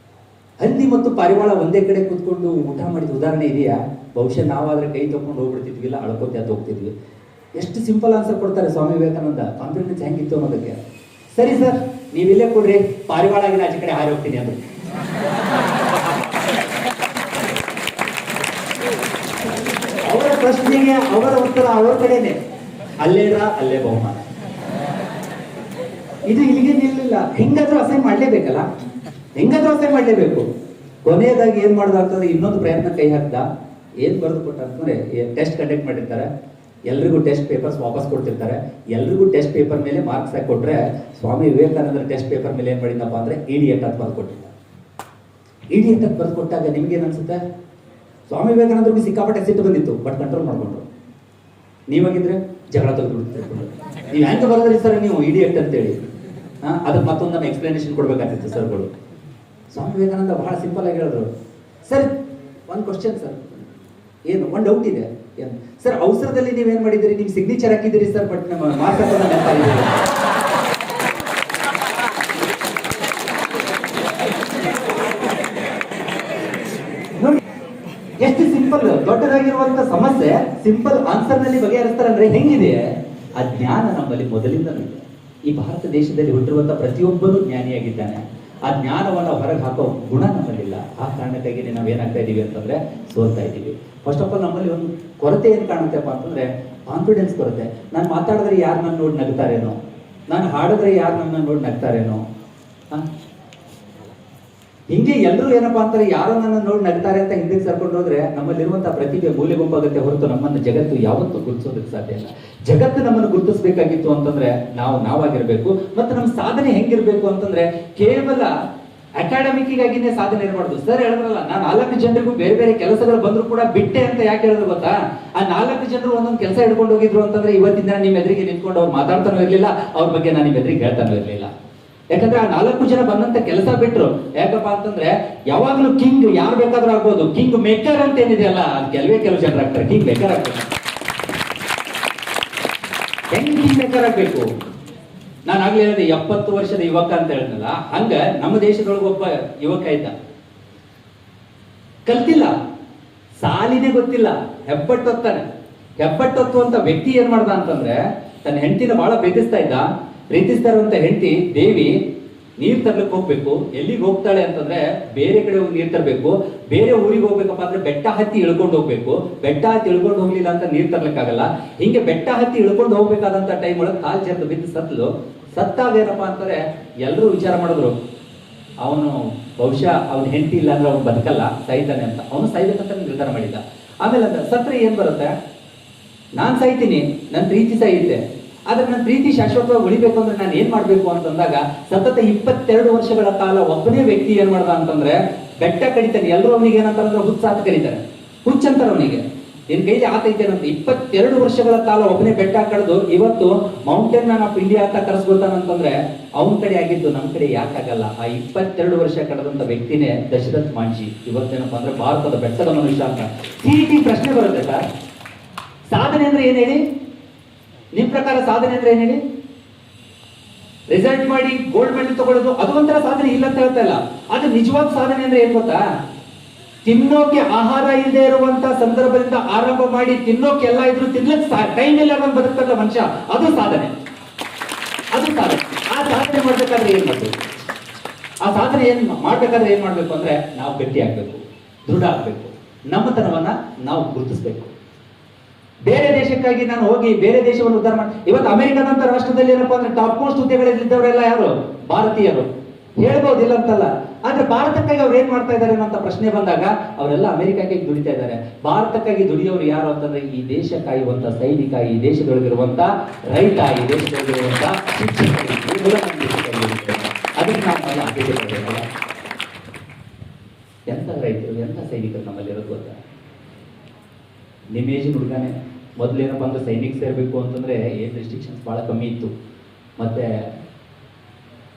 ಹಂದಿ ಮತ್ತು ಪಾರಿವಾಳ ಒಂದೇ ಕಡೆ ಕೂತ್ಕೊಂಡು ಊಟ ಮಾಡಿದ ಉದಾಹರಣೆ ಇದೆಯಾ? ಬಹುಶಃ ನಾವಾದ್ರೆ ಕೈ ತಗೊಂಡು ಹೋಗ್ಬಿಡ್ತಿದ್ವಿ, ಇಲ್ಲ ಅಳ್ಕೋತಿ ಅಂತ ಹೋಗ್ತಿದ್ವಿ. ಎಷ್ಟು ಸಿಂಪಲ್ ಆನ್ಸರ್ ಕೊಡ್ತಾರೆ ಸ್ವಾಮಿ ವಿವೇಕಾನಂದ. ಕಾನ್ಫಿಡೆನ್ಸ್ ಹೆಂಗಿತ್ತು ಅನ್ನೋದಕ್ಕೆ. ಸರಿ ಸರ್, ನೀವಿಲ್ಲೇ ಕೊಡ್ರಿ, ಪಾರಿವಾಳ ಆಗಿ ಆಚೆ ಕಡೆ ಹಾರಿ ಹೋಗ್ತೀನಿ ಅಂದ್ರೆ ಅವರ ಪ್ರಶ್ನೆಗೆ ಅವರ ಉತ್ತರ ಅವರ ಕಡೆನೆ. ಅಲ್ಲೇರ ಅಲ್ಲೇ ಬಹುಮಾನ. ಇದು ಇಲ್ಲಿಗೆ ನಿಲ್ಲಿಲ್ಲ. ಹೆಂಗಾದ್ರೂ ಅಸೈನ್ ಮಾಡ್ಲೇಬೇಕಲ್ಲ, ಹೆಂಗಾದ್ರೂ ಅಸೈನ್ ಮಾಡ್ಲೇಬೇಕು. ಕೊನೆಯದಾಗಿ ಏನ್ ಮಾಡೋದಾಗ್ತದೆ, ಇನ್ನೊಂದು ಪ್ರಯತ್ನ ಕೈ ಹಾಕ್ದ. ಏನ್ ಬರೆದು ಕೊಟ್ಟ ಅಂತಂದ್ರೆ ಟೆಸ್ಟ್ ಕಂಡಕ್ಟ್ ಮಾಡಿರ್ತಾರೆ. ಎಲ್ರಿಗೂ ಟೆಸ್ಟ್ ಪೇಪರ್ಸ್ ವಾಪಸ್ ಕೊಡ್ತಿರ್ತಾರೆ. ಎಲ್ರಿಗೂ ಟೆಸ್ಟ್ ಪೇಪರ್ ಮೇಲೆ ಮಾರ್ಕ್ಸ್ ಹಾಕಿ ಕೊಟ್ರೆ ಸ್ವಾಮಿ ವಿವೇಕಾನಂದರ ಟೆಸ್ಟ್ ಪೇಪರ್ ಮೇಲೆ ಏನ್ ಮಾಡಿದ್ನಪ್ಪ ಅಂದ್ರೆ ಇಡಿಯಟ್ ಅಂತ ಬರೆದು ಕೊಟ್ಟಿದ್ದ. ಇಡಿಯಟ್ ಅಂತ ಬರೆದು ಕೊಟ್ಟಾಗ ನಿಮ್ಗೆ ಏನ್ ಅನ್ಸುತ್ತೆ? ಸ್ವಾಮಿ ವಿವೇಕಾನಂದರಿಗೆ ಸಿಕ್ಕಾಪಟ್ಟೆ ಸಿಟ್ಟು ಬಂದಿತ್ತು, ಬಟ್ ಕಂಟ್ರೋಲ್ ಮಾಡ್ಕೊಂಡ್ರು. ನೀವಾಗಿದ್ರೆ ಜಗಳ ತೆಗೆದುಬಿಡ್ತೀರಿ. ನೀವು ಹೆಂಗೆ ಬರೋದ್ರಿ ಸರ್ ನೀವು ಇಡಿಯಟ್ ಅಂತೇಳಿ? ಅದಕ್ಕೆ ಮತ್ತೊಂದು ನಮ್ಮ ಎಕ್ಸ್ಪ್ಲನೇಷನ್ ಕೊಡ್ಬೇಕಾಗ್ತಿತ್ತು ಸರ್ಗಳು. ಸ್ವಾಮಿ ವಿವೇಕಾನಂದ ಬಹಳ ಸಿಂಪಲ್ ಆಗಿ ಹೇಳಿದ್ರು, ಸರ್ ಒಂದು ಕ್ವಶನ್ ಸರ್, ಏನು ಒಂದು ಡೌಟ್ ಇದೆ. ಏನು ಸರ್, ಅವಸರದಲ್ಲಿ ನೀವೇನ್ ಮಾಡಿದಿರಿ, ನಿಮ್ ಸಿಗ್ನೇಚರ್ ಹಾಕಿದಿರಿ ಸರ್, ಬಟ್ ನಮ್ಮ ಮಾರ್ಕ್ಸ್ ಹಾಕೋದ ನೆನಪಾಗಿದೆ. ನೋಡಿ ಎಷ್ಟು ಸಿಂಪಲ್, ದೊಡ್ಡದಾಗಿರುವಂತ ಸಮಸ್ಯೆ ಸಿಂಪಲ್ ಆನ್ಸರ್ ನಲ್ಲಿ ಬಗೆಹರಿಸ್ತಾರೆ ಅಂದ್ರೆ ಹೆಂಗಿದೆ? ಆ ಜ್ಞಾನ ನಮ್ಮಲ್ಲಿ ಮೊದಲಿಂದಲೂ ಇದೆ. ಈ ಭಾರತ ದೇಶದಲ್ಲಿ ಹುಟ್ಟಿರುವಂತ ಪ್ರತಿಯೊಬ್ಬರು ಜ್ಞಾನಿಯಾಗಿದ್ದಾನೆ. ಆ ಜ್ಞಾನವನ್ನು ಹೊರಗೆ ಹಾಕೋ ಗುಣ ನಮ್ಮಲ್ಲಿಲ್ಲ. ಆ ಕಾರಣಕ್ಕಾಗಿ ನಾವೇನಾಗ್ತಾ ಇದೀವಿ ಅಂತಂದ್ರೆ ಸೋಲ್ತಾ ಇದ್ದೀವಿ. ಫಸ್ಟ್ ಆಫ್ ಆಲ್ ನಮ್ಮಲ್ಲಿ ಒಂದು ಕೊರತೆ ಏನು ಕಾಣುತ್ತಪ್ಪ ಅಂತಂದ್ರೆ ಕಾನ್ಫಿಡೆನ್ಸ್ ಕೊರತೆ. ನಾನು ಮಾತಾಡಿದ್ರೆ ಯಾರು ನನ್ನ ನೋಡಿ ನಗ್ತಾರೇನೋ, ನಾನು ಹಾಡಿದ್ರೆ ಯಾರು ನನ್ನ ನೋಡಿ ನಗ್ತಾರೇನೋ, ಹಿಂಗೆ ಎಲ್ಲರೂ ಏನಪ್ಪಾ ಅಂತಾರೆ ಯಾರೋ ನನ್ನ ನೋಡಿ ನಗ್ತಾರೆ ಅಂತ ಹಿಂದಕ್ಕೆ ಸರ್ಕೊಂಡು ಹೋದ್ರೆ ನಮ್ಮಲ್ಲಿರುವಂತಹ ಪ್ರತಿಭೆ ಮೂಲೆಗುಂಪಾಗುತ್ತೆ ಹೊರತು ನಮ್ಮನ್ನು ಜಗತ್ತು ಯಾವತ್ತೂ ಗುರುತಿಸೋದಕ್ಕೆ ಸಾಧ್ಯ ಇಲ್ಲ. ಜಗತ್ತು ನಮ್ಮನ್ನು ಗುರುತಿಸಬೇಕಾಗಿತ್ತು ಅಂತಂದ್ರೆ ನಾವಾಗಿರ್ಬೇಕು. ಮತ್ತೆ ನಮ್ಮ ಸಾಧನೆ ಹೆಂಗಿರ್ಬೇಕು ಅಂತಂದ್ರೆ ಕೇವಲ ಅಕಾಡೆಮಿಕ್ಗಾಗಿನೇ ಸಾಧನೆ ಇರಬಾರ್ದು. ಸರ್ ಹೇಳಿದ್ರಲ್ಲ, ನಾನು 4 ಜನರಿಗೂ ಬೇರೆ ಬೇರೆ ಕೆಲಸಗಳು ಬಂದ್ರು ಕೂಡ ಬಿಟ್ಟೆ ಅಂತ ಯಾಕೆ ಹೇಳಿದ್ರು ಗೊತ್ತಾ? ಆ 4 ಜನರು ಒಂದೊಂದು ಕೆಲಸ ಹಿಡ್ಕೊಂಡು ಹೋಗಿದ್ರು ಅಂತಂದ್ರೆ ಇವತ್ತಿನ ದಿನ ನಿಮ್ಮ ಎದುರಿಗೆ ನಿಂತ್ಕೊಂಡು ಅವ್ರು ಮಾತಾಡ್ತಾನೂ ಇರ್ಲಿಲ್ಲ, ಅವ್ರ ಬಗ್ಗೆ ನಾನು ನಿಮ್ಮ ಎದುರಿಗೆ ಹೇಳ್ತಾನೂ ಇರ್ಲಿಲ್ಲ. ಯಾಕಂದ್ರೆ ಆ 4 ಜನ ಬಂದಂತ ಕೆಲಸ ಬಿಟ್ರು. ಯಾಕಪ್ಪ ಅಂತಂದ್ರೆ ಯಾವಾಗ್ಲೂ ಕಿಂಗ್ ಯಾರು ಬೇಕಾದ್ರೂ ಆಗ್ಬೋದು, ಕಿಂಗ್ ಮೇಕರ್ ಅಂತ ಏನಿದೆಯಲ್ಲ ಅದು ಕೆಲವು ಜನರು ಆಗ್ತಾರೆ. ಕಿಂಗ್ ಮೇಕರ್ ಆಗ್ಬೇಕು. ಹೆಂಗ್ ಕಿಂಗ್ ಮೇಕರ್ ಆಗ್ಬೇಕು? ನಾನು ಆಗ್ಲೇ ಹೇಳಿದೆ 70 ವರ್ಷದ ಯುವಕ ಅಂತ ಹೇಳಿದ್ನಲ್ಲ, ಹಂಗ ನಮ್ಮ ದೇಶದೊಳಗೆ ಒಬ್ಬ ಯುವಕ ಇದ್ದ, ಕಲ್ತಿಲ್ಲ, ಸಾಲಿನೇ ಗೊತ್ತಿಲ್ಲ, ಹೆಬ್ಬಟ್ಟೊತ್ತಾನೆ. ಹೆಬ್ಬಟ್ಟೊತ್ತುವಂತ ವ್ಯಕ್ತಿ ಏನ್ ಮಾಡ್ದ ಅಂತಂದ್ರೆ ತನ್ನ ಹೆಂಡತಿನ ಬಹಳ ಪ್ರೀತಿಸ್ತಾ ಇರುವಂತ ಹೆಂಡತಿ ದೇವಿ ನೀರ್ ತರ್ಲಿಕ್ಕೆ ಹೋಗ್ಬೇಕು. ಎಲ್ಲಿಗೆ ಹೋಗ್ತಾಳೆ ಅಂತಂದ್ರೆ ಬೇರೆ ಕಡೆ ಹೋಗಿ ನೀರ್ ತರಬೇಕು. ಬೇರೆ ಊರಿಗೆ ಹೋಗ್ಬೇಕಪ್ಪ ಅಂದ್ರೆ ಬೆಟ್ಟ ಹತ್ತಿ ಇಳ್ಕೊಂಡು ಹೋಗ್ಬೇಕು. ಬೆಟ್ಟ ಹತ್ತಿ ಇಳ್ಕೊಂಡು ಹೋಗ್ಲಿಲ್ಲ ಅಂತ ನೀರ್ ತರ್ಲಿಕ್ಕಾಗಲ್ಲ. ಹಿಂಗೆ ಬೆಟ್ಟ ಹತ್ತಿ ಇಳ್ಕೊಂಡು ಹೋಗ್ಬೇಕಾದಂತ ಟೈಮ್ ಒಳಗೆ ಕಾಲ್ ಜರ್ದು ಬಿದ್ದು ಸತ್ಲು. ಸತ್ತಾಗ ಏನಪ್ಪಾ ಅಂತಂದ್ರೆ ಎಲ್ಲರೂ ವಿಚಾರ ಮಾಡಿದ್ರು, ಅವನು ಬಹುಶಃ ಅವನ ಹೆಂಡತಿ ಇಲ್ಲ ಅಂದ್ರೆ ಅವ್ನು ಬದುಕಲ್ಲ, ಸಾಯ್ತಾನೆ ಅಂತ. ಅವನು ಸಾಯ್ಬೇಕಂತ ನಿರ್ಧಾರ ಮಾಡಿದ್ದ. ಆಮೇಲೆ ಅಂತ ಸತ್ರೆ ಏನ್ ಬರುತ್ತೆ? ನಾನ್ ಸಾಯ್ತೀನಿ, ನನ್ನ ಪ್ರೀತಿ ಸಾಯುತ್ತೆ, ಆದ್ರೆ ನನ್ನ ಪ್ರೀತಿ ಶಾಶ್ವತವಾಗಿ ಉಳಿಬೇಕು ಅಂದ್ರೆ ನಾನು ಏನ್ ಮಾಡ್ಬೇಕು ಅಂತಂದಾಗ ಸತತ 22 ವರ್ಷಗಳ ಕಾಲ ಒಬ್ಬನೇ ವ್ಯಕ್ತಿ ಏನ್ ಮಾಡ್ದ ಅಂತಂದ್ರೆ ಬೆಟ್ಟ ಕಡಿತಾನೆ. ಎಲ್ಲರೂ ಅವನಿಗೆ ಏನಂತಾರಂದ್ರೆ ಹುಚ್ಚ ಅಂತ ಕರೀತಾರೆ, ಹುಚ್ಚಂತಾರ ಅವನಿಗೆ. ನಿನ್ ಕೈಲಿ ಆತೈತೆ ಅಂತ 22 ವರ್ಷಗಳ ಕಾಲ ಒಬ್ಬನೇ ಬೆಟ್ಟ ಕಳೆದು ಇವತ್ತು ಮೌಂಟೇನ್ ಮ್ಯಾನ್ ಆಫ್ ಇಂಡಿಯಾ ಅಂತ ಕರೆಸ್ಕೊಳ್ತಾನಂತಂದ್ರೆ ಅವನ ಕಡೆ ಆಗಿದ್ದು ನಮ್ಮ ಕಡೆ ಯಾಕಾಗಲ್ಲ? ಆ 22 ವರ್ಷ ಕಳೆದಂತ ವ್ಯಕ್ತಿನೇ ದಶರಥ್ ಮಾಂಜಿ. ಇವತ್ತೇನಪ್ಪ ಅಂದ್ರೆ ಭಾರತದ ಬೆಟ್ಟದ ಮನುಷ್ಯ ಅಂತ. ಸಿಇಟಿ ಪ್ರಶ್ನೆ ಬರುತ್ತೆ ಸರ್, ಸಾಧನೆ ಅಂದ್ರೆ ಏನ್ ಹೇಳಿ? ನಿಮ್ ಪ್ರಕಾರ ಸಾಧನೆ ಅಂದ್ರೆ ಏನ್ ಹೇಳಿ? ರಿಸಲ್ಟ್ ಮಾಡಿ ಗೋಲ್ಡ್ ಮೆಡಲ್ ತಗೊಳ್ಳೋದು ಅದು ಒಂಥರ ಸಾಧನೆ, ಇಲ್ಲ ಅಂತ ಹೇಳ್ತಾ ಇಲ್ಲ. ಆದ್ರೆ ನಿಜವಾದ ಸಾಧನೆ ಅಂದ್ರೆ ಏನ್ ಗೊತ್ತಾ? ತಿನ್ನೋಕೆ ಆಹಾರ ಇಲ್ಲದೆ ಇರುವಂತ ಸಂದರ್ಭದಿಂದ ಆರಂಭ ಮಾಡಿ ತಿನ್ನೋಕೆ ಎಲ್ಲ ಇದ್ರು ತಿನ್ಲಕ್ ಟೈಮ್ ಇಲ್ಲ ಬದುಕಲ್ಲ ಮನುಷ್ಯ, ಅದು ಸಾಧನೆ. ಅದು ಸಾಧನೆ. ಆ ಸಾಧನೆ ಮಾಡ್ಬೇಕಾದ್ರೆ ಏನ್ ಮಾಡ್ಬೇಕು? ಆ ಸಾಧನೆ ಮಾಡ್ಬೇಕಾದ್ರೆ ಏನ್ ಮಾಡ್ಬೇಕು ಅಂದ್ರೆ ನಾವು ಗಟ್ಟಿ ಆಗ್ಬೇಕು, ದೃಢ ಆಗ್ಬೇಕು, ನಮ್ಮತನವನ್ನ ನಾವು ಗುರುತಿಸ್ಬೇಕು. ಬೇರೆ ದೇಶಕ್ಕಾಗಿ ನಾನು ಹೋಗಿ ಬೇರೆ ದೇಶವನ್ನು ಉದ್ಧಾರ ಮಾಡಿ ಇವತ್ತು ಅಮೆರಿಕದಂತ ರಾಷ್ಟ್ರದಲ್ಲಿ ಏನಪ್ಪಾ ಅಂದ್ರೆ ಟಾಪ್ ಮೋಸ್ಟ್ ಹುದ್ದೆಗಳಲ್ಲಿದ್ದವರೆಲ್ಲ ಯಾರು? ಭಾರತೀಯರು. ಹೇಳ್ಬೋದಿಲ್ಲ ಅಂತಲ್ಲ, ಆದ್ರೆ ಭಾರತಕ್ಕಾಗಿ ಅವ್ರು ಏನ್ ಮಾಡ್ತಾ ಇದ್ದಾರೆ ಅನ್ನೋ ಪ್ರಶ್ನೆ ಬಂದಾಗ ಅವರೆಲ್ಲ ಅಮೆರಿಕಕ್ಕೆ ದುಡಿತಾ ಇದ್ದಾರೆ. ಭಾರತಕ್ಕಾಗಿ ದುಡಿಯೋರು ಯಾರು ಅಂತಂದ್ರೆ ಈ ದೇಶ ಕಾಯುವಂತ ಸೈನಿಕ, ಈ ದೇಶದೊಳಗಿರುವಂತ ರೈತ, ಈ ದೇಶದೊಳಗಿರುವಂತ ಶಿಕ್ಷಕ. ಅದಕ್ಕೆ ನಾವು ಆದ್ಯತೆ ಕೊಡಬೇಕಲ್ಲ. ಎಂತ ರೈತರು, ಎಂತ ಸೈನಿಕರು ನಮ್ಮಲ್ಲಿ ಇರೋದು ಗೊತ್ತಾ? ನಿಮೇಜಿನ ಹುಡುಗನೇ ಮೊದಲೇನಪ್ಪ ಅಂದ್ರೆ ಸೈನಿಕ ಸೇರ್ಬೇಕು ಅಂತಂದ್ರೆ ಏನ್ ರೆಸ್ಟ್ರಿಕ್ಷನ್ಸ್ ಬಹಳ ಕಮ್ಮಿ ಇತ್ತು, ಮತ್ತೆ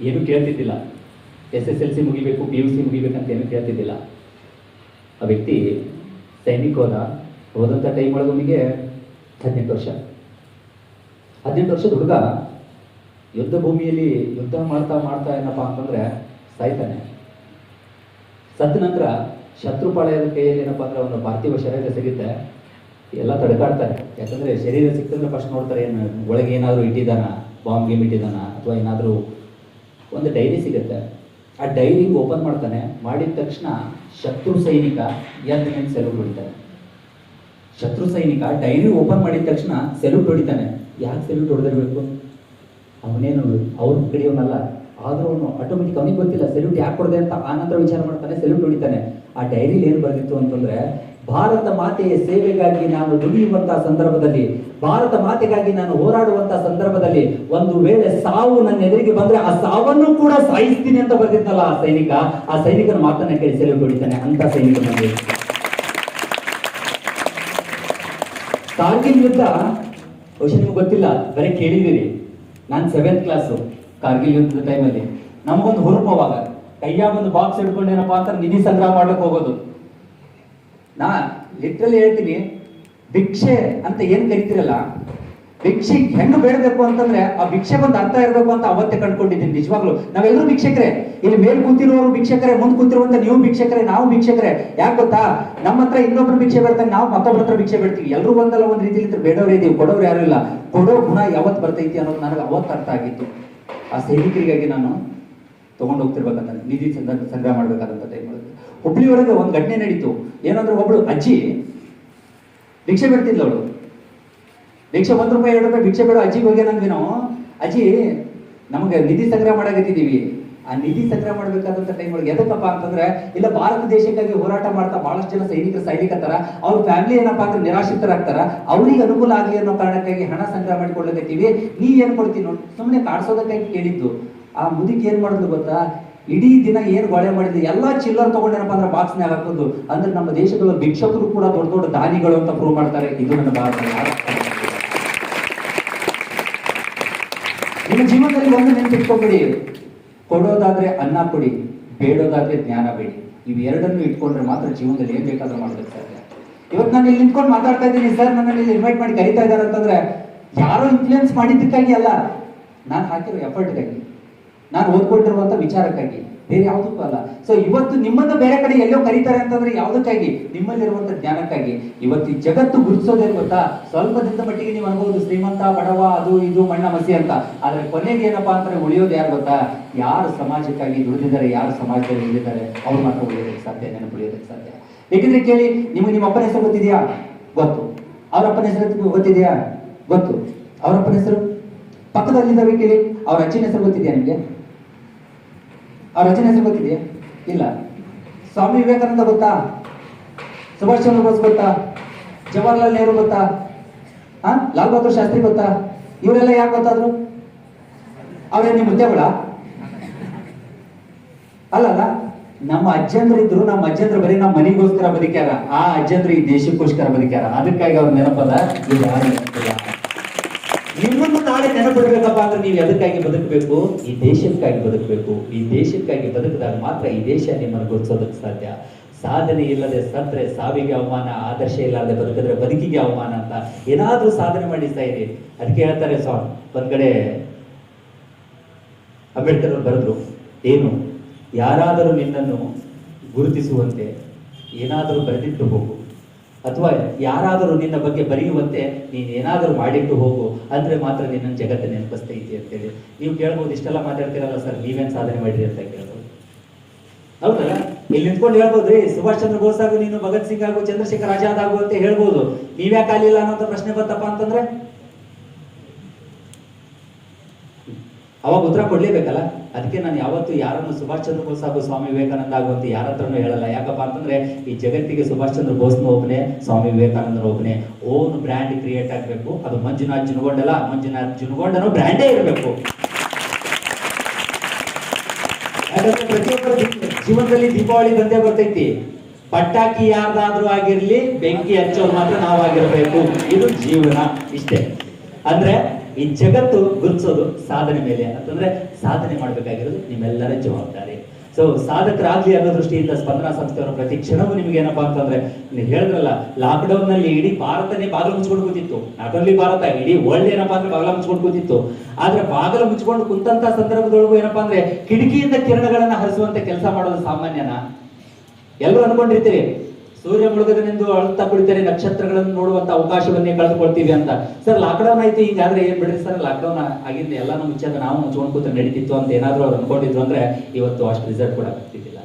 ಏನು ಕೇಳ್ತಿದ್ದಿಲ್ಲ. SSLC ಮುಗಿಬೇಕು, PUC ಮುಗಿಬೇಕಂತ ಏನು ಕೇಳ್ತಿದ್ದಿಲ್ಲ. ಆ ವ್ಯಕ್ತಿ ಸೈನಿಕ ಹೋದಂಥ ಟೈಮ್ ಒಳಗೆ ಅವನಿಗೆ 18 ವರ್ಷ. 18 ವರ್ಷದ ಹುಡುಗ ಯುದ್ಧ ಭೂಮಿಯಲ್ಲಿ ಯುದ್ಧ ಮಾಡ್ತಾ ಮಾಡ್ತಾ ಏನಪ್ಪಾ ಅಂತಂದ್ರೆ ಸಾಯ್ತಾನೆ. ಸತ್ತ ನಂತರ ಶತ್ರುಪಾಳ್ಯದ ಕೈಯಲ್ಲಿ ಏನಪ್ಪಾ ಅಂದ್ರೆ ಅವನು ಪಾರ್ಥಿವ ಶರೀರ ಸಿಗುತ್ತೆ. ಎಲ್ಲ ತಡ್ಕಾಡ್ತಾರೆ, ಯಾಕಂದ್ರೆ ಶರೀರ ಸಿಕ್ತಂದ್ರೆ ಫಸ್ಟ್ ನೋಡ್ತಾರೆ ಏನು ಒಳಗೆ ಏನಾದ್ರು ಇಟ್ಟಿದ್ದಾನ, ಬಾಂಬ್ ಗೇಮ್ ಇಟ್ಟಿದ್ದಾನ, ಅಥವಾ ಏನಾದರೂ ಒಂದು ಡೈರಿ ಸಿಗುತ್ತೆ. ಆ ಡೈರಿ ಓಪನ್ ಮಾಡ್ತಾನೆ. ಮಾಡಿದ ತಕ್ಷಣ ಶತ್ರು ಸೈನಿಕ ಎದ್ದ ಮೇಲೆ ಸೆಲ್ಯೂಟ್ ಹೊಡಿತಾನೆ. ಶತ್ರು ಸೈನಿಕ ಡೈರಿ ಓಪನ್ ಮಾಡಿದ ತಕ್ಷಣ ಸೆಲ್ಯೂಟ್ ಹೊಡಿತಾನೆ. ಯಾಕೆ ಸೆಲ್ಯೂಟ್ ಹೊಡೆದಿರ್ಬೇಕು? ಅವನೇನು ಅವ್ರ ಕಡೆಯವನಲ್ಲ, ಆದ್ರೂ ಅವನು ಆಟೋಮೆಟಿಕ್ ಅವನಿಗೆ ಗೊತ್ತಿಲ್ಲ ಸೆಲ್ಯೂಟ್ ಯಾಕೆ ಹೊಡೆದೆ ಅಂತ. ಆನಂತರ ವಿಚಾರ ಮಾಡ್ತಾನೆ, ಸೆಲ್ಯೂಟ್ ಹೊಡಿತಾನೆ. ಆ ಡೈರಿಲಿ ಏನು ಬರೆದಿತ್ತು ಅಂತಂದ್ರೆ, ಭಾರತ ಮಾತೆಯ ಸೇವೆಗಾಗಿ ನಾನು ದುಡಿಯುವಂತಹ ಸಂದರ್ಭದಲ್ಲಿ ಭಾರತ ಮಾತೆಗಾಗಿ ನಾನು ಹೋರಾಡುವಂತ ಸಂದರ್ಭದಲ್ಲಿ ಒಂದು ವೇಳೆ ಸಾವು ನನ್ನ ಎದುರಿಗೆ ಬಂದ್ರೆ ಆ ಸಾವನ್ನು ಕೂಡ ಸಾಯಿಸ್ತೀನಿ ಅಂತ ಬರ್ತಿದ್ನಲ್ಲ ಆ ಸೈನಿಕನ ಮಾತನ್ನ ಕೇಳಿ ಸೆಲೆವು ಹೊಡಿತಾನೆ ಅಂತ ಸೈನಿಕ ನನಗೆ. ಕಾರ್ಗಿಲ್ ಯುದ್ಧ ಬಹುಶಃ ನಿಮ್ಗೆ ಗೊತ್ತಿಲ್ಲ, ಬರೀ ಕೇಳಿದ್ದೀರಿ. ನಾನು 7th ಕ್ಲಾಸು ಕಾರ್ಗಿಲ್ ಯುದ್ಧದ ಟೈಮಲ್ಲಿ ನಮಗೊಂದು ಹುರುಪು ಅವಾಗ ಕೈಯಾಗ ಒಂದು ಬಾಕ್ಸ್ ಹಿಡ್ಕೊಂಡೇನಪ್ಪಾ ಅಂತ ನಿಧಿ ಸಂಗ್ರಹ ಮಾಡ್ಲಿಕ್ಕೆ ಹೋಗೋದು. ನಾ ಲಿಟ್ರಲಿ ಹೇಳ್ತೀನಿ, ಭಿಕ್ಷೆ ಅಂತ ಏನ್ ಕರಿತೀರಲ್ಲ, ಭಿಕ್ಷೆ ಹೆಂಗ್ ಬೇಡಬೇಕು ಅಂತಂದ್ರೆ ಆ ಭಿಕ್ಷೆಗೊಂದು ಅರ್ಥ ಇರಬೇಕು ಅಂತ ಅವತ್ತೇ ಕಂಡ್ಕೊಂಡಿದ್ದೀನಿ. ನಿಜವಾಗ್ಲು ನಾವೆಲ್ಲರೂ ಭಿಕ್ಷಕರೇ, ಇಲ್ಲಿ ಮೇಲ್ ಕೂತಿರೋರು ಭಿಕ್ಷಕರೇ, ಮುಂದ್ ಕೂತಿರುವಂತ ನೀವು ಭಿಕ್ಷಕರೇ, ನಾವು ಭಿಕ್ಷಕರೇ. ಯಾಕೆ ಗೊತ್ತಾ, ನಮ್ಮ ಹತ್ರ ಇನ್ನೊಬ್ರು ಭಿಕ್ಷೆ ಬೇಡ್ತಾನೆ, ನಾವು ಮತ್ತೊಬ್ಬರ ಹತ್ರ ಭಿಕ್ಷೆ ಬೇಡ್ತೀವಿ. ಎಲ್ಲರೂ ಒಂದಲ್ಲ ಒಂದ್ ರೀತಿಲಿ ಬೇಡವ್ರು ಇದೀವಿ, ಕೊಡೋರು ಯಾರು ಇಲ್ಲ. ಕೊಡೋ ಗುಣ ಯಾವತ್ ಬರ್ತೈತಿ ಅನ್ನೋದು ನನಗೆ ಅವತ್ತು ಅರ್ಥ ಆಗಿತ್ತು. ಆ ಸೈನಿಕರಿಗಾಗಿ ನಾನು ತಗೊಂಡು ಹೋಗ್ತಿರ್ಬೇಕಂತ ನಿಧಿ ಸಂಗ್ರಹ ಮಾಡ್ಬೇಕಾದಂತ ಟೈಮ್ ಒಳಗೆ ಹುಬ್ಳಿ ಒಳಗೆ ಒಂದು ಘಟನೆ ನಡೀತು. ಏನಂದ್ರೆ ಒಬ್ಳು ಅಜ್ಜಿ ಭಿಕ್ಷೆ ಬೇಡ್ತಿದ್ಲು. ಅವಳು ಭಿಕ್ಷೆ ₹1 ₹2 ಭಿಕ್ಷೆ ಬೇಡ ಅಜ್ಜಿಗೆ ಹೋಗಿ ಏನಂದ್ವಿ ನಾವು, ಅಜ್ಜಿ ನಮಗೆ ನಿಧಿ ಸಂಗ್ರಹ ಮಾಡಾಕತ್ತಿದ್ದೀವಿ. ಆ ನಿಧಿ ಸಂಗ್ರಹ ಮಾಡ್ಬೇಕಾದಂತ ಟೈಮ್ ಒಳಗೆ ಎದಕ್ಕಪ್ಪ ಅಂತಂದ್ರೆ, ಇಲ್ಲ ಭಾರತ ದೇಶಕ್ಕಾಗಿ ಹೋರಾಟ ಮಾಡ್ತಾ ಬಹಳಷ್ಟು ಜನ ಸೈನಿಕರು ಸಾಯ್ಲಿಕತ್ತಾರ, ಅವ್ರ ಫ್ಯಾಮಿಲಿ ಏನಪ್ಪಾ ಅಂದ್ರೆ ನಿರಾಶ್ರಿತರಾಗ್ತಾರ, ಅವ್ರಿಗೆ ಅನುಕೂಲ ಆಗ್ಲಿ ಅನ್ನೋ ಕಾರಣಕ್ಕಾಗಿ ಹಣ ಸಂಗ್ರಹ ಮಾಡಿಕೊಳ್ಳಕತ್ತೀವಿ, ನೀ ಏನ್ ಕೊಡ್ತೀನಿ ನೋಡಿ. ಸುಮ್ಮನೆ ಕಾಡ್ಸೋದಕ್ಕಾಗಿ ಕೇಳಿದ್ದು. ಆ ಮುದುಕಿ ಏನ್ ಮಾಡಿದ್ಲು ಗೊತ್ತಾ, ಇಡೀ ದಿನ ಏನ್ ಗೋಳೆ ಮಾಡಿದ್ಲು, ಎಲ್ಲಾ ಚಿಲ್ಲರ್ ತಗೊಂಡೇನಪ್ಪ ಅಂದ್ರೆ ಬಾಕ್ಸ್ನಾಗ ಹಾಕೋದು. ಅಂದ್ರೆ ನಮ್ಮ ದೇಶದ ಭಿಕ್ಷಕರು ಕೂಡ ದೊಡ್ಡ ದೊಡ್ಡ ದಾನಿಗಳು ಅಂತ ಪ್ರೂವ್ ಮಾಡ್ತಾರೆ. ಇದು ನನ್ನ ಭಾರತ. ನಿಮ್ಮ ಜೀವನದಲ್ಲಿ ಒಂದು ನೆನಪಿಟ್ಕೊಂಡ್ಬಿಡಿ, ಕೊಡೋದಾದ್ರೆ ಅನ್ನ ಕೊಡಿ, ಬೇಡೋದಾದ್ರೆ ಜ್ಞಾನ ಬೇಡಿ. ಇವೆರಡನ್ನು ಇಟ್ಕೊಂಡ್ರೆ ಮಾತ್ರ ಜೀವನದಲ್ಲಿ ಏನ್ ಬೇಕಾದ್ರೂ ಮಾಡ್ಬೇಕು ಸಾಧ್ಯ. ಇವತ್ತು ನಾನು ಇಲ್ಲಿ ನಿಂತ್ಕೊಂಡು ಮಾತಾಡ್ತಾ ಇದ್ದೀನಿ ಸರ್, ನನ್ನಲ್ಲಿ ಇಲ್ಲಿ ಇನ್ವೈಟ್ ಮಾಡಿ ಕರೀತಾ ಇದ್ದಾರೆ ಅಂತಂದ್ರೆ ಯಾರೋ ಇನ್ಫ್ಲೂಯೆನ್ಸ್ ಮಾಡಿದ್ದಕ್ಕಾಗಿ ಅಲ್ಲ, ನಾನು ಹಾಕಿರೋ ಎಫರ್ಟ್ಗಾಗಿ, ನಾನು ಓದ್ಕೊಂಡಿರುವಂತ ವಿಚಾರಕ್ಕಾಗಿ, ಬೇರೆ ಯಾವುದಕ್ಕೂ ಅಲ್ಲ. ಸೊ ಇವತ್ತು ನಿಮ್ಮನ್ನ ಬೇರೆ ಕಡೆ ಎಲ್ಲೋ ಕರೀತಾರೆ ಅಂತಂದ್ರೆ ಯಾವುದಕ್ಕಾಗಿ, ನಿಮ್ಮಲ್ಲಿರುವಂತ ಜ್ಞಾನಕ್ಕಾಗಿ. ಇವತ್ತು ಈ ಜಗತ್ತು ಗುರುತಿಸೋದೇನು ಗೊತ್ತಾ, ಸ್ವಲ್ಪ ದಿನದ ಮಟ್ಟಿಗೆ ನೀವು ಅನ್ಬೋದು ಶ್ರೀಮಂತ ಬಡವ ಅದು ಇದು ಮಣ್ಣ ಮಸಿ ಅಂತ, ಆದ್ರೆ ಕೊನೆಗೆ ಏನಪ್ಪಾ ಅಂತಂದ್ರೆ ಉಳಿಯೋದು ಯಾರು ಗೊತ್ತಾ, ಯಾರು ಸಮಾಜಕ್ಕಾಗಿ ದುಡಿದಿದ್ದಾರೆ, ಯಾರು ಸಮಾಜದಲ್ಲಿ ಉಳಿದಿದ್ದಾರೆ, ಅವ್ರು ಮಾತ್ರ ಉಳಿಯೋದಕ್ಕೆ ಸಾಧ್ಯ, ನೆನಪುಳಿಯೋದಕ್ಕೆ ಸಾಧ್ಯ. ಏಕೆಂದ್ರೆ ಕೇಳಿ, ನಿಮ್ಗೆ ನಿಮ್ಮ ಅಪ್ಪನ ಹೆಸರು ಗೊತ್ತಿದೆಯಾ? ಗೊತ್ತು. ಅವ್ರ ಅಪ್ಪನ ಹೆಸರು ಗೊತ್ತಿದೆಯಾ? ಗೊತ್ತು. ಅವ್ರ ಅಪ್ಪನ ಹೆಸರು ಪಕ್ಕದಲ್ಲಿದ್ದಾವೆ ಕೇಳಿ. ಅವ್ರ ಅಜ್ಜಿನ ಹೆಸರು ಗೊತ್ತಿದೆಯಾ ನಿಮ್ಗೆ? ಅವ್ರ ಅಜ್ಜನ ಹೆಸರು ಗೊತ್ತಿದೆಯಾ? ಇಲ್ಲ. ಸ್ವಾಮಿ ವಿವೇಕಾನಂದ ಗೊತ್ತಾ? ಸುಭಾಷ್ ಚಂದ್ರ ಬೋಸ್ ಗೊತ್ತಾ? ಜವಾಹರ್ಲಾಲ್ ನೆಹರು ಗೊತ್ತಾ? ಲಾಲ್ ಬಹದ್ದೂರ್ ಶಾಸ್ತ್ರಿ ಗೊತ್ತಾ? ಇವರೆಲ್ಲ ಯಾಕೆ ಗೊತ್ತಾದ್ರು? ಅವ್ರೇ ನಿಮ್ಮ ಮುದ್ದೆಗಳ ಅಲ್ಲಲ್ಲ. ನಮ್ಮ ಅಜ್ಜಂದ್ರು ಇದ್ರು, ನಮ್ಮ ಅಜ್ಜಂದ್ರು ಬರೀ ನಮ್ಮ ಮನೆಗೋಸ್ಕರ ಬದುಕ್ಯಾರ, ಆ ಅಜ್ಜಂದ್ರು ಈ ದೇಶಕ್ಕೋಸ್ಕರ ಬದುಕ್ಯಾರ. ಅದಕ್ಕಾಗಿ ಅವ್ರ ನೆನಪದ. ನಿಮ್ಮನ್ನು ನಾಳೆ ನೆನಪಿಡ್ಬೇಕಪ್ಪ ಅಂದ್ರೆ ನೀವು ಎದಕ್ಕಾಗಿ ಬದುಕಬೇಕು? ಈ ದೇಶಕ್ಕಾಗಿ ಬದುಕಬೇಕು. ಈ ದೇಶಕ್ಕಾಗಿ ಬದುಕಿದಾಗ ಮಾತ್ರ ಈ ದೇಶ ನಿಮ್ಮನ್ನು ಗುರುತಿಸೋದಕ್ಕೆ ಸಾಧ್ಯ. ಸಾಧನೆ ಇಲ್ಲದೆ ಸತ್ರೆ ಸಾವಿಗೆ ಅವಮಾನ, ಆದರ್ಶ ಇಲ್ಲದೆ ಬದುಕಿದ್ರೆ ಬದುಕಿಗೆ ಅವಮಾನ ಅಂತ ಏನಾದ್ರೂ ಸಾಧನೆ ಮಾಡಿಸ್ತಾ ಇರಿ. ಅದಕ್ಕೆ ಹೇಳ್ತಾರೆ ಒಂದ್ ಕಡೆ ಅಂಬೇಡ್ಕರ್ ಅವರು ಬರೆದ್ರು, ಏನು ಯಾರಾದರೂ ನಿನ್ನನ್ನು ಗುರುತಿಸುವಂತೆ ಏನಾದರೂ ಬರೆದಿಟ್ಟು ಹೋಗು, ಅಥವಾ ಯಾರಾದರೂ ನಿನ್ನ ಬಗ್ಗೆ ಬರೆಯುವಂತೆ ನೀನ್ ಏನಾದರೂ ಮಾಡಿಟ್ಟು ಹೋಗು, ಅಂದ್ರೆ ಮಾತ್ರ ನಿನ್ನ ಜಗತ್ತು ನೆನಪಿಸ್ತೈತಿ ಅಂತೇಳಿ. ನೀವು ಕೇಳ್ಬೋದು, ಇಷ್ಟೆಲ್ಲ ಮಾತಾಡ್ತಿರಲ್ಲ ಸರ್, ನೀವೇನ್ ಸಾಧನೆ ಮಾಡಿರಿ ಅಂತ ಕೇಳ್ಬೋದು. ಹೌದಲ್ಲ? ಇಲ್ಲಿ ನಿಂತ್ಕೊಂಡು ಹೇಳ್ಬೋದ್ರಿ, ಸುಭಾಷ್ ಚಂದ್ರ ಬೋಸ್ ಆಗು, ನೀನು ಭಗತ್ ಸಿಂಗ್ ಆಗು, ಚಂದ್ರಶೇಖರ್ ಆಜಾದ್ ಆಗು ಅಂತ ಹೇಳ್ಬೋದು. ನೀವ್ಯಾಕೆ ಆಗಲಿಲ್ಲ ಅನ್ನೋ ಪ್ರಶ್ನೆ ಬಂತಪ್ಪ ಅಂತಂದ್ರೆ ಅವಾಗ ಉತ್ತರ ಕೊಡ್ಲೇಬೇಕಲ್ಲ. ಅದಕ್ಕೆ ನಾನು ಯಾವತ್ತು ಯಾರನ್ನು ಸುಭಾಷ್ ಚಂದ್ರ ಬೋಸ್ ಆಗು, ಸ್ವಾಮಿ ವಿವೇಕಾನಂದ ಆಗು ಅಂತ ಯಾರ ಹತ್ರನೂ ಹೇಳಲ್ಲ. ಯಾಕಪ್ಪ ಅಂತಂದ್ರೆ ಈ ಜಗತ್ತಿಗೆ ಸುಭಾಷ್ ಚಂದ್ರ ಬೋಸ್ನು ಒಬ್ಬನೇ, ಸ್ವಾಮಿ ವಿವೇಕಾನಂದನ ಒಬ್ಬನೇ. ಓನ್ ಬ್ರ್ಯಾಂಡ್ ಕ್ರಿಯೇಟ್ ಆಗ್ಬೇಕು. ಅದು ಮಂಜುನಾಥ್ ಜುನಗೊಂಡಲ್ಲ, ಮಂಜುನಾಥ್ ಜುನಗೊಂಡನೋ ಬ್ರ್ಯಾಂಡೇ ಇರಬೇಕು. ಯಾಕಂದ್ರೆ ಪ್ರತಿಯೊಬ್ಬರ ಜೀವನದಲ್ಲಿ ದೀಪಾವಳಿ ಬಂದೇ ಬರ್ತೈತಿ. ಪಟಾಕಿ ಯಾರ್ದಾದ್ರೂ ಆಗಿರ್ಲಿ, ಬೆಂಕಿ ಹಚ್ಚೋರು ಮಾತ್ರ ನಾವಾಗಿರ್ಬೇಕು. ಇದು ಜೀವನ. ಇಷ್ಟೇ. ಅಂದ್ರೆ ಈ ಜಗತ್ತು ಗುರುತಿಸೋದು ಸಾಧನೆ ಮೇಲೆ ಅಂತಂದ್ರೆ ಸಾಧನೆ ಮಾಡ್ಬೇಕಾಗಿರೋದು ನಿಮ್ಮೆಲ್ಲರ ಜವಾಬ್ದಾರಿ. ಸೊ ಸಾಧಕರಾಗ್ಲಿ ಅನ್ನೋ ದೃಷ್ಟಿಯಿಂದ ಸ್ಪಂದನಾ ಸಂಸ್ಥೆಯವರು ಪ್ರತಿ ಕ್ಷಣವೂ ನಿಮ್ಗೆ ಏನಪ್ಪಾ ಅಂತಂದ್ರೆ, ನೀವು ಹೇಳಿದ್ರಲ್ಲ, ಲಾಕ್ ಡೌನ್ ನಲ್ಲಿ ಇಡೀ ಭಾರತನೇ ಬಾಗಿಲು ಮುಚ್ಕೊಂಡು ಕೂತಿತ್ತು. ನಾಟ್ ಓನ್ಲಿ ಭಾರತ, ಇಡೀ ವರ್ಲ್ಡ್ ಏನಪ್ಪಾ ಅಂದ್ರೆ ಬಾಗಿಲ ಮುಚ್ಕೊಂಡು ಕೂತಿತ್ತು. ಆದ್ರೆ ಬಾಗಿಲು ಮುಚ್ಕೊಂಡು ಕುಂತಂತ ಸಂದರ್ಭದೊಳಗೂ ಏನಪ್ಪಾ ಅಂದ್ರೆ ಕಿಟಕಿಯಿಂದ ಕಿರಣಗಳನ್ನ ಹರಿಸುವಂತ ಕೆಲಸ ಮಾಡೋದು ಸಾಮಾನ್ಯನ? ಎಲ್ಲರೂ ಅನ್ಕೊಂಡಿರ್ತೀರಿ ಸೂರ್ಯ ಮುಳುಗದನೆಂದು ಅಳ್ತಾ ಕುಳಿತರೆ ನಕ್ಷತ್ರಗಳನ್ನು ನೋಡುವಂತ ಅವಕಾಶವನ್ನೇ ಕಳೆದುಕೊಳ್ತೀವಿ ಅಂತ. ಸರ್ ಲಾಕ್ಡೌನ್ ಆಯ್ತು, ಹಿಂಗಾದ್ರೆ ಏನ್ ಬಿಡ್ರಿ ಸರ್, ಲಾಕ್ಡೌನ್ ಆಗಿಂದ ಎಲ್ಲಾನು ಮುಚ್ಚಾದ ನಾವು ಮುಚ್ಕೊಂಡು ಕೂತ್ರೆ ನಡೀತಿತ್ತು ಅಂತ ಏನಾದ್ರು ಅವ್ರು ಅನ್ಕೊಂಡಿದ್ರು ಅಂದ್ರೆ ಇವತ್ತು ಅಷ್ಟು ರಿಸಲ್ಟ್ ಕೂಡ ಆಗ್ತಿದ್ದಿಲ್ಲ.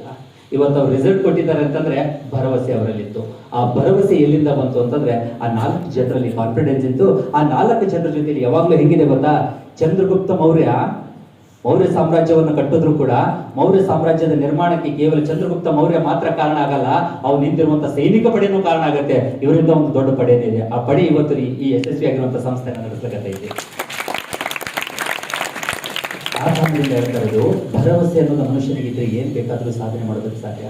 ಇವತ್ತು ಅವ್ರು ರಿಸಲ್ಟ್ ಕೊಟ್ಟಿದ್ದಾರೆ ಅಂತಂದ್ರೆ ಭರವಸೆ ಅವರಲ್ಲಿತ್ತು. ಆ ಭರವಸೆ ಎಲ್ಲಿಂದ ಬಂತು ಅಂತಂದ್ರೆ ಆ 4 ಜನರಲ್ಲಿ ಕಾನ್ಫಿಡೆನ್ಸ್ ಇತ್ತು. ಆ 4 ಜನರ ಜೊತೆಲಿ ಯಾವಾಗ್ಲೂ ಹೆಂಗಿದೆ ಗೊತ್ತಾ, ಚಂದ್ರಗುಪ್ತ ಮೌರ್ಯ ಮೌರ್ಯ ಸಾಮ್ರಾಜ್ಯವನ್ನು ಕಟ್ಟಿದ್ರು ಕೂಡ ಮೌರ್ಯ ಸಾಮ್ರಾಜ್ಯದ ನಿರ್ಮಾಣಕ್ಕೆ ಕೇವಲ ಚಂದ್ರಗುಪ್ತ ಮೌರ್ಯ ಮಾತ್ರ ಕಾರಣ ಆಗಲ್ಲ, ಅವ್ರು ನಿಂತಿರುವಂತಹ ಸೈನಿಕ ಪಡೆನೂ ಕಾರಣ ಆಗುತ್ತೆ. ಇವರಿಂದ ಒಂದು ದೊಡ್ಡ ಪಡೆನೇ ಇದೆ. ಆ ಪಡೆ ಇವತ್ತು ಈ ಯಶಸ್ವಿಯಾಗಿರುವಂತಹ ಸಂಸ್ಥೆಯನ್ನು ನಡೆಸಲಿದೆ. ಆ ಕಾರಣದಿಂದ ಹೇಳ್ತಾ ಇರೋದು, ಭರವಸೆ ಅನ್ನೋದು ಮನುಷ್ಯನಿಗಿದ್ರೆ ಏನ್ ಬೇಕಾದ್ರೂ ಸಾಧನೆ ಮಾಡೋದಕ್ಕೆ ಸಾಧ್ಯ.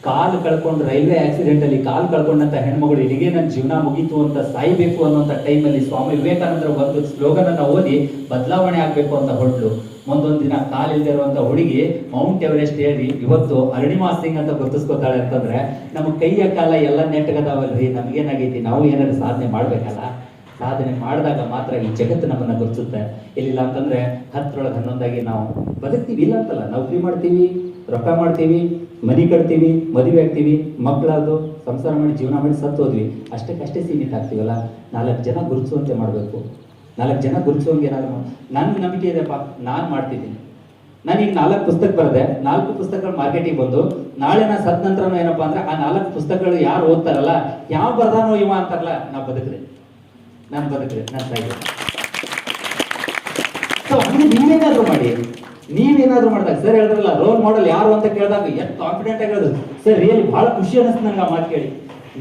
ಕಾಲು ಕಳ್ಕೊಂಡು ರೈಲ್ವೆ ಆಕ್ಸಿಡೆಂಟ್ ಅಲ್ಲಿ ಕಾಲು ಕಳ್ಕೊಂಡಂತ ಹೆಣ್ಮಗಳು ಇಲ್ಲಿಗೆ ನನ್ನ ಜೀವನ ಮುಗೀತು ಅಂತ ಸಾಯ್ಬೇಕು ಅನ್ನುವಂಥ ಟೈಮಲ್ಲಿ ಸ್ವಾಮಿ ವಿವೇಕಾನಂದರ ಒಂದು ಸ್ಲೋಗನ್ ಅನ್ನ ಓದಿ ಬದಲಾವಣೆ ಆಗ್ಬೇಕು ಅಂತ ಹೊರಟು ಮುಂದೊಂದು ದಿನ ಕಾಲಿಲ್ಲದೆ ಇರುವಂತ ಹುಡುಗಿ ಮೌಂಟ್ ಎವರೆಸ್ಟ್ ಏರಿ ಇವತ್ತು ಅರುಣಿಮಾ ಸಿಂಗ್ ಅಂತ ಗುರುತಿಸ್ಕೊತಾಳೆ ಅಂತಂದ್ರೆ ನಮ್ಮ ಕೈಯ ಕಾಲ ಎಲ್ಲ ನೆಟ್ಟಗದಾವಲ್ರಿ, ನಮ್ಗೇನಾಗೈತಿ, ನಾವು ಏನಾದ್ರು ಸಾಧನೆ ಮಾಡ್ಬೇಕಲ್ಲ. ಸಾಧನೆ ಮಾಡಿದಾಗ ಮಾತ್ರ ಈ ಜಗತ್ತು ನಮ್ಮನ್ನ ಗುರುತಿಸುತ್ತೆ. ಇಲ್ಲಿಲ್ಲ ಅಂತಂದ್ರೆ 10ರೊಳಗೆ 11 ನಾವು ಬದುಕ್ತೀವಿ. ಇಲ್ಲ ಅಂತಲ್ಲ, ನೌಕರಿ ಮಾಡ್ತೀವಿ, ರೊಕ್ಕ ಮಾಡ್ತೀವಿ, ಮನೆ ಕಟ್ತೀವಿ, ಮದುವೆ ಆಗ್ತೀವಿ, ಮಕ್ಕಳಾದ್ರು ಸಂಸಾರ ಮಾಡಿ ಜೀವನ ಮಾಡಿ ಸತ್ತೋದ್ವಿ, ಅಷ್ಟಕ್ಕಷ್ಟೇ ಸೀಮಿತ ಆಗ್ತೀವಲ್ಲ. 4 ಜನ ಗುರುತಿಸುವಂತೆ ಮಾಡಬೇಕು. 4 ಜನ ಗುರುತಿಸುವಂಗೆ ಏನಾದ್ರು ನನ್ನ ನಂಬಿಕೆ ಇದೆಪ್ಪ, ನಾನು ಮಾಡ್ತಿದ್ದೀನಿ. ನಾನೀಗ 4 ಪುಸ್ತಕ ಬರೆದೆ, 4 ಪುಸ್ತಕಗಳು ಮಾರ್ಕೆಟಿಗೆ ಬಂದು ನಾಳೆ ನಾ ಸತ್ ನಂತರನೂ ಏನಪ್ಪಾ ಅಂದ್ರೆ ಆ 4 ಪುಸ್ತಕಗಳು ಯಾರು ಓದ್ತಾರಲ್ಲ, ಯಾವ ಬರ್ದಾನೋ ಇವ ಅಂತಾರಲ್ಲ, ನಾ ಬದುಕ್ರೆ, ನಾನು ಬದುಕ್ರೆ, ನಾನು ಸಾಯ್ದೆ. ಸೊ ಹಂಗೆ ನೀವೇನಾದ್ರೂ ಮಾಡಿ, ನೀವೇನಾದ್ರೂ ಮಾಡಿದಾಗ ಸರ್ ಹೇಳಿದ್ರಲ್ಲ ರೋಲ್ ಮಾಡೆಲ್ ಯಾರು ಅಂತ ಕೇಳಿದಾಗ ಎಷ್ಟು ಕಾನ್ಫಿಡೆಂಟ್ ಆಗಿ ಹೇಳಿದ್ರು ಸರ್, ರಿಯಲಿ ಬಹಳ ಖುಷಿ ಅನಿಸ್ತು ನನಗೆ ಆ ಮಾತು ಕೇಳಿ.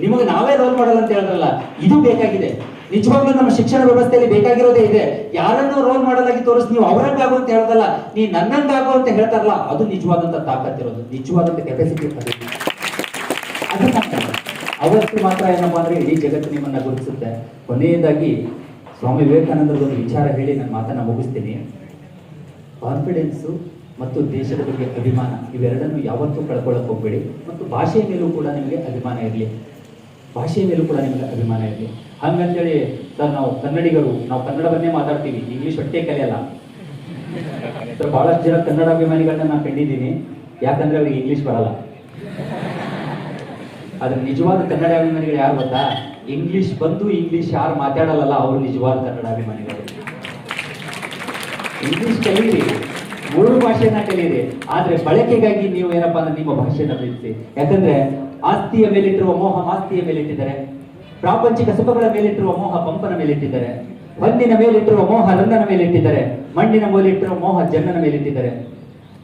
ನಿಮಗೆ ನಾವೇ ರೋಲ್ ಮಾಡೆಲ್ ಅಂತ ಹೇಳಿದ್ರಲ್ಲ, ಇದು ಬೇಕಾಗಿದೆ. ನಿಜವಾಗ್ಲೂ ನಮ್ಮ ಶಿಕ್ಷಣ ವ್ಯವಸ್ಥೆಯಲ್ಲಿ ಬೇಕಾಗಿರೋದೇ ಇದೆ. ಯಾರನ್ನೂ ರೋಲ್ ಮಾಡೆಲ್ ಆಗಿ ತೋರಿಸಿ ನೀವು ಅವರಂಗಾಗು ಅಂತ ಹೇಳೋದಲ್ಲ, ನೀ ನನ್ನಂಗಾಗು ಅಂತ ಹೇಳ್ತಾರಲ್ಲ, ಅದು ನಿಜವಾದಂತ ತಾಕತ್ತಿರೋದು, ನಿಜವಾದಂತ ಕೆಪಾಸಿಟಿ ಇರ್ತದೆ. ಅದನ್ನ ಅವತ್ತು ಮಾತ್ರ ಏನಪ್ಪಾ ಅಂದ್ರೆ ಇಡೀ ಜಗತ್ತು ನಿಮ್ಮನ್ನ ಗುರುತಿಸುತ್ತೆ. ಕೊನೆಯದಾಗಿ ಸ್ವಾಮಿ ವಿವೇಕಾನಂದರ ಒಂದು ವಿಚಾರ ಹೇಳಿ ನನ್ನ ಮಾತನ್ನ ಮುಗಿಸ್ತೀನಿ. ಕಾನ್ಫಿಡೆನ್ಸು ಮತ್ತು ದೇಶದ ಬಗ್ಗೆ ಅಭಿಮಾನ ಇವೆರಡನ್ನು ಯಾವತ್ತೂ ಕಳ್ಕೊಳ್ಳೋಕೆ ಹೋಗ್ಬೇಡಿ. ಮತ್ತು ಭಾಷೆಯ ಮೇಲೂ ಕೂಡ ನಿಮಗೆ ಅಭಿಮಾನ ಇರಲಿ, ಭಾಷೆಯ ಮೇಲೂ ಕೂಡ ನಿಮಗೆ ಅಭಿಮಾನ ಇರಲಿ. ಹಂಗಂತೇಳಿ ಸರ್ ನಾವು ಕನ್ನಡಿಗರು, ನಾವು ಕನ್ನಡವನ್ನೇ ಮಾತಾಡ್ತೀವಿ, ಇಂಗ್ಲೀಷ್ ಹೊಟ್ಟೆ ಕಲಿಯಲ್ಲ. ಸರ್ ಬಹಳಷ್ಟು ಜನ ಕನ್ನಡ ಅಭಿಮಾನಿಗಳನ್ನ ನಾನು ಕಂಡಿದ್ದೀನಿ, ಯಾಕಂದ್ರೆ ಅವ್ರಿಗೆ ಇಂಗ್ಲೀಷ್ ಬರಲ್ಲ. ಆದ್ರೆ ನಿಜವಾದ ಕನ್ನಡ ಅಭಿಮಾನಿಗಳು ಯಾರು ಗೊತ್ತಾ? ಇಂಗ್ಲೀಷ್ ಬಂದು ಇಂಗ್ಲೀಷ್ ಯಾರು ಮಾತಾಡಲ್ಲ ಅವರು ನಿಜವಾದ ಕನ್ನಡ ಅಭಿಮಾನಿಗಳು. ಇಂಗ್ಲಿಷ್ ಕಲೀರಿ, 3 ಭಾಷೆಯನ್ನ ಕಲೀರಿ, ಆದ್ರೆ ಬಳಕೆಗಾಗಿ ನೀವು ಏನಪ್ಪಾ ಅಂದ್ರೆ ನಿಮ್ಮ ಭಾಷೆಯನ್ನ ಪ್ರೀತಿಸಿ. ಯಾಕಂದ್ರೆ ಆಸ್ತಿಯ ಮೇಲಿಟ್ಟಿರುವ ಮೋಹ ಮಾಸ್ತಿಯ ಮೇಲಿಟ್ಟಿದ್ದಾರೆ, ಪ್ರಾಪಂಚಿಕ ಸುಖಗಳ ಮೇಲಿಟ್ಟಿರುವ ಮೋಹ ಪಂಪನ ಮೇಲಿಟ್ಟಿದ್ದಾರೆ, ಹೊನ್ನಿನ ಮೇಲಿಟ್ಟಿರುವ ಮೋಹ ರನ್ನನ ಮೇಲಿಟ್ಟಿದ್ದಾರೆ, ಮಣ್ಣಿನ ಮೇಲಿಟ್ಟಿರುವ ಮೋಹ ಜನ್ನನ ಮೇಲಿಟ್ಟಿದ್ದಾರೆ,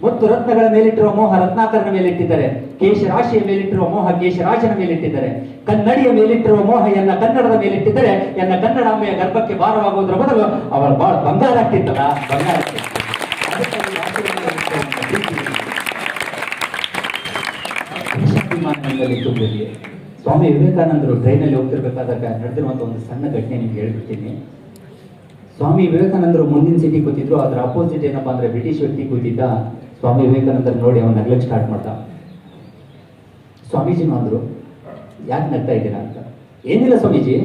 ಮುತ್ತು ರತ್ನಗಳ ಮೇಲಿಟ್ಟಿರುವ ಮೋಹ ರತ್ನಾಕರನ ಮೇಲಿಟ್ಟಿದ್ದಾರೆ, ಕೇಶರಾಶಿಯ ಮೇಲಿಟ್ಟಿರುವ ಮೋಹ ಕೇಶರಾಜನ ಮೇಲಿಟ್ಟಿದ್ದಾರೆ, ಕನ್ನಡಿಯ ಮೇಲಿಟ್ಟಿರುವ ಮೋಹ ಎನ್ನ ಕನ್ನಡದ ಮೇಲಿಟ್ಟಿದ್ದಾರೆ, ಎನ್ನ ಕನ್ನಡಾಂಬೆಯ ಗರ್ಭಕ್ಕೆ ಭಾರವಾಗುವುದರ ಬದಲು ಅವರ ಬಾಳ ಬಂಗಾರ ಆಗ್ತಿತ್ತಲ್ಲ, ಬಂಗಾರ ಆಗ್ತಿತ್ತು. ಸ್ವಾಮಿ ವಿವೇಕಾನಂದರು ಟ್ರೈನಲ್ಲಿ ಹೋಗ್ತಿರ್ಬೇಕಾದಾಗ ನಡೆದಿರುವಂತ ಒಂದು ಸಣ್ಣ ಘಟನೆ ನಿಮ್ಗೆ ಹೇಳ್ಬಿಡ್ತೀನಿ. ಸ್ವಾಮಿ ವಿವೇಕಾನಂದರು ಮುಂದಿನ ಸೀಟಿಗೆ ಕೂತಿದ್ರು, ಅದ್ರ ಅಪೋಸಿಟ್ ಏನಪ್ಪಾ ಅಂದ್ರೆ ಬ್ರಿಟಿಷ್ ವ್ಯಕ್ತಿ ಕೂತಿದ್ದ. ಸ್ವಾಮಿ ವಿವೇಕಾನಂದರು ನೋಡಿ ಅವನು ನಗ್ಲಕ್ಕೆ ಸ್ಟಾರ್ಟ್ ಮಾಡ್ದ. ಸ್ವಾಮೀಜಿನೂ ಅಂದ್ರು, ಯಾಕೆ ನಗ್ತಾ ಇದ್ದೀರಾ ಅಂತ. ಏನಿಲ್ಲ ಸ್ವಾಮೀಜಿ,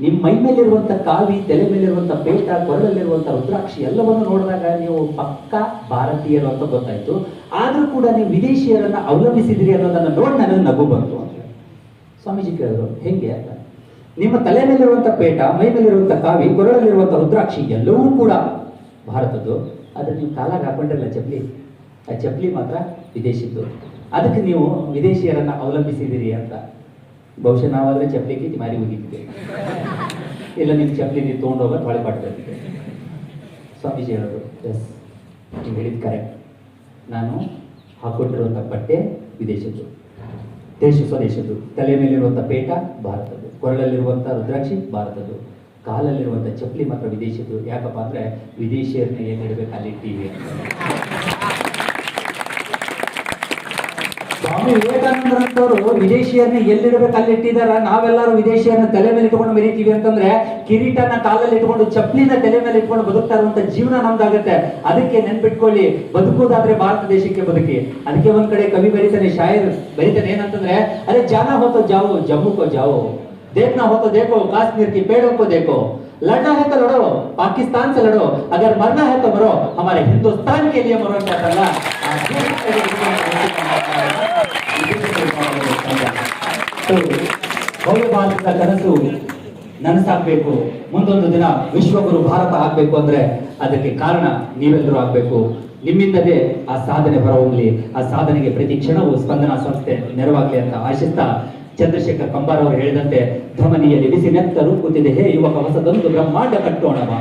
ನಿಮ್ಮ ಮೈ ಮೇಲಿರುವಂತ ಕಾವಿ, ತಲೆ ಮೇಲಿರುವಂತ ಪೇಟ, ಕೊರಳಲ್ಲಿರುವಂತ ರುದ್ರಾಕ್ಷಿ ಎಲ್ಲವನ್ನು ನೋಡಿದಾಗ ನೀವು ಪಕ್ಕಾ ಭಾರತೀಯರು ಅಂತ ಗೊತ್ತಾಯ್ತು. ಆದ್ರೂ ಕೂಡ ನೀವು ವಿದೇಶಿಯರನ್ನ ಅವಲಂಬಿಸಿದಿರಿ ಅನ್ನೋದನ್ನ ನೋಡಿ ನನಗೆ ನಗು ಬಂತು ಅಂತ ಸ್ವಾಮೀಜಿ ಕೇಳಿದ್ರು. ಹೆಂಗೆ ಅಂತ. ನಿಮ್ಮ ತಲೆ ಮೇಲಿರುವಂತ ಪೇಟ, ಮೈ ಮೇಲಿರುವಂತ ಕಾವಿ, ಕೊರಳಲ್ಲಿರುವಂತ ರುದ್ರಾಕ್ಷಿ ಎಲ್ಲವೂ ಕೂಡ ಭಾರತದ್ದು. ಆದ್ರೆ ನೀವು ಕಾಲಾಗ ಹಾಕೊಂಡಿರಲ್ಲ ಚಪ್ಲಿ, ಆ ಚಪ್ಲಿ ಮಾತ್ರ ವಿದೇಶಿದ್ದು. ಅದಕ್ಕೆ ನೀವು ವಿದೇಶಿಯರನ್ನ ಅವಲಂಬಿಸಿದಿರಿ ಅಂತ. ಬಹುಶಃ ನಾವಾದ್ರೆ ಚಪ್ಲಿ ಕಿತ್ತಿ ಮಾರಿ ಹೋಗಿದ್ದೆ, ಇಲ್ಲ ನಿಮ್ ಚಪ್ಲಿ ನೀವು ತೊಗೊಂಡೋಗ ತೊಳೆ ಪಾಡ್ತಿದ್ದೆ. ಸ್ವಾಮೀಜಿ ಹೇಳೋದು, ಎಸ್ ನೀವು ಹೇಳಿದ್ ಕರೆಕ್ಟ್, ನಾನು ಹಾಕೊಂಡಿರುವಂಥ ಬಟ್ಟೆ ವಿದೇಶದ್ದು, ಸ್ವದೇಶದ್ದು. ತಲೆ ಮೇಲಿರುವಂಥ ಪೇಟ ಭಾರತದ್ದು, ಕೊರಳಲ್ಲಿರುವಂಥ ರುದ್ರಾಕ್ಷಿ ಭಾರತದ್ದು, ಕಾಲಲ್ಲಿರುವಂಥ ಚಪ್ಪಲಿ ಮಾತ್ರ ವಿದೇಶದ್ದು. ಯಾಕಪ್ಪ ಅಂದ್ರೆ ವಿದೇಶಿಯರನ್ನ ಏನಿಡಬೇಕು ಅಲ್ಲಿ ಟಿವಿ ಅಂತ. ಸ್ವಾಮಿ ವಿವೇಕಾನಂದರಂತವರು ವಿದೇಶಿಯರನ್ನ ಎಲ್ಲಿಡಬೇಕು ಅಲ್ಲಿ ಇಟ್ಟಿದಾರ. ನಾವೆಲ್ಲರೂ ವಿದೇಶಿಯರನ್ನ ತಲೆ ಮೇಲೆ ಇಟ್ಕೊಂಡು ಮೆರಿತೀವಿ ಅಂತಂದ್ರೆ ಕಿರೀಟನ ಕಾಲಲ್ಲಿ ಇಟ್ಕೊಂಡು ಚಪ್ಪಲಿನ ತಲೆ ಮೇಲೆ ಇಟ್ಕೊಂಡು ಬದುಕ್ತಾ ಇರುವಂತ ಜೀವನ ನಮ್ದಾಗತ್ತೆ. ಅದಕ್ಕೆ ನೆನ್ಪಿಟ್ಕೊಳ್ಳಿ, ಬದುಕುವುದಾದ್ರೆ ಭಾರತ ದೇಶಕ್ಕೆ ಬದುಕಿ. ಅದಕ್ಕೆ ಒಂದ್ ಕಡೆ ಕವಿ ಬರೀತಾನೆ, ಶಾಯರ್ ಬರೀತಾನೆ, ಏನಂತಂದ್ರೆ ಅರೆ ಜಾನ ಹೋತೋ ಜಾವೋ ಜಮ್ಮು ಕೋ ಜಾವೋ, देखना हो तो देखो काश्मीर की पेड़ों को देखो, लड़ना है तो लड़ो पाकिस्तान से लड़ो, अगर मरना है तो मरो हमारे हिंदुस्तान के लिए मरो क्या करना. ಭವ್ಯ ಭಾರತದ ಕನಸು ನನಸಾಗಬೇಕು. ಮುಂದೊಂದು ದಿನ ವಿಶ್ವಗುರು ಭಾರತ ಆಗ್ಬೇಕು ಅಂದ್ರೆ ಅದಕ್ಕೆ ಕಾರಣ ನೀವೆಲ್ಲರೂ ಆಗ್ಬೇಕು. ನಿಮ್ಮಿಂದಲೇ ಆ ಸಾಧನೆ ಹೊರಹೊಮ್ಮಲಿ. ಆ ಸಾಧನೆಗೆ ಪ್ರತಿ ಕ್ಷಣವೂ ಸ್ಪಂದನಾ ಸಂಸ್ಥೆ ನೆರವಾಗಲಿ ಅಂತ ಆಶಿಸ್ತಾ, ಚಂದ್ರಶೇಖರ್ ಕಂಬಾರ್ ಅವರು ಹೇಳಿದಂತೆ ಧಮನಿಯಲ್ಲಿ ಬಿಸಿ ನೆತ್ತರು ಕೂತಿದೆ, ಹೇ ಯುವಕ ಹೊಸದೊಂದು ಬ್ರಹ್ಮಾಂಡ ಕಟ್ಟೋಣವ,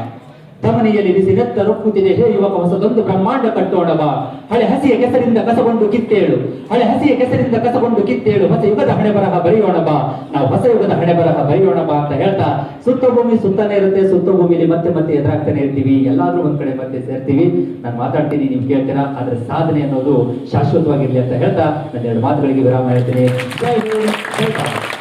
ತಮನಿಯಲ್ಲಿ ಬಿಸಿ ನೆತ್ತ ರೊಕ್ಕುತ್ತಿದೆ ಹೇ ಯುವಕ ಹೊಸದೊಂದು ಬ್ರಹ್ಮಾಂಡ ಕಟ್ಟೋಣ ಬಾ. ಹಳೆ ಹಸಿಯ ಕೆಸರಿಂದ ಕಸಗೊಂಡು ಕಿತ್ತೇಳು, ಹಳೆ ಹಸಿಯ ಕೆಸರಿಂದ ಕಸಗೊಂಡು ಕಿತ್ತೇಳು, ಹೊಸ ಯುಗದ ಹಣೆ ಬರಹ ಬರೆಯೋಣ ಬಾ. ನಾವು ಹೊಸ ಯುಗದ ಹಣೆ ಬರಹ ಬರೆಯೋಣ ಬಾ ಅಂತ ಹೇಳ್ತಾ, ಸುತ್ತ ಭೂಮಿ ಸುತ್ತಾನೆ ಇರುತ್ತೆ, ಸುತ್ತ ಭೂಮಿಲಿ ಮತ್ತೆ ಮತ್ತೆ ಎದುರಾಗ್ತಾನೆ ಇರ್ತೀವಿ, ಎಲ್ಲಾದ್ರೂ ಒಂದ್ ಕಡೆ ಮತ್ತೆ ಸೇರ್ತೀವಿ. ನಾನು ಮಾತಾಡ್ತೀನಿ, ನೀವು ಕೇಳ್ತೀರಾ, ಆದ್ರೆ ಸಾಧನೆ ಅನ್ನೋದು ಶಾಶ್ವತವಾಗಿರ್ಲಿ ಅಂತ ಹೇಳ್ತಾ ನನ್ನ ಎರಡು ಮಾತುಗಳಿಗೆ ವಿರಾಮ ಹೇಳ್ತೀನಿ. ಜೈ ಹಿಂದ್, ಜೈ ಭಾರತ್.